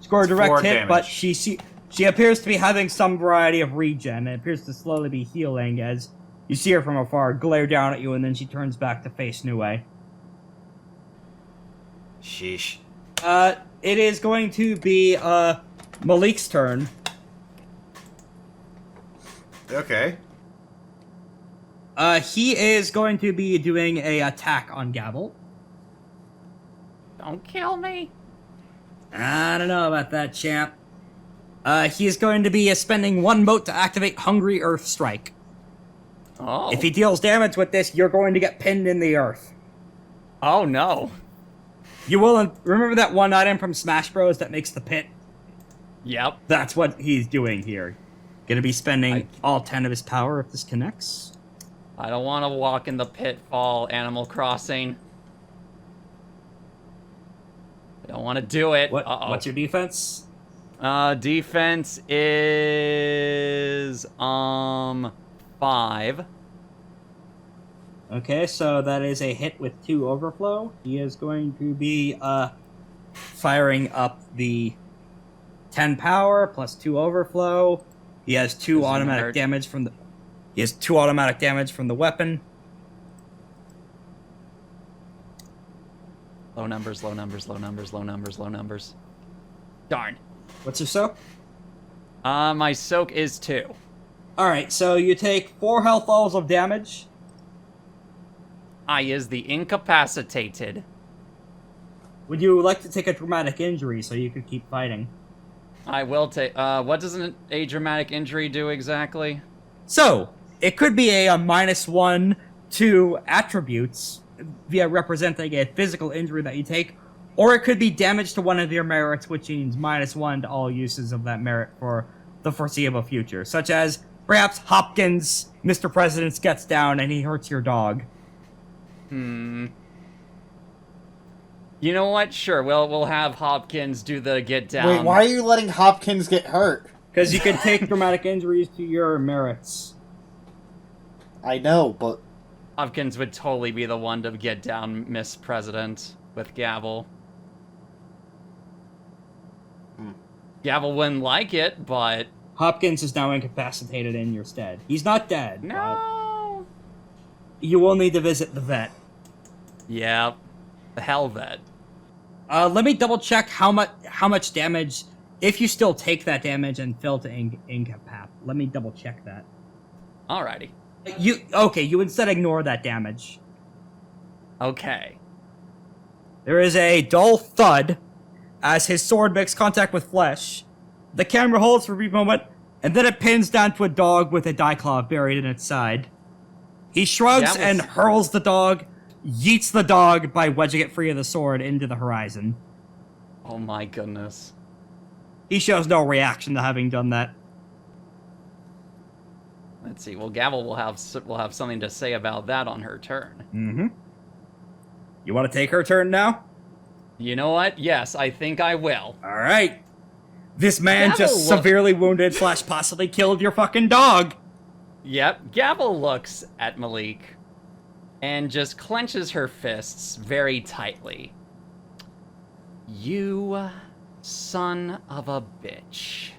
Score a direct 4 hit, but damage. she appears to be having some variety of regen, and appears to slowly be healing as you see her from afar glare down at you, and then she turns back to face Nue. Sheesh. It is going to be Malik's turn. Okay. He is going to be doing a attack on Gavel. Don't kill me. I don't know about that, champ. He is going to be spending 1 mote to activate Hungry Earth Strike. Oh. If he deals damage with this, you're going to get pinned in the earth. Oh no. You will remember that one item from Smash Bros. That makes the pit? Yep. That's what he's doing here. Gonna be spending all 10 of his power if this connects. I don't want to walk in the pitfall, Animal Crossing. I don't want to do it. What's your defense? Defense is 5. Okay, so that is a hit with 2 overflow. He is going to be firing up the 10 power plus 2 overflow. He has 2 Doesn't automatic hurt. damage from the. He has 2 automatic damage from the weapon. Low numbers, low numbers, low numbers, low numbers, low numbers. Darn. What's your soak? My soak is 2. Alright, so you take 4 health levels of damage. I is the incapacitated. Would you like to take a dramatic injury so you could keep fighting? I will take. What does a dramatic injury do exactly? So, it could be a -1 to attributes via representing a physical injury that you take, or it could be damage to one of your merits, which means -1 to all uses of that merit for the foreseeable future, such as perhaps Hopkins, Mr. President, gets down and he hurts your dog. You know what? Sure, we'll have Hopkins do the get down. Wait, why are you letting Hopkins get hurt? Because you can take dramatic injuries to your merits. I know, but... Hopkins would totally be the one to get down Miss President with Gavel. Gavel wouldn't like it, but... Hopkins is now incapacitated in your stead. He's not dead. No! But you will need to visit the vet. Yeah, the hell vet. Let me double check how much damage, if you still take that damage and fail to incapap. Let me double check that. Alrighty. You instead ignore that damage. Okay. There is a dull thud as his sword makes contact with flesh. The camera holds for a brief moment, and then it pins down to a dog with a diclaw buried in its side. He shrugs and hurls the dog, yeets the dog by wedging it free of the sword into the horizon. Oh my goodness. He shows no reaction to having done that. Let's see. Well, Gavel will have something to say about that on her turn. Mm-hmm. You want to take her turn now? You know what? Yes, I think I will. All right. This man Gavel just severely wounded / possibly killed your fucking dog. Yep. Gavel looks at Malik and just clenches her fists very tightly. You son of a bitch.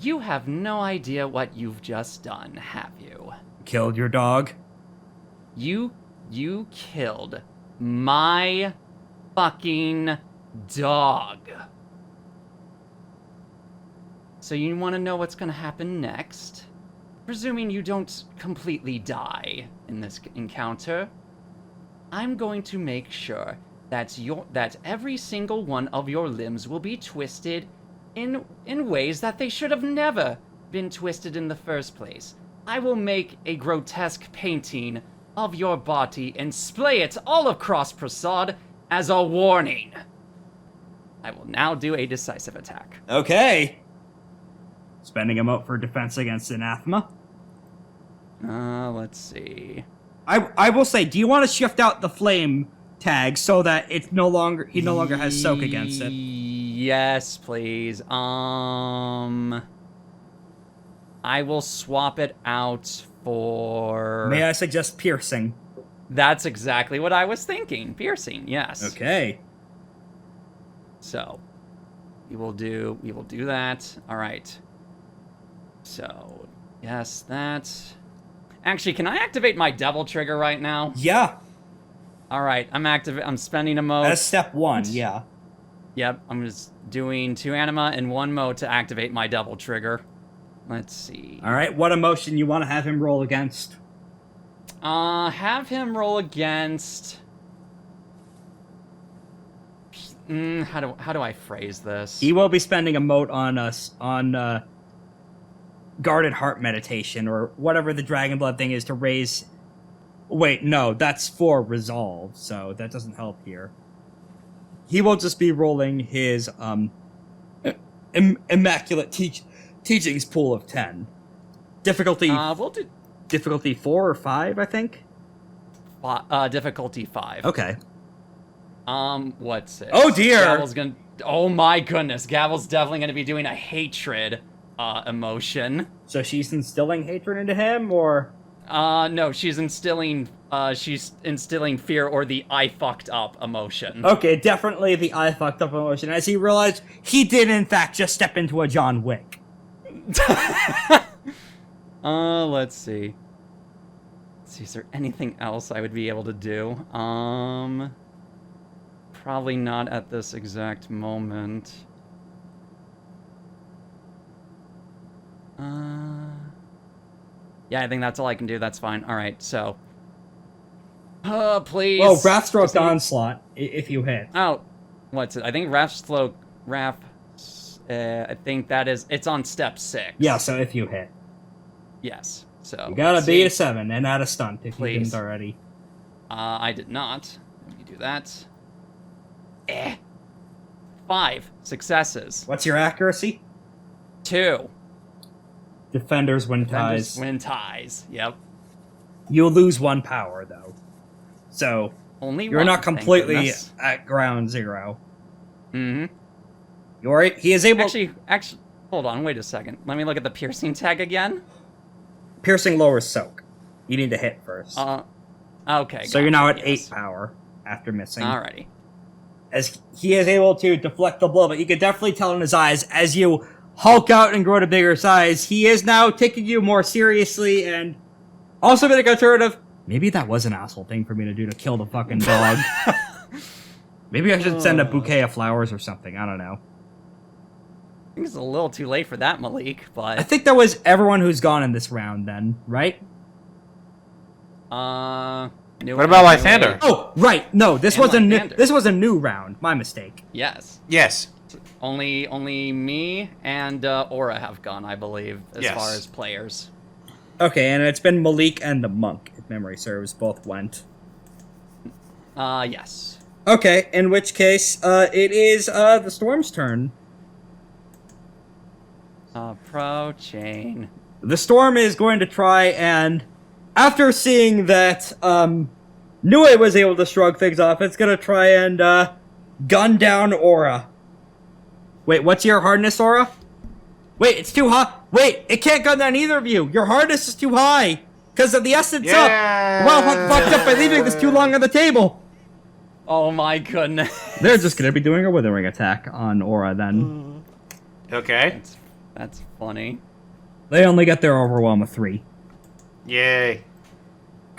You have no idea what you've just done, have you? Killed your dog? You killed my fucking dog. So you want to know what's going to happen next? Presuming you don't completely die in this encounter, I'm going to make sure that every single one of your limbs will be twisted in ways that they should have never been twisted in the first place. I will make a grotesque painting of your body and splay it all across Prasad as a warning. I will now do a decisive attack. Okay. Spending him out for defense against Anathema. Let's see. I will say, do you want to shift out the flame tag so that he no longer has soak against it? Yes, please. I will swap it out for... May I suggest piercing? That's exactly what I was thinking. Piercing, yes. Okay. So, we will do that. All right. So, yes, that. Actually, can I activate my devil trigger right now? Yeah. All right, I'm spending a mode. As step 1, yeah. Yep, I'm just doing 2 anima and 1 mode to activate my devil trigger. Let's see. All right, what emotion you want to have him roll against? Have him roll against. How do I phrase this? He will be spending a mote on guarded heart meditation or whatever the Dragonblood thing is to raise. Wait, no, that's for resolve, so that doesn't help here. He will just be rolling his immaculate teachings pool of 10. Difficulty. We'll do difficulty 4 or 5, I think. Difficulty 5. Okay. What's it? Oh dear. Gavel's gonna. Oh my goodness, Gavel's definitely gonna be doing a hatred emotion. So she's instilling hatred into him, or? No, she's instilling fear or the I fucked up emotion. Okay, definitely the I fucked up emotion, as he realized he did in fact just step into a John Wick. Let's see. Is there anything else I would be able to do? Probably not at this exact moment. Yeah, I think that's all I can do. That's fine. All right, so Please. Well, Wrathstroke Onslaught, if you hit. Oh, what's it? I think I think that is. It's on step 6. Yeah, so if you hit. Yes. So You gotta let's beat see. a 7 and add a stunt if you Please. didn't already. I did not. Let me do that. 5 successes. What's your accuracy? 2. Defenders win Defenders ties. win ties. Yep. You'll lose 1 power, though. So, Only you're one, not thank completely goodness. at ground 0. Mm-hmm. He is able... Actually, hold on, wait a second. Let me look at the piercing tag again. Piercing lowers soak. You need to hit first. Okay. So you're now at gotcha, 8 power after missing. Alrighty. As he is able to deflect the blow, but you can definitely tell in his eyes as you hulk out and grow to bigger size, he is now taking you more seriously and also been a concern of, maybe that was an asshole thing for me to do to kill the fucking dog. Maybe I should send a bouquet of flowers or something, I don't know. I think it's a little too late for that, Malik, but... I think that was everyone who's gone in this round then, right? What about Lythander? Oh, right, no, this And was Lythander. this was a new round, my mistake. Yes. Yes. Only me and Aura have gone, I believe, as Yes. far as players. Okay, and it's been Malik and the monk, if memory serves, both went. Yes. Okay, in which case, it is, the Storm's turn. Approaching. The Storm is going to try and, after seeing that, Nue was able to shrug things off, it's gonna try and, gun down Aura. Wait, what's your hardness, Aura? Wait, it's too high. Wait, it can't gun down either of you. Your hardness is too high. Because of the essence up. Well, fucked up by leaving this too long on the table. Oh my goodness. They're just gonna be doing a withering attack on Aura then. Okay. That's funny. They only get their overwhelm of 3. Yay.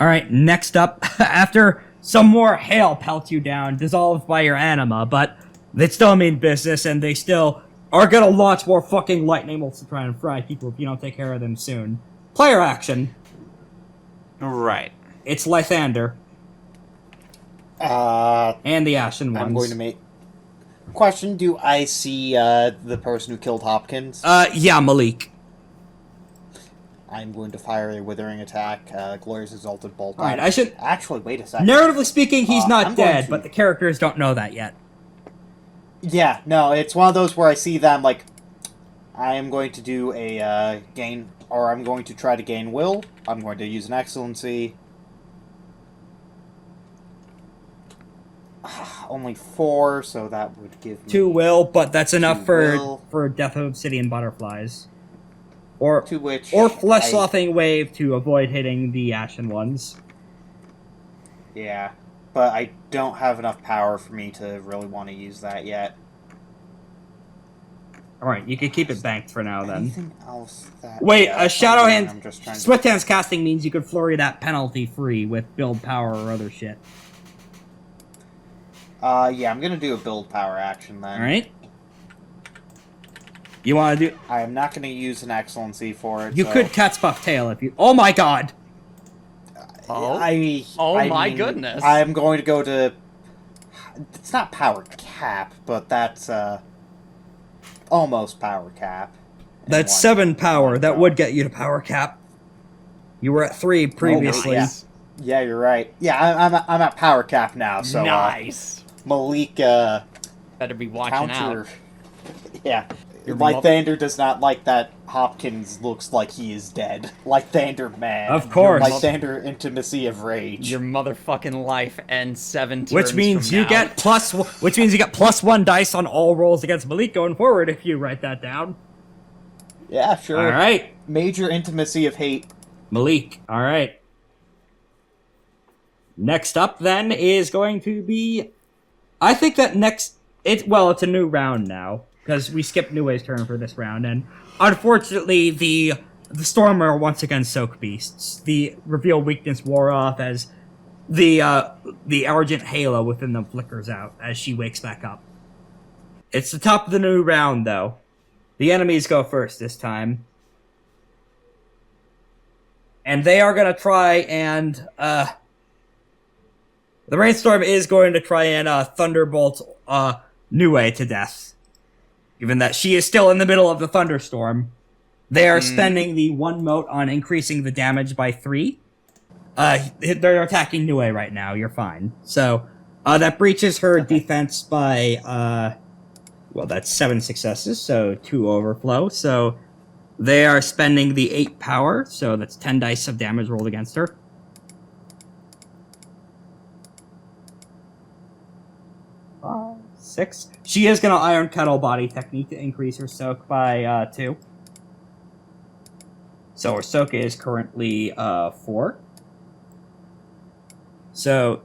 Alright, next up, after some more hail pelts you down, dissolved by your anima, but they still mean business, and they still are gonna launch more fucking lightning bolts to try and fry people if you don't take care of them soon. Player action. Right. It's Lythander and the Ashen Ones. I'm going to make... Question, do I see the person who killed Hopkins? Yeah, Malik. I'm going to fire a withering attack, Glorious Exalted Bolt. Alright, I should... Actually, wait a second. Narratively speaking, he's not I'm going dead, to- but the characters don't know that yet. Yeah, no, it's one of those where I see them, like, I am going to do a gain, or I'm going to try to gain will. I'm going to use an excellency. Only 4, so that would give me 2 will, but that's enough 2 for will. for Death of Obsidian Butterflies. Or to which Flesh I- Sloughing Wave to avoid hitting the Ashen Ones. Yeah, but I don't have enough power for me to really want to use that yet. Alright, you can keep it banked for now then. Anything else that... Wait, yeah, a Shadow I'm Hand... just trying to... Swift Hands casting means you could flurry that penalty free with build power or other shit. Yeah, I'm gonna do a build power action then. Alright? You wanna do... I am not gonna use an excellency for it. You so could Cat's Puff Tail if you... Oh my god! Oh. I My mean, goodness. I'm going to go to... It's not power cap, but that's, almost power cap. in That's one- 7 power. one That go. would get you to power cap. You were at 3 previously. nice. Yeah, you're right. Yeah, I'm at power cap now, so, Nice. Malik, Better be watching counter... out. Yeah. Your Lythander does not like that Hopkins looks like he is dead. Lythander mad. Of course. Lythander intimacy of rage. Your motherfucking life ends 7 turns Which means from you now. get +1 dice on all rolls against Malik going forward if you write that down. Yeah, sure. Alright. Major intimacy of hate. Malik. Alright. Next up then is going to be... I think that next... It's a new round now. Because we skipped Nue's turn for this round, and unfortunately the Storm are once again Soak Beasts. The reveal weakness wore off as the Argent Halo within them flickers out as she wakes back up. It's the top of the new round, though. The enemies go first this time. And they are gonna try and, The rainstorm is going to try and thunderbolt Nue to death, given that she is still in the middle of the thunderstorm. They are spending the 1 mote on increasing the damage by 3. They're attacking Nue right now. You're fine. So that breaches her defense by well, that's 7 successes, so 2 overflow. So they are spending the 8 power, so that's 10 dice of damage rolled against her. Six. She is going to Iron Kettle Body Technique to increase her soak by 2. So her soak is currently 4. So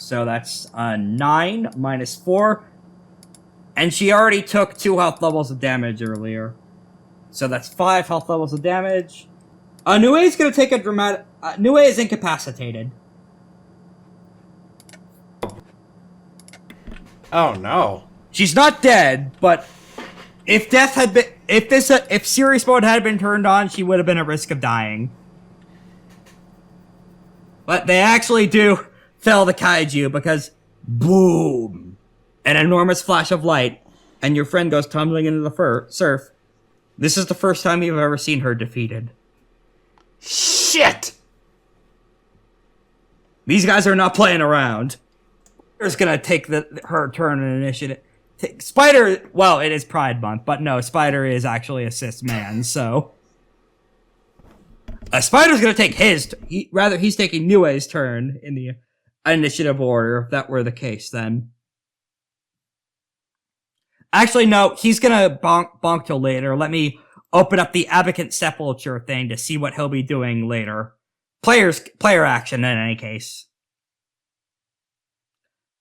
that's 9 minus 4. And she already took 2 health levels of damage earlier. So that's 5 health levels of damage. Nue is going to take a dramatic... Nue is incapacitated. Oh no. She's not dead, but if death had been... If serious mode had been turned on, she would have been at risk of dying. But they actually do fell the kaiju because... Boom! An enormous flash of light, and your friend goes tumbling into the surf. This is the first time you've ever seen her defeated. Shit! These guys are not playing around. Spider's gonna take her turn in initiative. Spider, well, it is Pride Month, but no, Spider is actually a cis man, so... Spider's gonna take his... he's taking Nue's turn in the initiative order, if that were the case, then. Actually, no, he's gonna bonk till later. Let me open up the Albicant Sepulcher thing to see what he'll be doing later. Player action, in any case.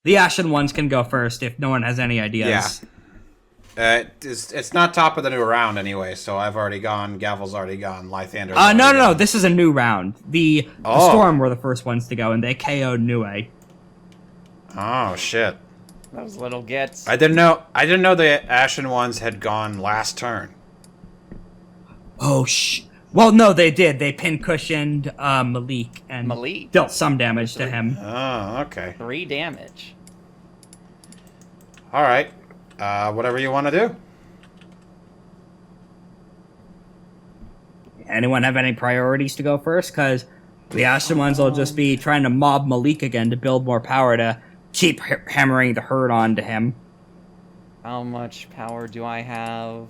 The Ashen Ones can go first if no one has any ideas. Yeah. It's not top of the new round anyway, so I've already gone, Gavel's already gone, Lythander's no, this is a new round. The Storm were the first ones to go, and they KO'd Nue. Oh, shit. Those little gets. I didn't know the Ashen Ones had gone last turn. Oh, well, no, they did. They pin-cushioned Malik and dealt some damage to him. Oh, okay. 3 damage. Alright. Whatever you want to do. Anyone have any priorities to go first? Because the Ashen Ones will just be trying to mob Malik again to build more power to keep hammering the herd onto him. How much power do I have?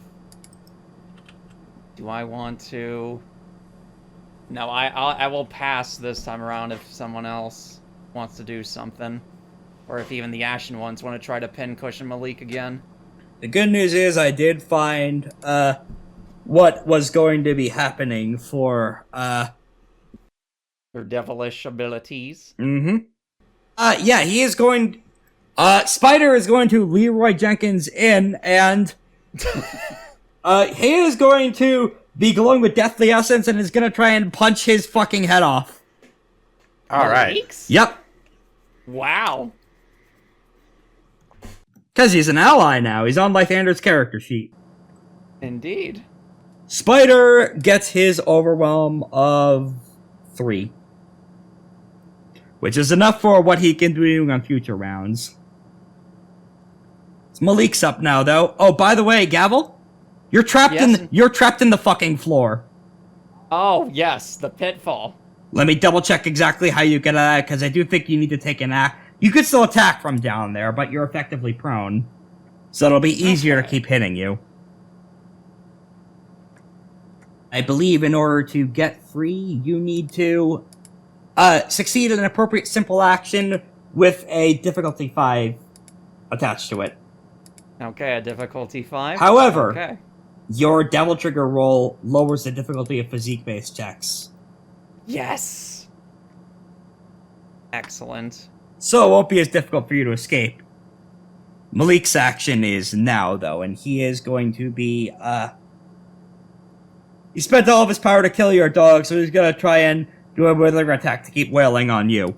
Do I want to... No, I will pass this time around if someone else wants to do something. Or if even the Ashen Ones want to try to pin cushion Malik again. The good news is I did find what was going to be happening for Their devilish abilities. Mm-hmm. Yeah, he is going... Spider is going to Leroy Jenkins in, and... he is going to be glowing with deathly essence and is going to try and punch his fucking head off. Alright. Yep. Wow. Because he's an ally now. He's on Lythander's character sheet. Indeed. Spider gets his overwhelm of 3. Which is enough for what he can do on future rounds. Malik's up now, though. Oh, by the way, Gavel, you're trapped you're trapped in the fucking floor. Oh yes, the pitfall. Let me double check exactly how you get out of that, because I do think you need to take an act. You could still attack from down there, but you're effectively prone, so it'll be easier to keep hitting you. I believe in order to get free, you need to succeed in an appropriate simple action with a difficulty 5 attached to it. Okay, a difficulty 5. However, okay. Your Devil Trigger roll lowers the difficulty of physique-based checks. Yes! Excellent. So it won't be as difficult for you to escape. Malik's action is now, though, and he is going to be, he spent all of his power to kill your dog, so he's gonna try and do a withering attack to keep wailing on you.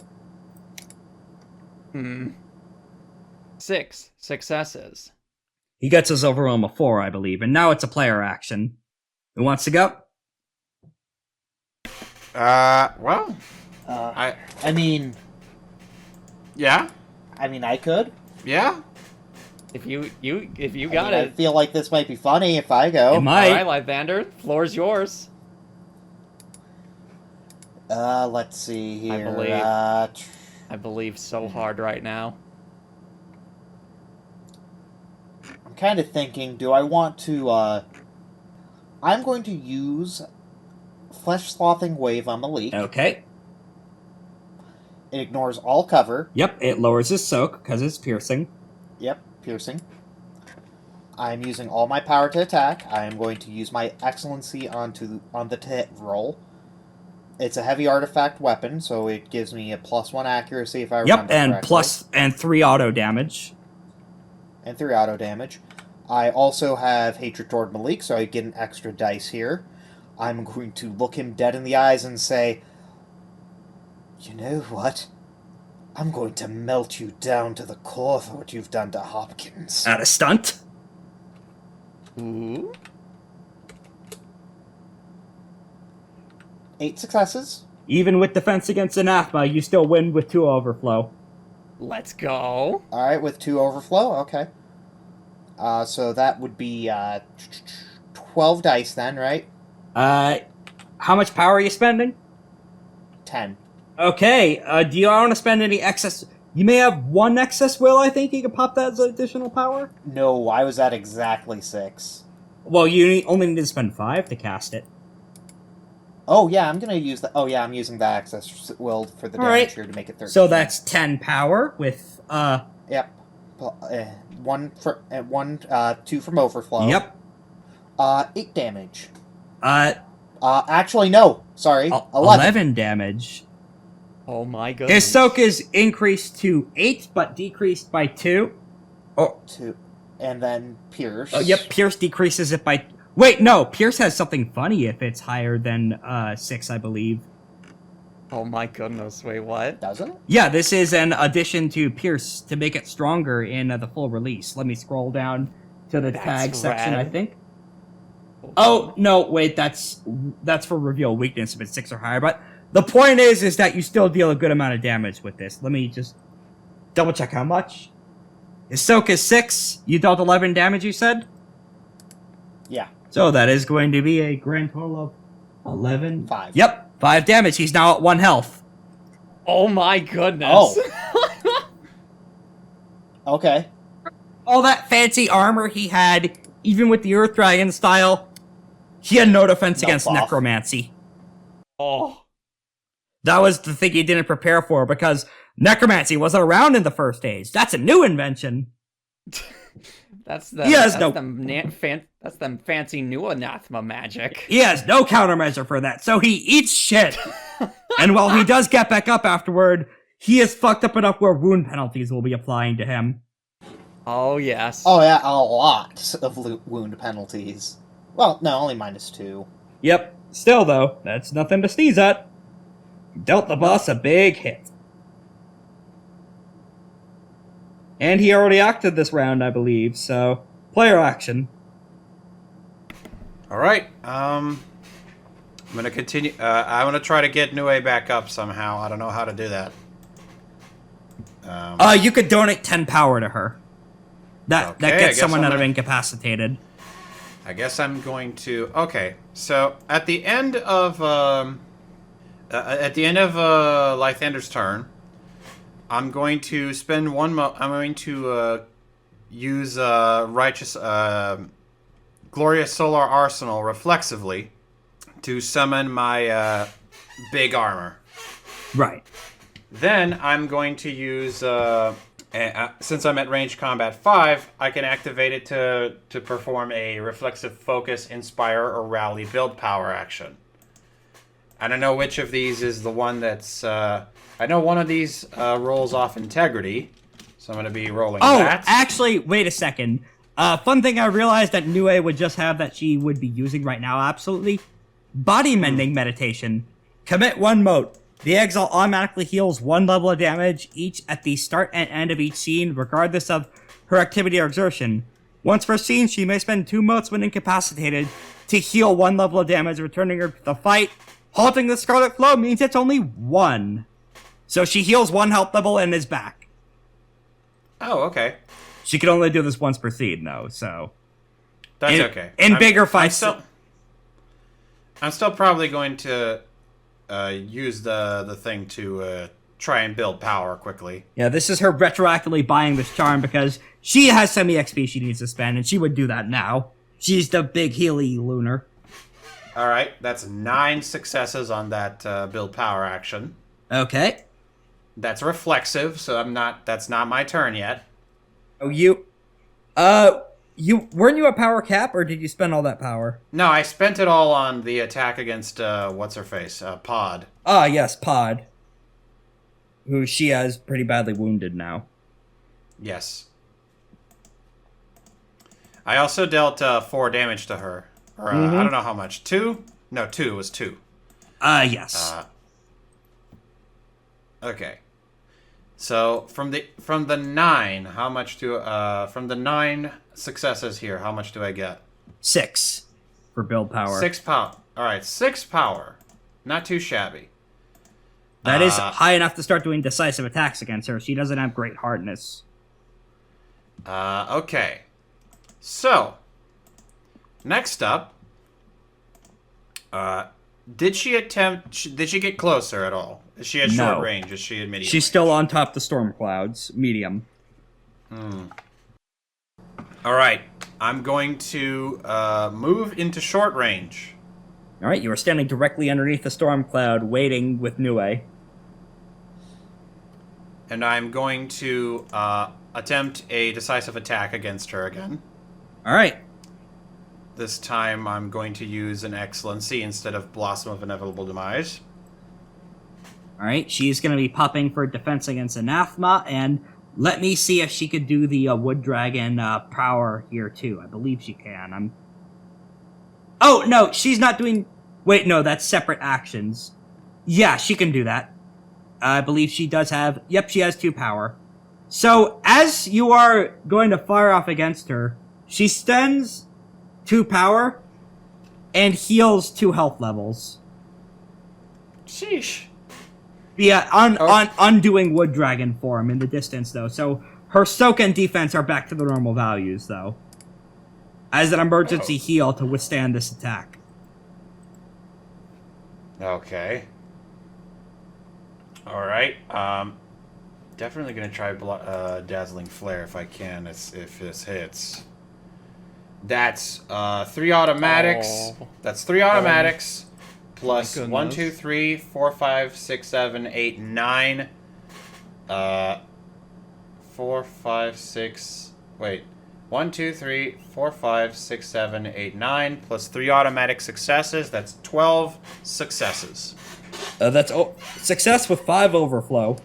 6 successes. He gets his overwhelm of 4, I believe, and now it's a player action. Who wants to go? Well... I mean... Yeah? I mean, I could. Yeah? If you I got mean, I it. feel like this might be funny if I go. It might. All right, Lythander, floor's yours. Let's see here. I believe so hard right now. I'm kind of thinking, do I want to, I'm going to use Flesh-Slothing Wave on Malik. Okay. It ignores all cover. Yep, it lowers his soak because it's piercing. Yep, piercing. I'm using all my power to attack. I am going to use my Excellency on the to hit roll. It's a heavy artifact weapon, so it gives me a +1 accuracy if I remember Yep, and 3 auto damage. And 3 auto damage. I also have Hatred toward Malik, so I get an extra dice here. I'm going to look him dead in the eyes and say, you know what? I'm going to melt you down to the core for what you've done to Hopkins. At a stunt? Ooh. 8 successes. Even with defense against Anathema, you still win with 2 overflow. Let's go. Alright, with 2 overflow, okay. So that would be 12 dice then, right? How much power are you spending? 10. Okay, do you want to spend any excess? You may have 1 excess will, I think you can pop that as additional power? No, I was at exactly 6. Well, you only need to spend 5 to cast it. Oh, yeah, I'm gonna use the... Oh, yeah, I'm using the access will for the damage here to make it 13. So that's 10 power with, Yep. 2 from overflow. Yep. 8 damage. Actually, no. Sorry. 11 damage. Oh my goodness. His soak is increased to 8, but decreased by 2. Oh, 2. And then Pierce. oh, yep, Pierce decreases it by... Wait, no, Pierce has something funny if it's higher than 6, I believe. Oh my goodness, wait, what? Does it? Yeah, this is an addition to Pierce to make it stronger in the full release. Let me scroll down to the tag section, rad. I think. Oh, no, wait, that's for reveal weakness if it's 6 or higher, but the point is that you still deal a good amount of damage with this. Let me just double check how much. His soak is 6, you dealt 11 damage, you said? Yeah. So that is going to be a grand total of 11. 5. Yep, 5 damage. He's now at 1 health. Oh my goodness. Oh. Okay. All that fancy armor he had, even with the Earth Dragon style, he had no defense against buff. necromancy. Oh. That was the thing he didn't prepare for, because necromancy wasn't around in the first age. That's a new invention. That's the He has that's them fancy new anathema magic. He has no countermeasure for that, so he eats shit. And while he does get back up afterward, he is fucked up enough where wound penalties will be applying to him. Oh yes. Oh, yeah, a lot of wound penalties. Well, no, only -2. Yep. Still, though, that's nothing to sneeze at. Dealt the boss a big hit. And he already acted this round, I believe, so... Player action. Alright, I'm gonna continue. I'm gonna try to get Nue back up somehow. I don't know how to do that. You could donate 10 power to her. That Okay, I gets guess someone I'm out of gonna- incapacitated. I guess I'm going to. Okay, so at the end of Lythander's turn, I'm going to spend I'm going to use righteous glorious solar arsenal reflexively to summon my big armor. Right. Then I'm going to use since I'm at range combat 5, I can activate it to perform a reflexive focus, inspire, or rally build power action. I don't know which of these is the one that's... I know one of these rolls off integrity, so I'm going to be rolling that. Actually, wait a second. Fun thing I realized that Nue would just have that she would be using right now, absolutely. Body mending meditation. Commit 1 mote. The exile automatically heals 1 level of damage each at the start and end of each scene, regardless of her activity or exertion. Once per scene, she may spend 2 motes when incapacitated to heal 1 level of damage, returning her to the fight. Halting the Scarlet Flow means it's only 1. So she heals 1 health level and is back. Oh, okay. She can only do this once per scene, though, so... That's okay. In bigger fights... I'm still probably going to use the thing to try and build power quickly. Yeah, this is her retroactively buying this charm because she has some EXP she needs to spend, and she would do that now. She's the big Healy Lunar. Alright, that's 9 successes on that build power action. Okay. That's reflexive, so that's not my turn yet. Oh, weren't you at power cap, or did you spend all that power? No, I spent it all on the attack against, what's-her-face, Pod. Ah, yes, Pod. Who she has pretty badly wounded now. Yes. I also dealt 4 damage to her. Or, I don't know how much. 2? No, 2. It was 2. Yes. Okay. So, from the 9, how much from the 9 successes here, how much do I get? 6 for build power. 6 power. Alright, 6 power. Not too shabby. That is high enough to start doing decisive attacks against her. She doesn't have great hardness. Okay. So, next up, did she get closer at all? Is she at short range? Is she at medium? She's still on top of the storm clouds, medium. Alright, I'm going to move into short range. Alright, you are standing directly underneath the storm cloud, waiting with Nue. And I'm going to attempt a decisive attack against her again. Alright. This time I'm going to use an Excellency instead of Blossom of Inevitable Demise. Alright, she's going to be popping for defense against Anathema, and let me see if she could do the Wood Dragon power here too. I believe she can. Oh, no, she's not doing... Wait, no, that's separate actions. Yeah, she can do that. I believe she does have... Yep, she has 2 power. So, as you are going to fire off against her, she spends 2 power and heals 2 health levels. Sheesh. Yeah, undoing Wood Dragon form in the distance, though. So, her soak and defense are back to the normal values, though. As an emergency heal to withstand this attack. Okay. Alright. Definitely gonna try Dazzling Flare if I can, if this hits. That's 3 automatics. Oh. That's 3 automatics. Plus My 1, goodness. 2, 3, 4, 5, 6, 7, 8, 9. 4, 5, 6. Wait. 1, 2, 3, 4, 5, 6, 7, 8, 9. Plus 3 automatic successes. That's 12 successes. That's success with 5 overflow.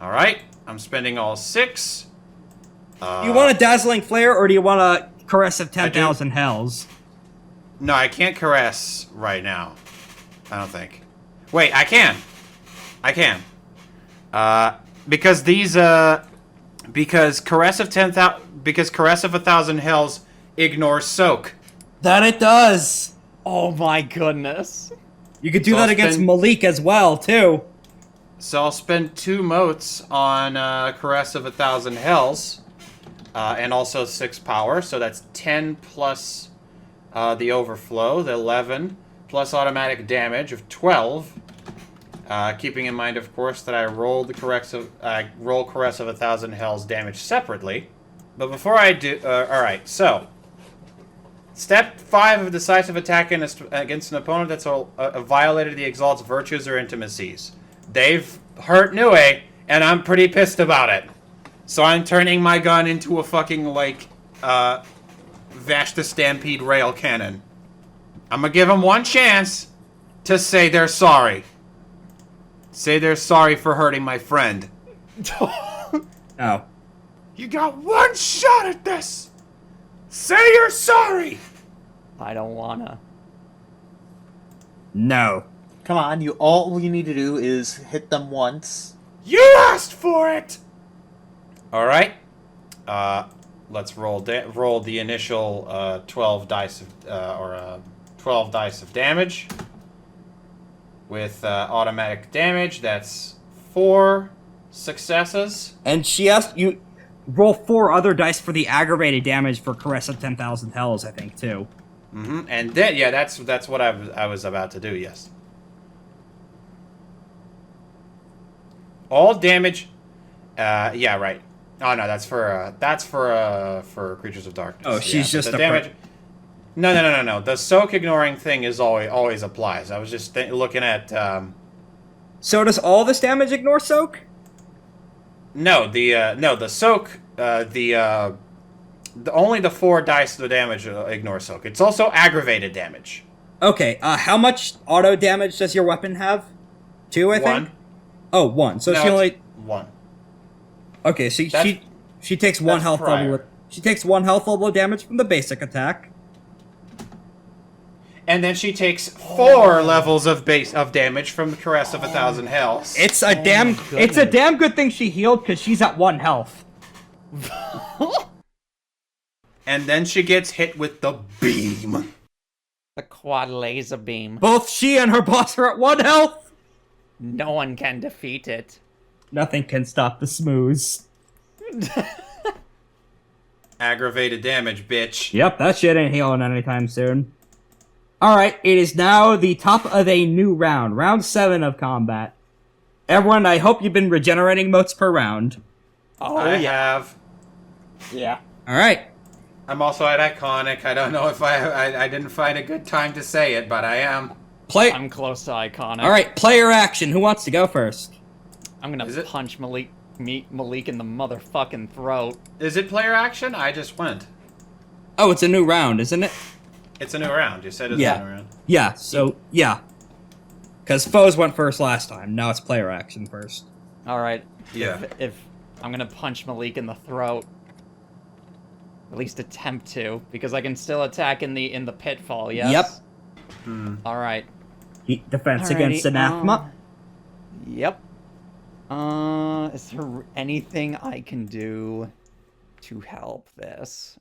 Alright. I'm spending all 6. Do you want a Dazzling Flare, or do you want a Caress of 10,000 Hells? No, I can't caress right now. I don't think. Wait, I can. I can. Because these because Caress of 1,000 Hells ignores soak. That it does! Oh my goodness. You could do So that I'll against spend- Malik as well, too. So I'll spend 2 motes on Caress of 1,000 Hells. And also 6 power, so that's 10 plus the overflow, the 11, plus automatic damage of 12. Keeping in mind, of course, that I roll Caress of 1,000 Hells damage separately. But before I do, alright, so step 5 of decisive attack against an opponent that's violated the Exalt's virtues or intimacies. They've hurt Nue, and I'm pretty pissed about it. So I'm turning my gun into a fucking, like, Vashta Stampede rail cannon. I'm gonna give them one chance to say they're sorry. Say they're sorry for hurting my friend. Oh. You got one shot at this! Say you're sorry! I don't wanna. No. Come on, all you need to do is hit them once. You asked for it! Alright. Let's roll the initial 12 dice of 12 dice of damage. With automatic damage, that's 4 successes. And she asked you... roll 4 other dice for the aggravated damage for Caress of 10,000 Hells, I think, too. Mm-hmm. And then, yeah, that's what I was about to do. Yes. All damage. Yeah, right. Oh no, that's for creatures of darkness. Oh, she's just the damage. No. The soak ignoring thing is always applies. I was just looking at. So does all this damage ignore soak? No, the soak. Only the 4 dice of the damage ignore soak. It's also aggravated damage. Okay. How much auto damage does your weapon have? 2, I think. 1. Oh, 1. So No, she only. 1. Okay, so she takes 1 health prior. level. She takes 1 health level of damage from the basic attack. And then she takes 4 levels of damage from the Caress of 1,000 Hells. It's a damn good thing she healed because she's at 1 health. And then she gets hit with the beam. The quad laser beam. Both she and her boss are at 1 health. No one can defeat it. Nothing can stop the smooth. Aggravated damage, bitch. Yep, that shit ain't healing anytime soon. Alright, it is now the top of a new round. Round 7 of combat. Everyone, I hope you've been regenerating motes per round. Oh, I yeah. have. Yeah. Alright. I'm also at Iconic. I don't know if I didn't find a good time to say it, but I am. I'm close to Iconic. Alright, player action. Who wants to go first? I'm gonna punch Malik in the motherfucking throat. Is it player action? I just went. Oh, it's a new round, isn't it? It's a new round. You said it's Yeah. a new round. Yeah, so, yeah. Because foes went first last time. Now it's player action first. Alright. Yeah. If I'm gonna punch Malik in the throat. At least attempt to, because I can still attack in the pitfall, yes? Yep. Alright. Defense Alrighty, against Anathema. Yep. Is there anything I can do to help this?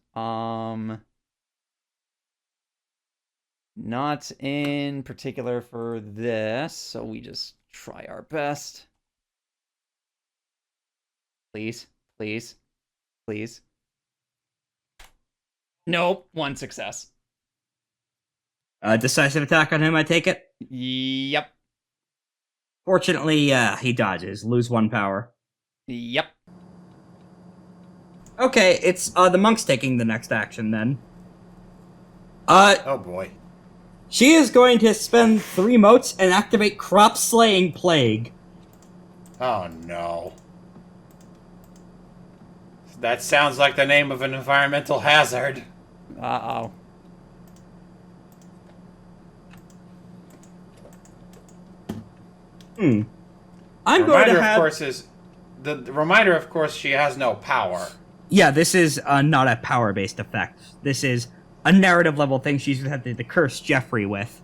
Not in particular for this, so we just try our best. Please, please, please. Nope, 1 success. Decisive attack on him, I take it? Yep. Fortunately, he dodges. Lose 1 power. Yep. Okay, it's, the monk's taking the next action, then. Oh boy. She is going to spend 3 motes and activate Crop-Slaying Plague. Oh no. That sounds like the name of an environmental hazard. Uh-oh. I'm going to have... Of course, is the reminder, of course, she has no power. Yeah, this is not a power-based effect. This is a narrative-level thing she's had to curse Jeffrey with.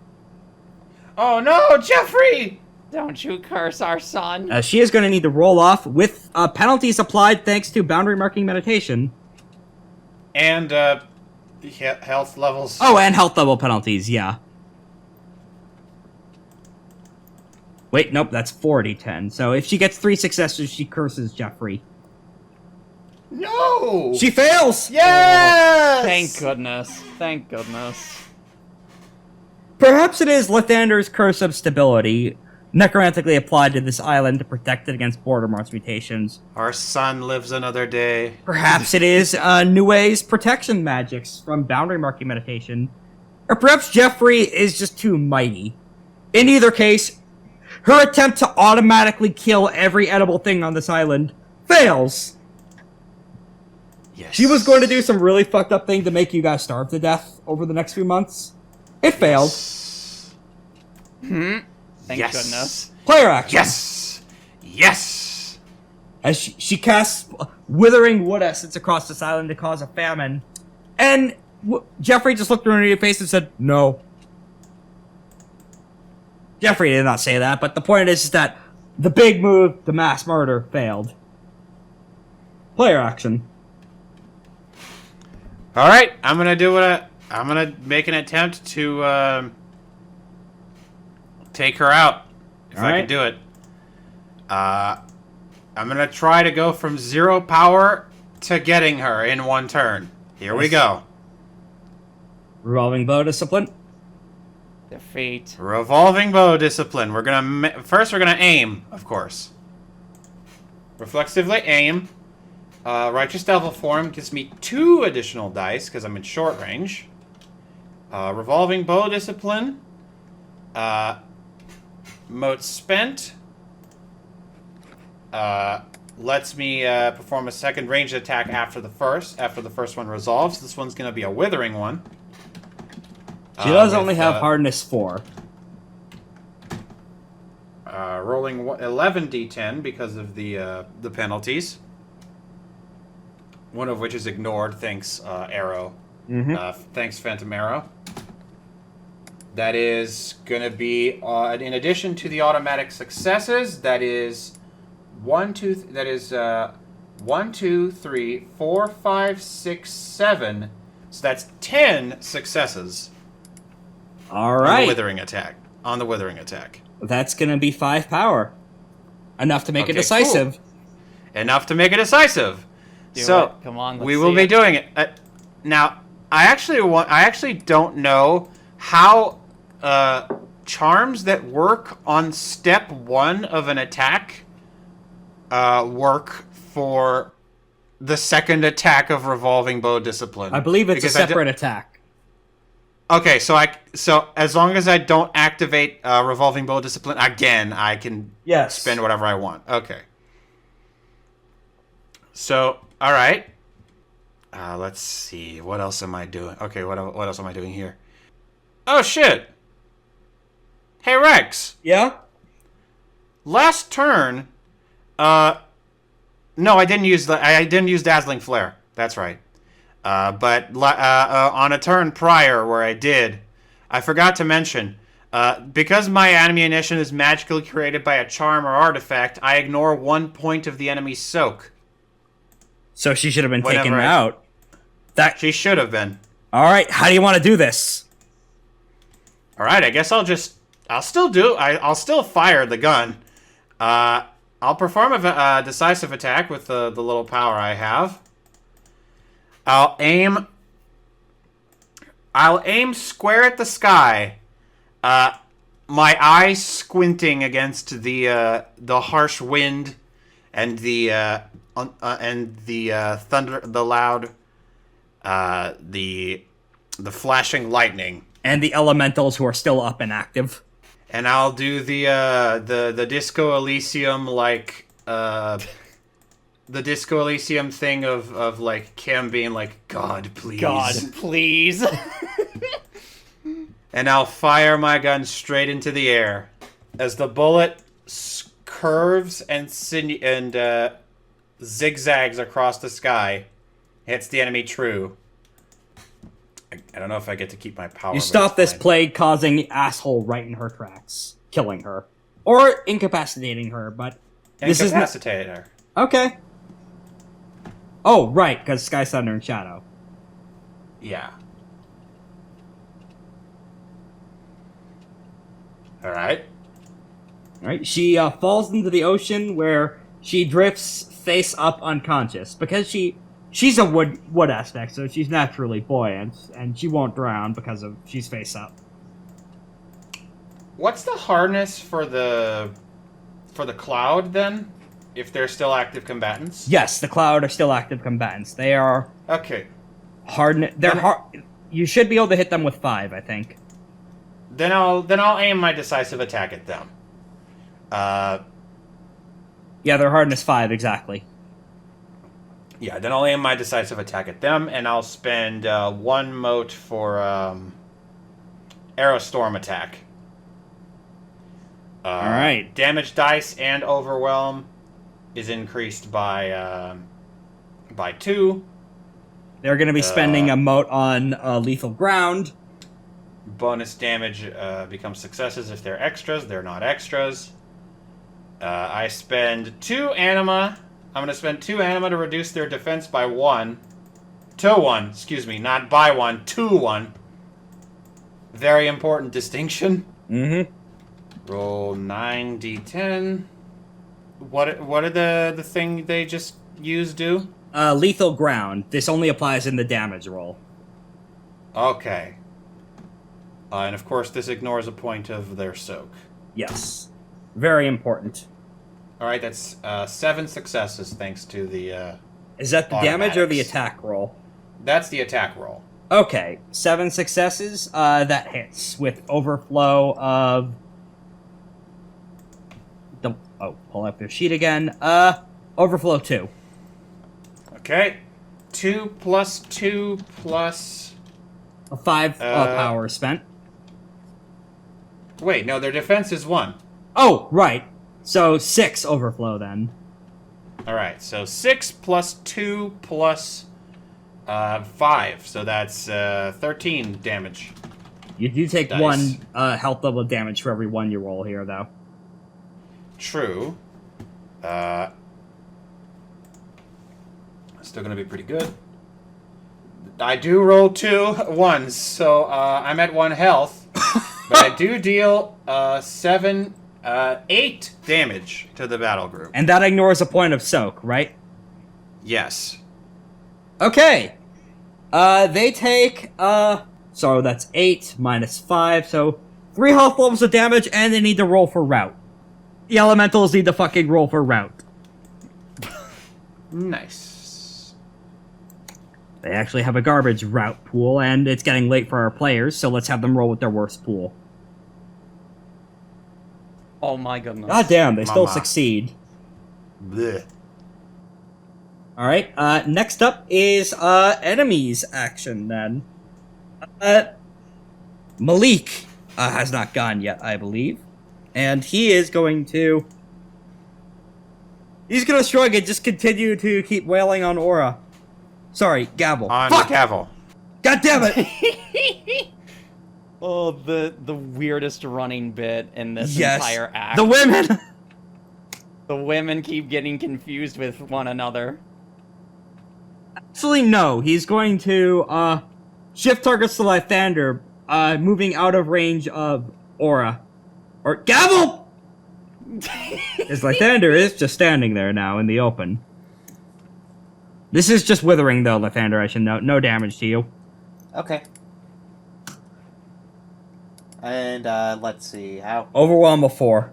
Oh no, Jeffrey! Don't you curse our son. She is going to need to roll off with penalties applied thanks to boundary marking meditation. And health levels. Oh, and health level penalties, yeah. Wait, nope, that's 4d10. So if she gets 3 successes, she curses Jeffrey. No! She fails! Yes! Thank goodness. Thank goodness. Perhaps it is Lythander's Curse of Stability, necromantically applied to this island to protect it against border marks mutations. Our son lives another day. Perhaps it is Nue's protection magics from boundary marking meditation. Or perhaps Jeffrey is just too mighty. In either case, her attempt to automatically kill every edible thing on this island fails. Yes. She was going to do some really fucked up thing to make you guys starve to death over the next few months. It failed. Thank Yes. goodness. Player action. Yes! Yes! As she casts withering wood essence across this island to cause a famine. And Jeffrey just looked her in her face and said, no. Jeffrey did not say that, but the point is that the big move, the mass murder, failed. Player action. Alright, I'm gonna make an attempt to, take her out. If I can do it. I'm gonna try to go from 0 power to getting her in one turn. Here we go. Revolving bow discipline. Defeat. Revolving bow discipline. We're gonna first we're gonna aim, of course. Reflexively aim. Righteous Devil form gives me 2 additional dice because I'm in short range. Revolving bow discipline. Mote spent. Lets me perform a second ranged attack after the first one resolves. This one's gonna be a withering one. She does only have hardness 4. Rolling 11 d10 because of the penalties. One of which is ignored, thanks Arrow. Thanks Phantom Arrow. That is going to be, in addition to the automatic successes, that is 1, 2, 3, 4, 5, 6, 7. So that's 10 successes. All right. On the withering attack. That's going to be 5 power. Enough to make it decisive. Cool. Enough to make it decisive. Do it. Come on, let's we will be doing it. Now, I actually don't know how charms that work on step 1 of an attack work for the second attack of Revolving Bow Discipline. I believe it's a separate attack. Okay, so as long as I don't activate Revolving Bow Discipline again, I can spend whatever I want. Okay. So, all right. Let's see. What else am I doing? Okay, what else am I doing here? Oh shit! Hey Rex. Yeah. Last turn. No, I didn't use Dazzling Flare. That's right. But on a turn prior where I did, I forgot to mention, because my ammunition is magically created by a charm or artifact, I ignore 1 point of the enemy's soak. So she should have been taken out. She should have been. All right, how do you want to do this? All right, I guess I'll still fire the gun. I'll perform a decisive attack with the little power I have. I'll aim square at the sky. My eyes squinting against the harsh wind and the thunder, the loud, the flashing lightning, and the elementals who are still up and active. And I'll do the Disco Elysium the Disco Elysium thing of like Kim being like, God, please. God, please. And I'll fire my gun straight into the air as the bullet curves and zigzags across the sky, hits the enemy true. I don't know if I get to keep my power. You stop this plague causing asshole right in her tracks, killing her. Or incapacitating her, but this is incapacitate her. Okay. Oh, right, because Sky, Thunder, and Shadow. Yeah. Alright. Alright, she falls into the ocean where she drifts face up unconscious. Because she's a wood aspect, so she's naturally buoyant, and she won't drown because she's face up. What's the hardness for the cloud, then? If they're still active combatants? Yes, the Cloud are still active combatants. They are... Okay. You should be able to hit them with 5, I think. Then I'll aim my decisive attack at them. Yeah, their hardness 5, exactly. Yeah, then I'll aim my decisive attack at them, and I'll spend 1 mote for Arrow Storm attack. Alright. Damage dice and overwhelm is increased by 2. They're going to be spending a mote on lethal ground. Bonus damage becomes successes if they're extras. They're not extras. I spend 2 anima. I'm going to spend 2 anima to reduce their defense by 1. To 1, excuse me. Not by 1, to 1. Very important distinction. Mm-hmm. Roll 9d10. What did the thing they just used do? lethal ground. This only applies in the damage roll. Okay. And of course, this ignores a point of their soak. Yes. Very important. Alright, that's 7 successes thanks to the... Is that the damage or the automatics. attack roll? That's the attack roll. Okay, 7 successes. That hits with overflow of... pull up your sheet again. Overflow 2. Okay. 2 plus 2 plus... A 5 power spent. Wait, no, their defense is 1. Oh, right. So 6 overflow then. Alright, so 6 plus 2 plus 5. So that's 13 damage. You do take Nice. 1 health level damage for every 1 you roll here, though. True. Still gonna be pretty good. I do roll 2 ones, so I'm at 1 health. But I do deal 8 damage to the battle group. And that ignores a point of soak, right? Yes. Okay. They take, so that's 8 minus 5, so 3 health levels of damage, and they need to roll for rout. The elementals need to fucking roll for rout. Nice. They actually have a garbage route pool, and it's getting late for our players, so let's have them roll with their worst pool. Oh my goodness. God damn, they still Mama. succeed. Blech. Alright, next up is, enemies action, then. Malik, has not gone yet, I believe. And he is going to... He's gonna shrug and just continue to keep wailing on Aura. Sorry, Gavel. On Fuck! Gavel. God damn it! Oh, the weirdest running bit in this Yes. entire act. The women! The women keep getting confused with one another. Actually, no. He's going to, shift targets to Lythander, moving out of range of Aura. Or, Gavel! As Lythander is just standing there now in the open. This is just withering, though, Lythander, I should note. No damage to you. Okay. And, let's see, how... Overwhelm of 4.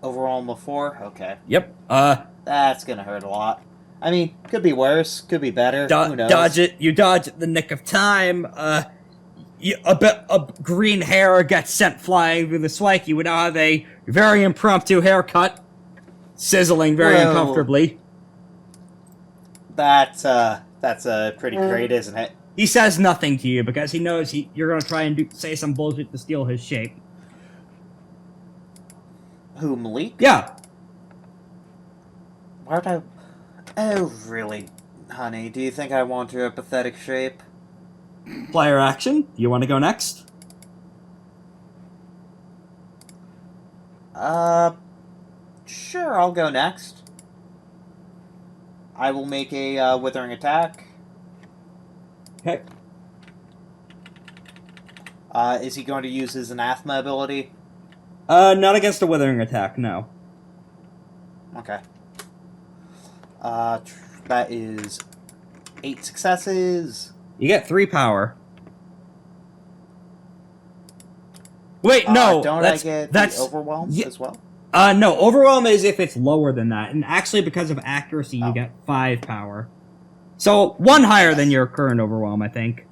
Overall, a 4? Okay. Yep. That's gonna hurt a lot. I mean, could be worse, could be better, who knows? Dodge it. You dodge at the nick of time. A bit of green hair gets sent flying through the swike. You would now have a very impromptu haircut. Sizzling very Well, uncomfortably. That's pretty great, isn't it? He says nothing to you because he knows you're going to try and say some bullshit to steal his shape. Who, Malik? Yeah. Why would I... Oh, really, honey, do you think I want your pathetic shape? Player action. You want to go next? Sure, I'll go next. I will make a, withering attack. Okay. Is he going to use his Anathema ability? Not against a withering attack, no. Okay. That is 8 successes. You get 3 power. Wait, no! Don't I get the overwhelm as well? No, overwhelm is if it's lower than that, and actually because of accuracy you get 5 power. So, 1 higher than your current overwhelm, I think.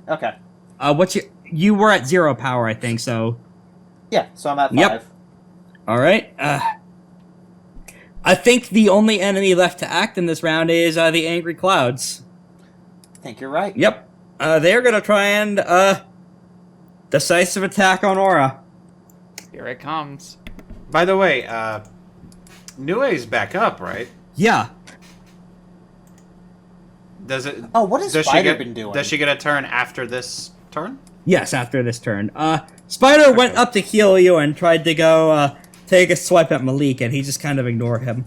Okay. You were at 0 power, I think, so... Yeah, so I'm at 5. Yep. Alright, I think the only enemy left to act in this round is, the Angry Clouds. I think you're right. Yep. They're gonna try and, decisive attack on Aura. Here it comes. By the way, Nue's back up, right? Yeah. Does it? Oh, what has Spider been doing? Does she get a turn after this turn? Yes, after this turn. Spider went up to heal you and tried to go, take a swipe at Malik, and he just kind of ignored him.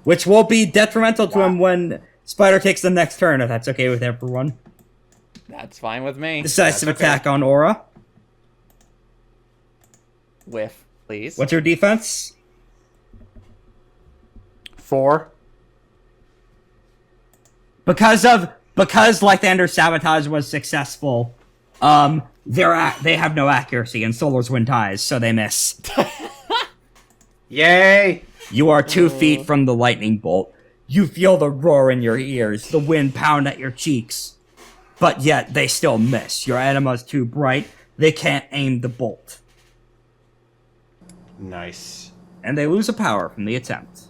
Which will be detrimental to him when Spider takes the next turn, if that's okay with everyone. That's fine with me. Decisive That's okay. attack on Aura. Whiff, please. What's your defense? 4. because Lythander's sabotage was successful, they have no accuracy and Solar's wind ties, so they miss. Yay! You are 2 feet from the lightning bolt. You feel the roar in your ears, the wind pound at your cheeks. But yet, they still miss. Your anima's too bright, they can't aim the bolt. Nice. And they lose a power from the attempt.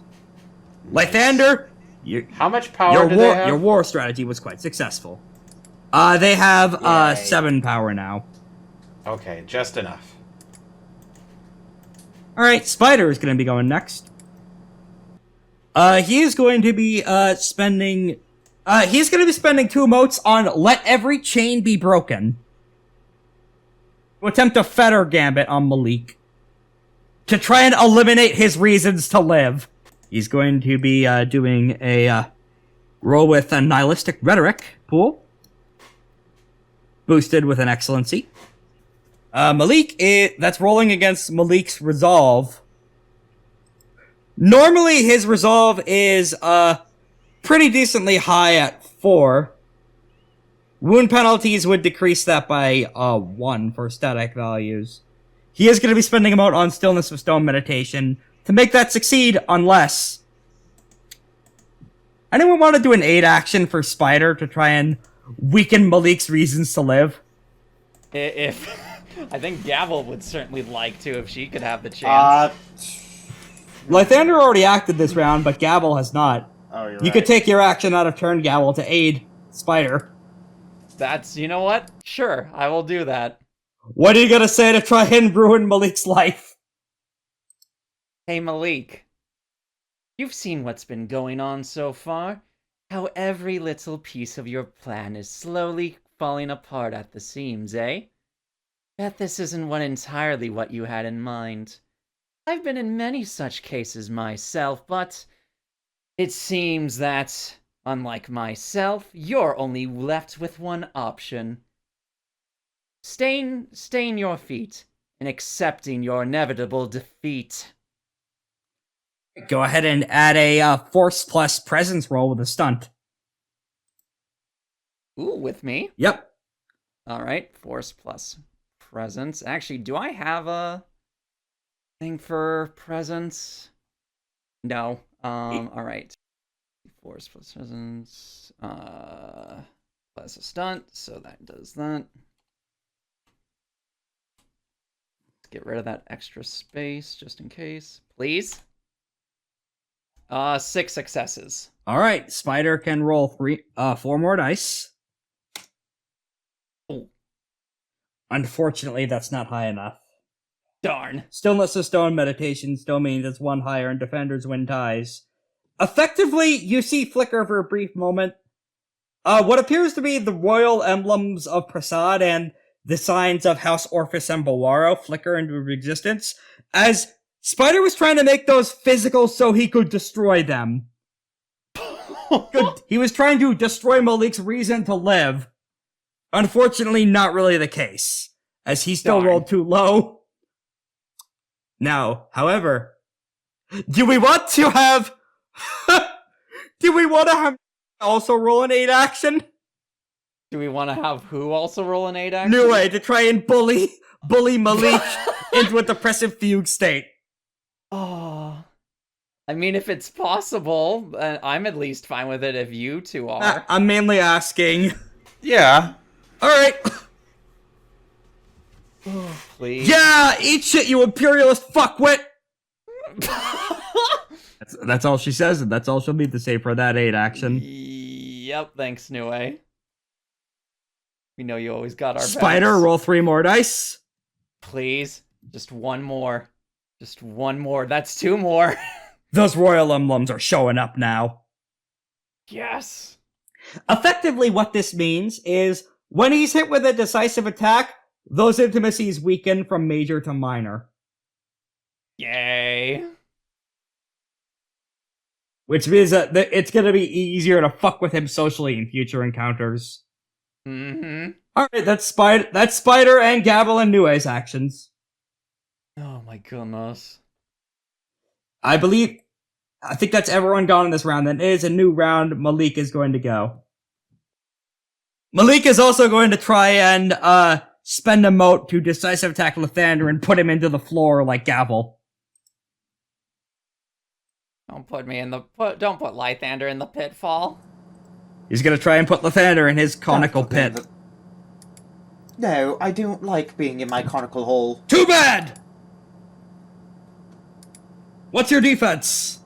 Lythander, How much power do they have? your war strategy was quite successful. They have Yay. 7 power now. Okay, just enough. Alright, Spider is going to be going next. He is going to be spending 2 emotes on Let Every Chain Be Broken. To attempt a fetter gambit on Malik. To try and eliminate his reasons to live. He's going to be doing a roll with a nihilistic rhetoric pool. Boosted with an excellency. That's rolling against Malik's resolve. Normally his resolve is pretty decently high at 4. Wound penalties would decrease that by 1 for static values. He is going to be spending a mote on Stillness of Stone meditation to make that succeed, unless... Anyone want to do an 8 action for Spider to try and weaken Malik's reasons to live? If I think Gavel would certainly like to if she could have the chance. Lythander already acted this round, but Gavel has not. Oh, you're You right. could take your action out of turn, Gavel, to aid Spider. You know what? Sure, I will do that. What are you gonna say to try and ruin Malik's life? Hey Malik, you've seen what's been going on so far. How every little piece of your plan is slowly falling apart at the seams, eh? Bet this isn't entirely what you had in mind. I've been in many such cases myself, but it seems that, unlike myself, you're only left with one option. Staying your feet and accepting your inevitable defeat. Go ahead and add a force plus presence roll with a stunt. Ooh, with me? Yep. Alright, force plus presence. Actually, do I have a thing for presence? No. Alright. Force plus presence. Plus a stunt, so that does that. Let's get rid of that extra space, just in case. Please? 6 successes. Alright, Spider can roll 4 more dice. Ooh. Unfortunately, that's not high enough. Darn. Stillness of Stone meditation still means it's 1 higher and defenders win ties. Effectively, you see flicker for a brief moment. What appears to be the royal emblems of Prasad and the signs of House Orphis and Bawaro flicker into existence, as Spider was trying to make those physical so he could destroy them. He was trying to destroy Malik's reason to live. Unfortunately, not really the case, as he still rolled too low. Now, however, do we want to have also roll an 8 action? Do we want to have who also roll an 8 action? New way to try and bully Malik into a depressive fugue state. Oh, I mean, if it's possible, I'm at least fine with it if you two are. I'm mainly asking. Yeah. Alright. Oh, please. Yeah, eat shit, you imperialist fuckwit! That's all she says, and that's all she'll need to say for that 8 action. Yep, thanks, Nue. We know you always got our Spider, backs. roll 3 more dice. Please, just one more. Just one more. That's 2 more. Those royal emblems are showing up now. Yes. Effectively, what this means is, when he's hit with a decisive attack, those intimacies weaken from major to minor. Yay. Which means that it's gonna be easier to fuck with him socially in future encounters. Mm-hmm. Alright, that's Spider and Gavel and Nue's actions. Oh my goodness. I think that's everyone gone in this round. Then it is a new round. Malik is going to go. Malik is also going to try and spend a mote to decisive attack Lythander and put him into the floor like Gavel. Don't put Lythander in the pitfall. He's going to try and put Lythander in his conical pit. No, I don't like being in my conical hole. Too bad! What's your defense?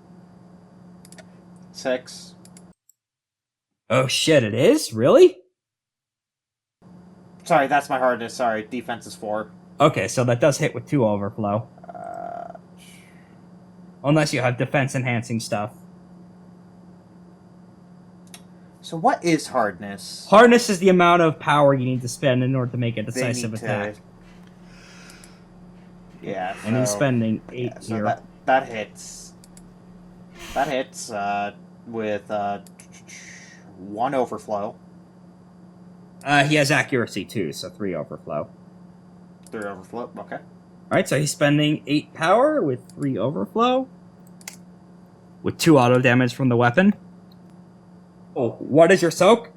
6. Oh shit, it is? Really? Sorry, that's my hardness. Sorry, defense is 4. Okay, so that does hit with 2 overflow. Unless you have defense-enhancing stuff. So what is hardness? Hardness is the amount of power you need to spend in order to make a decisive attack. Yeah, and he's spending 8 so here. That hits. That hits with 1 overflow. He has accuracy too, so 3 overflow. 3 overflow, okay. Alright, so he's spending 8 power with 3 overflow. With 2 auto damage from the weapon. Oh, what is your soak?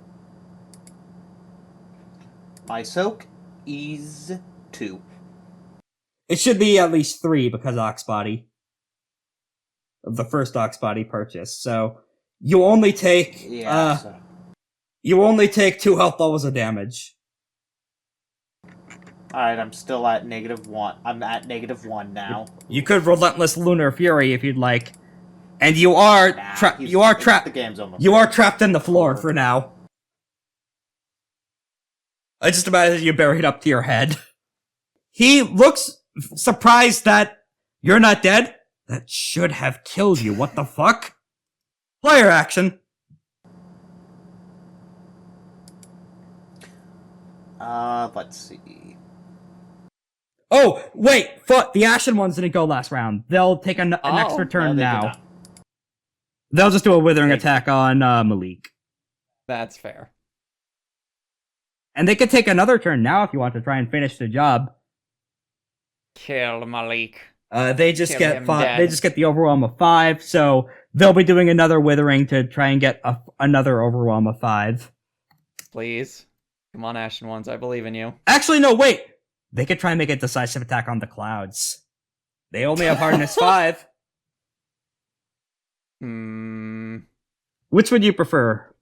My soak is 2. It should be at least 3 because Oxbody. Of the first Oxbody purchase. So you only take you only take 2 health levels of damage. Alright, I'm still at -1. I'm at -1 now. You could Relentless Lunar Fury if you'd like. And you are trapped. The game's almost You are trapped in the floor for now. I just imagine you buried up to your head. He looks surprised that you're not dead. That should have killed you. What the fuck? Player action. Let's see. Oh, wait! The Ashen Ones didn't go last round. They'll take an extra turn No, they did now. not. They'll just do a withering attack on Malik. That's fair. And they could take another turn now if you want to try and finish the job. Kill Malik. They just Kill get him 5. dead. They just get the overwhelm of 5, so they'll be doing another withering to try and get another overwhelm of 5. Please. Come on, Ashen Ones. I believe in you. Actually, no, wait! They could try and make a decisive attack on the clouds. They only have hardness 5. Which would you prefer?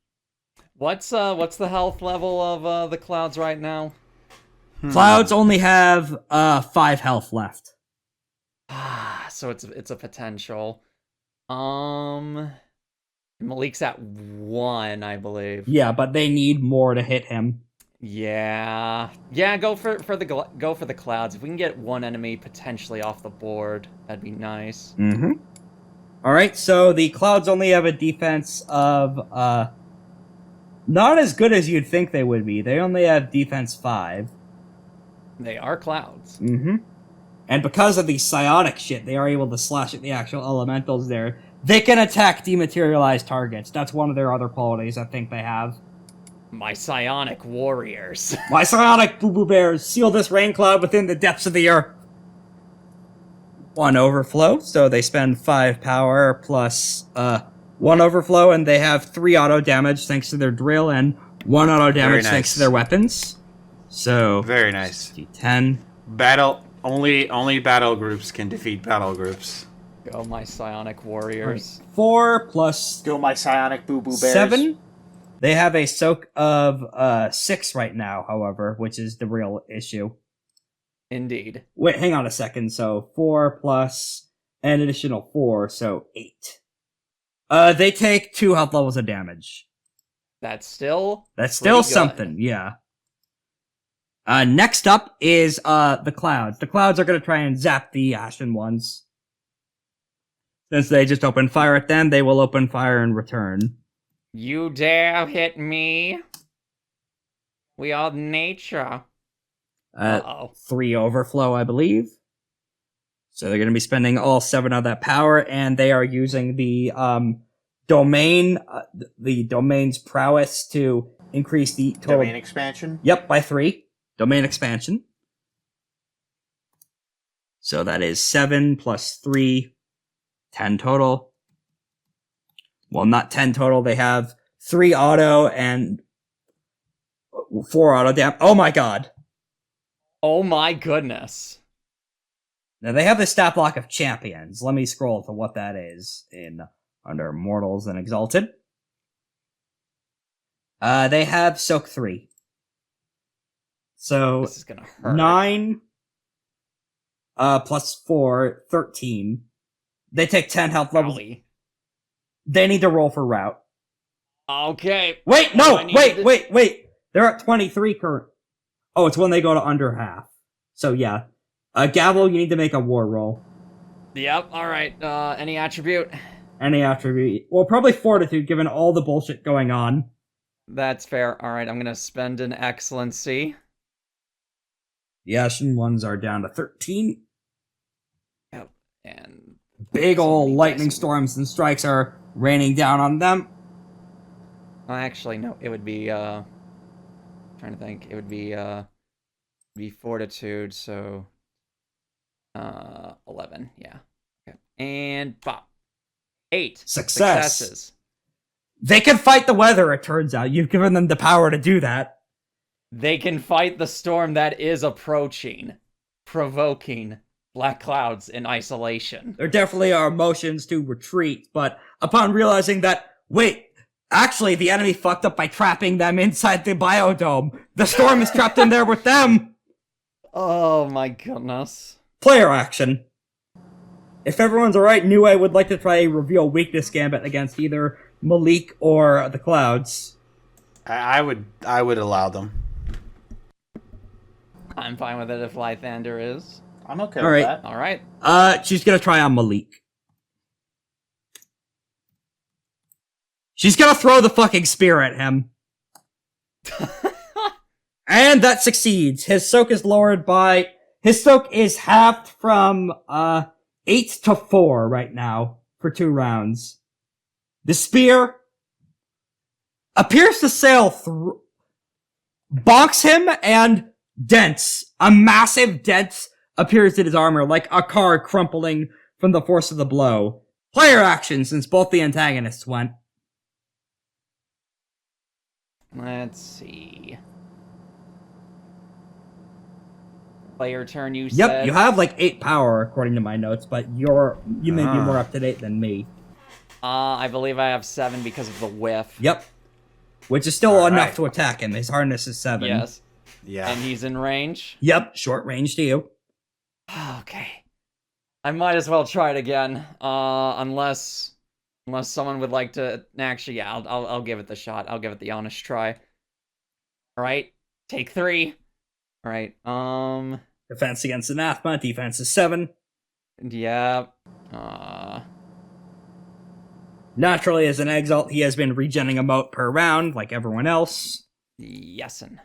What's the health level of the clouds right now? Clouds only have 5 health left. So it's a potential. Malik's at 1, I believe. Yeah, but they need more to hit him. Yeah. Go for the clouds. If we can get one enemy potentially off the board, that'd be nice. Mm-hmm. Alright, so the clouds only have a defense of, not as good as you'd think they would be. They only have defense 5. They are clouds. Mm-hmm. And because of the psionic shit, they are able to slash at the actual elementals there. They can attack dematerialized targets. That's one of their other qualities I think they have. My psionic warriors. My psionic boo-boo bears seal this raincloud within the depths of the earth. 1 overflow, so they spend 5 power plus 1 overflow, and they have 3 auto damage thanks to their drill, and 1 auto damage thanks to their weapons. So Very nice. D10. Only battle groups can defeat battle groups. Go, my psionic warriors. 4 plus Go my psionic boo-boo bears. 7. They have a soak of 6 right now, however, which is the real issue. Indeed. Wait, hang on a second. So 4 plus an additional 4, so 8. They take 2 health levels of damage. That's still Still good. something, yeah. Next up is the clouds. The clouds are going to try and zap the Ashen Ones. Since they just opened fire at them, they will open fire in return. You dare hit me? We are nature. 3 overflow, I believe. So they're going to be spending all 7 of that power, and they are using the domain, the domain's prowess to increase the total. Domain expansion? Yep, by 3. Domain expansion. So that is 7 plus 3, 10 total. Well, not 10 total. They have 3 auto and 4 auto damage. Oh my god. Oh my goodness. Now they have the stat block of champions. Let me scroll to what that is under Mortals and Exalted. They have Soak 3. So This is gonna hurt. 9 plus 4, 13. They take 10 health levels. Golly. They need to roll for route. Okay. Wait, Do no, I need to- wait. They're at 23 current. Oh, it's when they go to under half. So yeah. Gavel, you need to make a war roll. Yep, alright. Any attribute? Any attribute. Well, probably Fortitude, given all the bullshit going on. That's fair. Alright, I'm gonna spend an Excellency. The Ashen Ones are down to 13. Yep. And Big ol' Somebody lightning guess. storms and strikes are raining down on them. actually no, it would be trying to think. It would be Fortitude, so 11, yeah. Okay. And pop. 8 Success. successes. They can fight the weather, it turns out. You've given them the power to do that. They can fight the storm that is approaching, provoking black clouds in isolation. There definitely are motions to retreat, but upon realizing that, wait, actually the enemy fucked up by trapping them inside the biodome. The storm is trapped in there with them. Oh my goodness. Player action. If everyone's alright, Nue would like to try a reveal weakness gambit against either Malik or the clouds. I would allow them. I'm fine with it if Lythander is. I'm okay All with right. that. Alright. She's gonna try on Malik. She's gonna throw the fucking spear at him. And that succeeds. His soak is halved from 8 to 4 right now for 2 rounds. The spear appears to sail through, bonks him, and dents. A massive dent appears in his armor, like a car crumpling from the force of the blow. Player action, since both the antagonists went. Let's see. Player turn, you Yep, said? you have like 8 power according to my notes, but you may be more up to date than me. I believe I have 7 because of the whiff. Yep. Which is still All enough right. to attack him. His hardness is 7. Yes. Yeah. And he's in range? Yep, short range to you. Okay. I might as well try it again. Unless someone would like to. Actually, yeah, I'll give it the shot. I'll give it the honest try. All right, take 3. All right. Defense against Anathema, defense is 7. Yeah. Naturally, as an exalt, he has been regenning a mote per round, like everyone else. Yesin.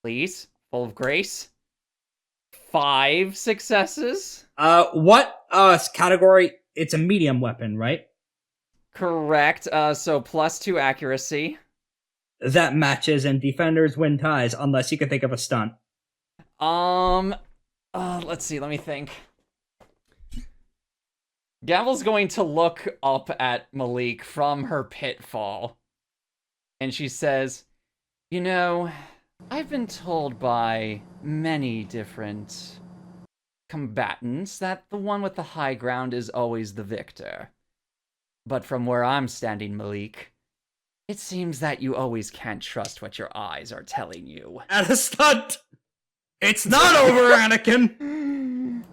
Please, full of grace. 5 successes. What category? It's a medium weapon, right? Correct. So +2 accuracy. That matches, and defenders win ties, unless you can think of a stunt. Let's see, let me think. Gavel's going to look up at Malik from her pitfall. And she says, "You know, I've been told by many different combatants that the one with the high ground is always the victor. But from where I'm standing, Malik, it seems that you always can't trust what your eyes are telling you." At a stunt! It's not over, Anakin!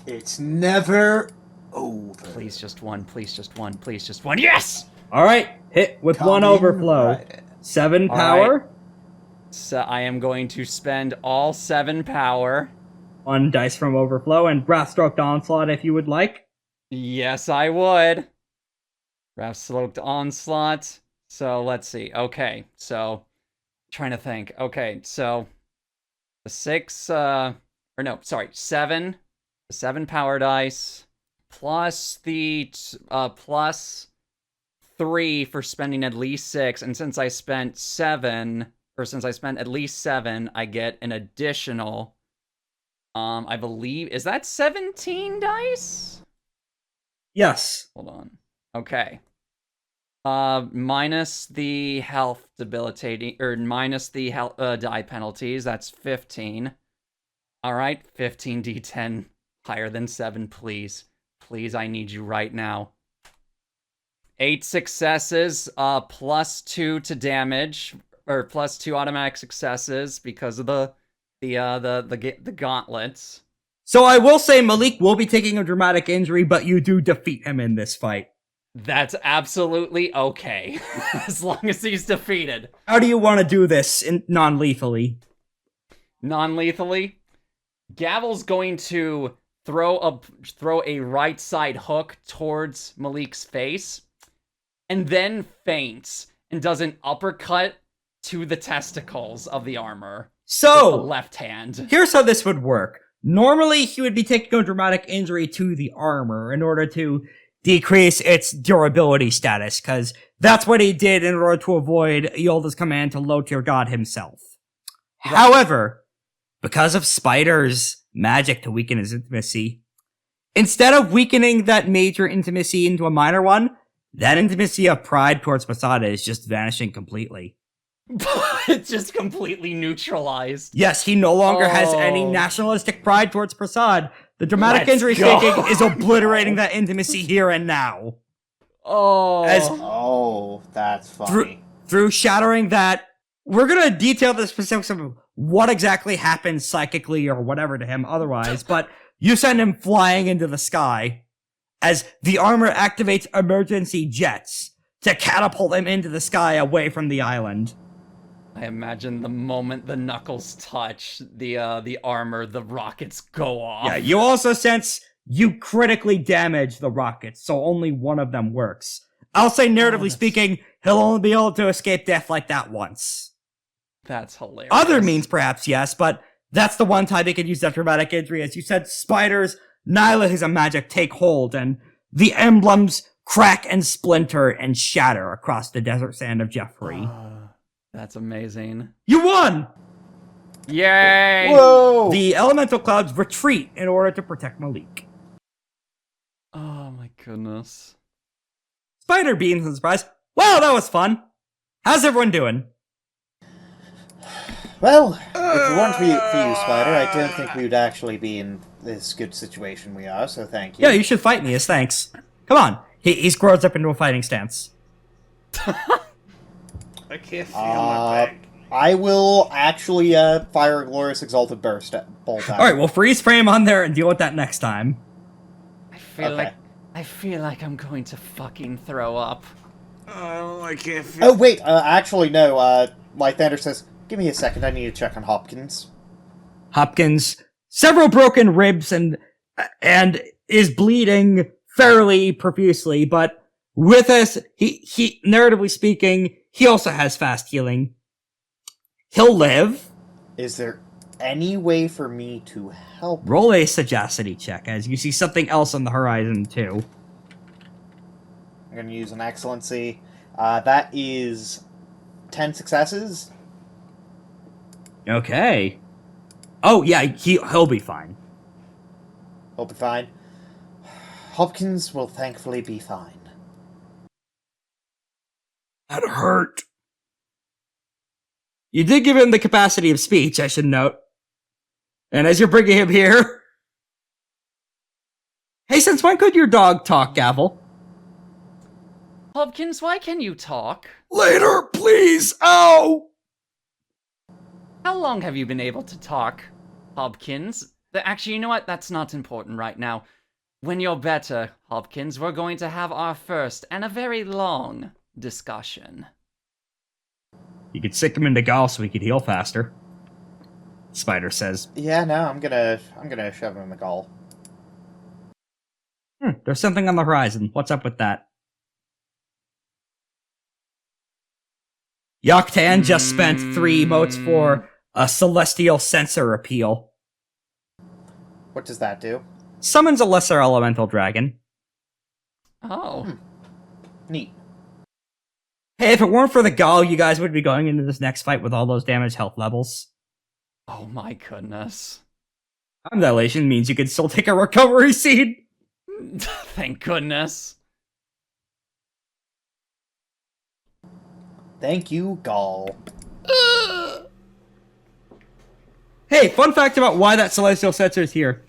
It's never over. Please just one, please just one, please just one. Yes! Alright, hit with 1 Coming overflow. right. 7 All power. So I am going to spend all 7 power. 1 dice from overflow, and Wrathstroked Onslaught if you would like. Yes, I would. Wrath-Sloked Onslaught. So let's see. Okay, so trying to think. Okay, so the 7. The 7 power dice plus the plus 3 for spending at least 6, and since I spent at least 7, I get an additional I believe, is that 17 dice? Yes. Hold on. Okay. Minus the health debilitating, or minus the health, die penalties, that's 15. Alright, 15d10, higher than 7, please. Please, I need you right now. 8 successes, +2 to damage, or +2 automatic successes because of the gauntlets. So I will say Malik will be taking a dramatic injury, but you do defeat him in this fight. That's absolutely okay, as long as he's defeated. How do you want to do this non-lethally? Non-lethally, Gavel's going to throw a right side hook towards Malik's face, and then feints and does an uppercut to the testicles of the armor. So, with the left hand. Here's how this would work. Normally, he would be taking a dramatic injury to the armor in order to decrease its durability status, because that's what he did in order to avoid Iolda's command to low-tier god himself. Right. However, because of Spider's magic to weaken his intimacy, instead of weakening that major intimacy into a minor one, that intimacy of pride towards Prasad is just vanishing completely. It's just completely neutralized. Yes, he no longer has any nationalistic pride towards Prasad. The dramatic injury taking is obliterating that intimacy here and now. That's funny. Through shattering that, we're gonna detail the specifics of what exactly happens psychically or whatever to him otherwise, but you send him flying into the sky as the armor activates emergency jets to catapult him into the sky away from the island. I imagine the moment the knuckles touch the armor, the rockets go off. Yeah, you also sense you critically damage the rockets, so only one of them works. I'll say, narratively speaking, he'll only be able to escape death like that once. That's hilarious. Other means, perhaps, yes, but that's the one time he could use that dramatic injury. As you said, Spider's nihilism magic take hold, and the emblems crack and splinter and shatter across the desert sand of Jeffrey. That's amazing. You won! Yay! Whoa! The elemental clouds retreat in order to protect Malik. Oh my goodness. Spider beams in surprise. Wow, that was fun. How's everyone doing? Well, if it weren't for you, Spider, I don't think we would actually be in this good situation we are, so thank you. Yeah, you should fight me as thanks. Come on. He grows up into a fighting stance. I can't feel my back. I will actually fire a glorious exalted burst bolt out. Alright, we'll freeze frame on there and deal with that next time. I feel like I'm going to fucking throw up. I can't feel. Oh wait, actually no. Lythander says, "Give me a second. I need to check on Hopkins." Hopkins, several broken ribs and is bleeding fairly profusely, but with us, he narratively speaking, he also has fast healing. He'll live. Is there any way for me to help? Roll a sagacity check as you see something else on the horizon too. I'm going to use an excellency. That is 10 successes. Okay. Oh yeah, he'll be fine. He'll be fine. Hopkins will thankfully be fine. That hurt. You did give him the capacity of speech, I should note. And as you're bringing him here... Hey, since when could your dog talk, Gavel? Hopkins, why can you talk? Later, please! Ow! How long have you been able to talk, Hopkins? Actually, you know what? That's not important right now. When you're better, Hopkins, we're going to have our first and a very long discussion. You could sick him into gall so he could heal faster. Spider says. Yeah, no, I'm gonna shove him in the gall. There's something on the horizon. What's up with that? Joktan just spent 3 emotes for a celestial sensor appeal. What does that do? Summons a lesser elemental dragon. Oh. Neat. Hey, if it weren't for the gall, you guys would be going into this next fight with all those damage health levels. Oh my goodness. Time dilation means you can still take a recovery seed. Thank goodness. Thank you, Gall. Hey, fun fact about why that Celestial Censor's here.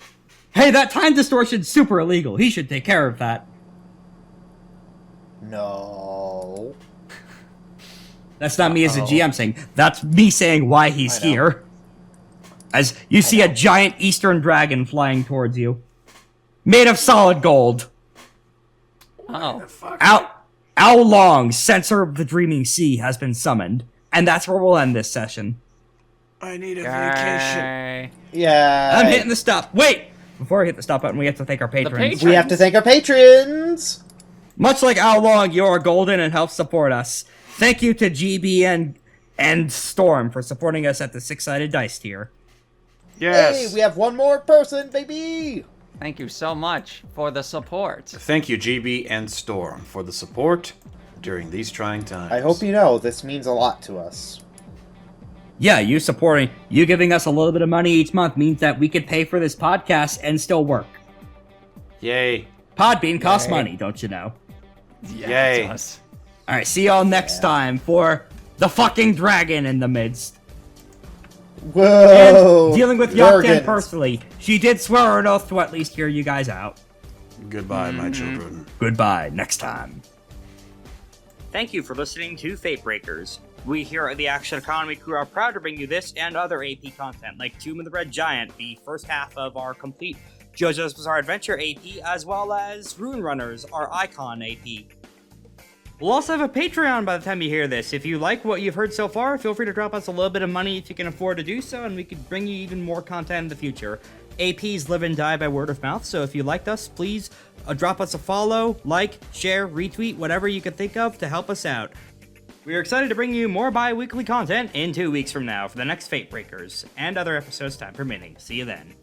Hey, that time distortion's super illegal. He should take care of that. No. That's not me as a GM saying. That's me saying why he's I know. here. As you see a giant eastern dragon flying towards you. Made of solid gold. Oh. How long Censor of the Dreaming Sea has been summoned. And that's where we'll end this session. I need a Yay. Yeah. I'm hitting the stop. Wait! Before I hit the stop button, we have to thank our patrons. patrons. We have to thank our patrons. Much like How Long, you are golden and help support us. Thank you to GB and Storm for supporting us at the 6-sided dice tier. Yes. Hey, we have one more person, baby. Thank you so much for the support. Thank you, GB and Storm, for the support during these trying times. I hope you know this means a lot to us. Yeah, you giving us a little bit of money each month means that we could pay for this podcast and still work. Yay. Podbean costs Yay. money, don't you know? Yeah, Yay. it does. Alright, see y'all next time for the fucking dragon in the midst. Whoa. And dealing with Jorgens. Joktan personally. She did swear an oath to at least hear you guys out. Goodbye, my children. Goodbye, next time. Thank you for listening to FateBreakers. We here at the Action Economy crew are proud to bring you this and other AP content, like Tomb of the Red Giant, the first half of our complete JoJo's Bizarre Adventure AP, as well as Rune Runners, our Icon AP. We'll also have a Patreon by the time you hear this. If you like what you've heard so far, feel free to drop us a little bit of money if you can afford to do so, and we could bring you even more content in the future. APs live and die by word of mouth, so if you liked us, please drop us a follow, like, share, retweet, whatever you can think of to help us out. We are excited to bring you more bi-weekly content in 2 weeks from now for the next FateBreakers, and other episodes time permitting. See you then.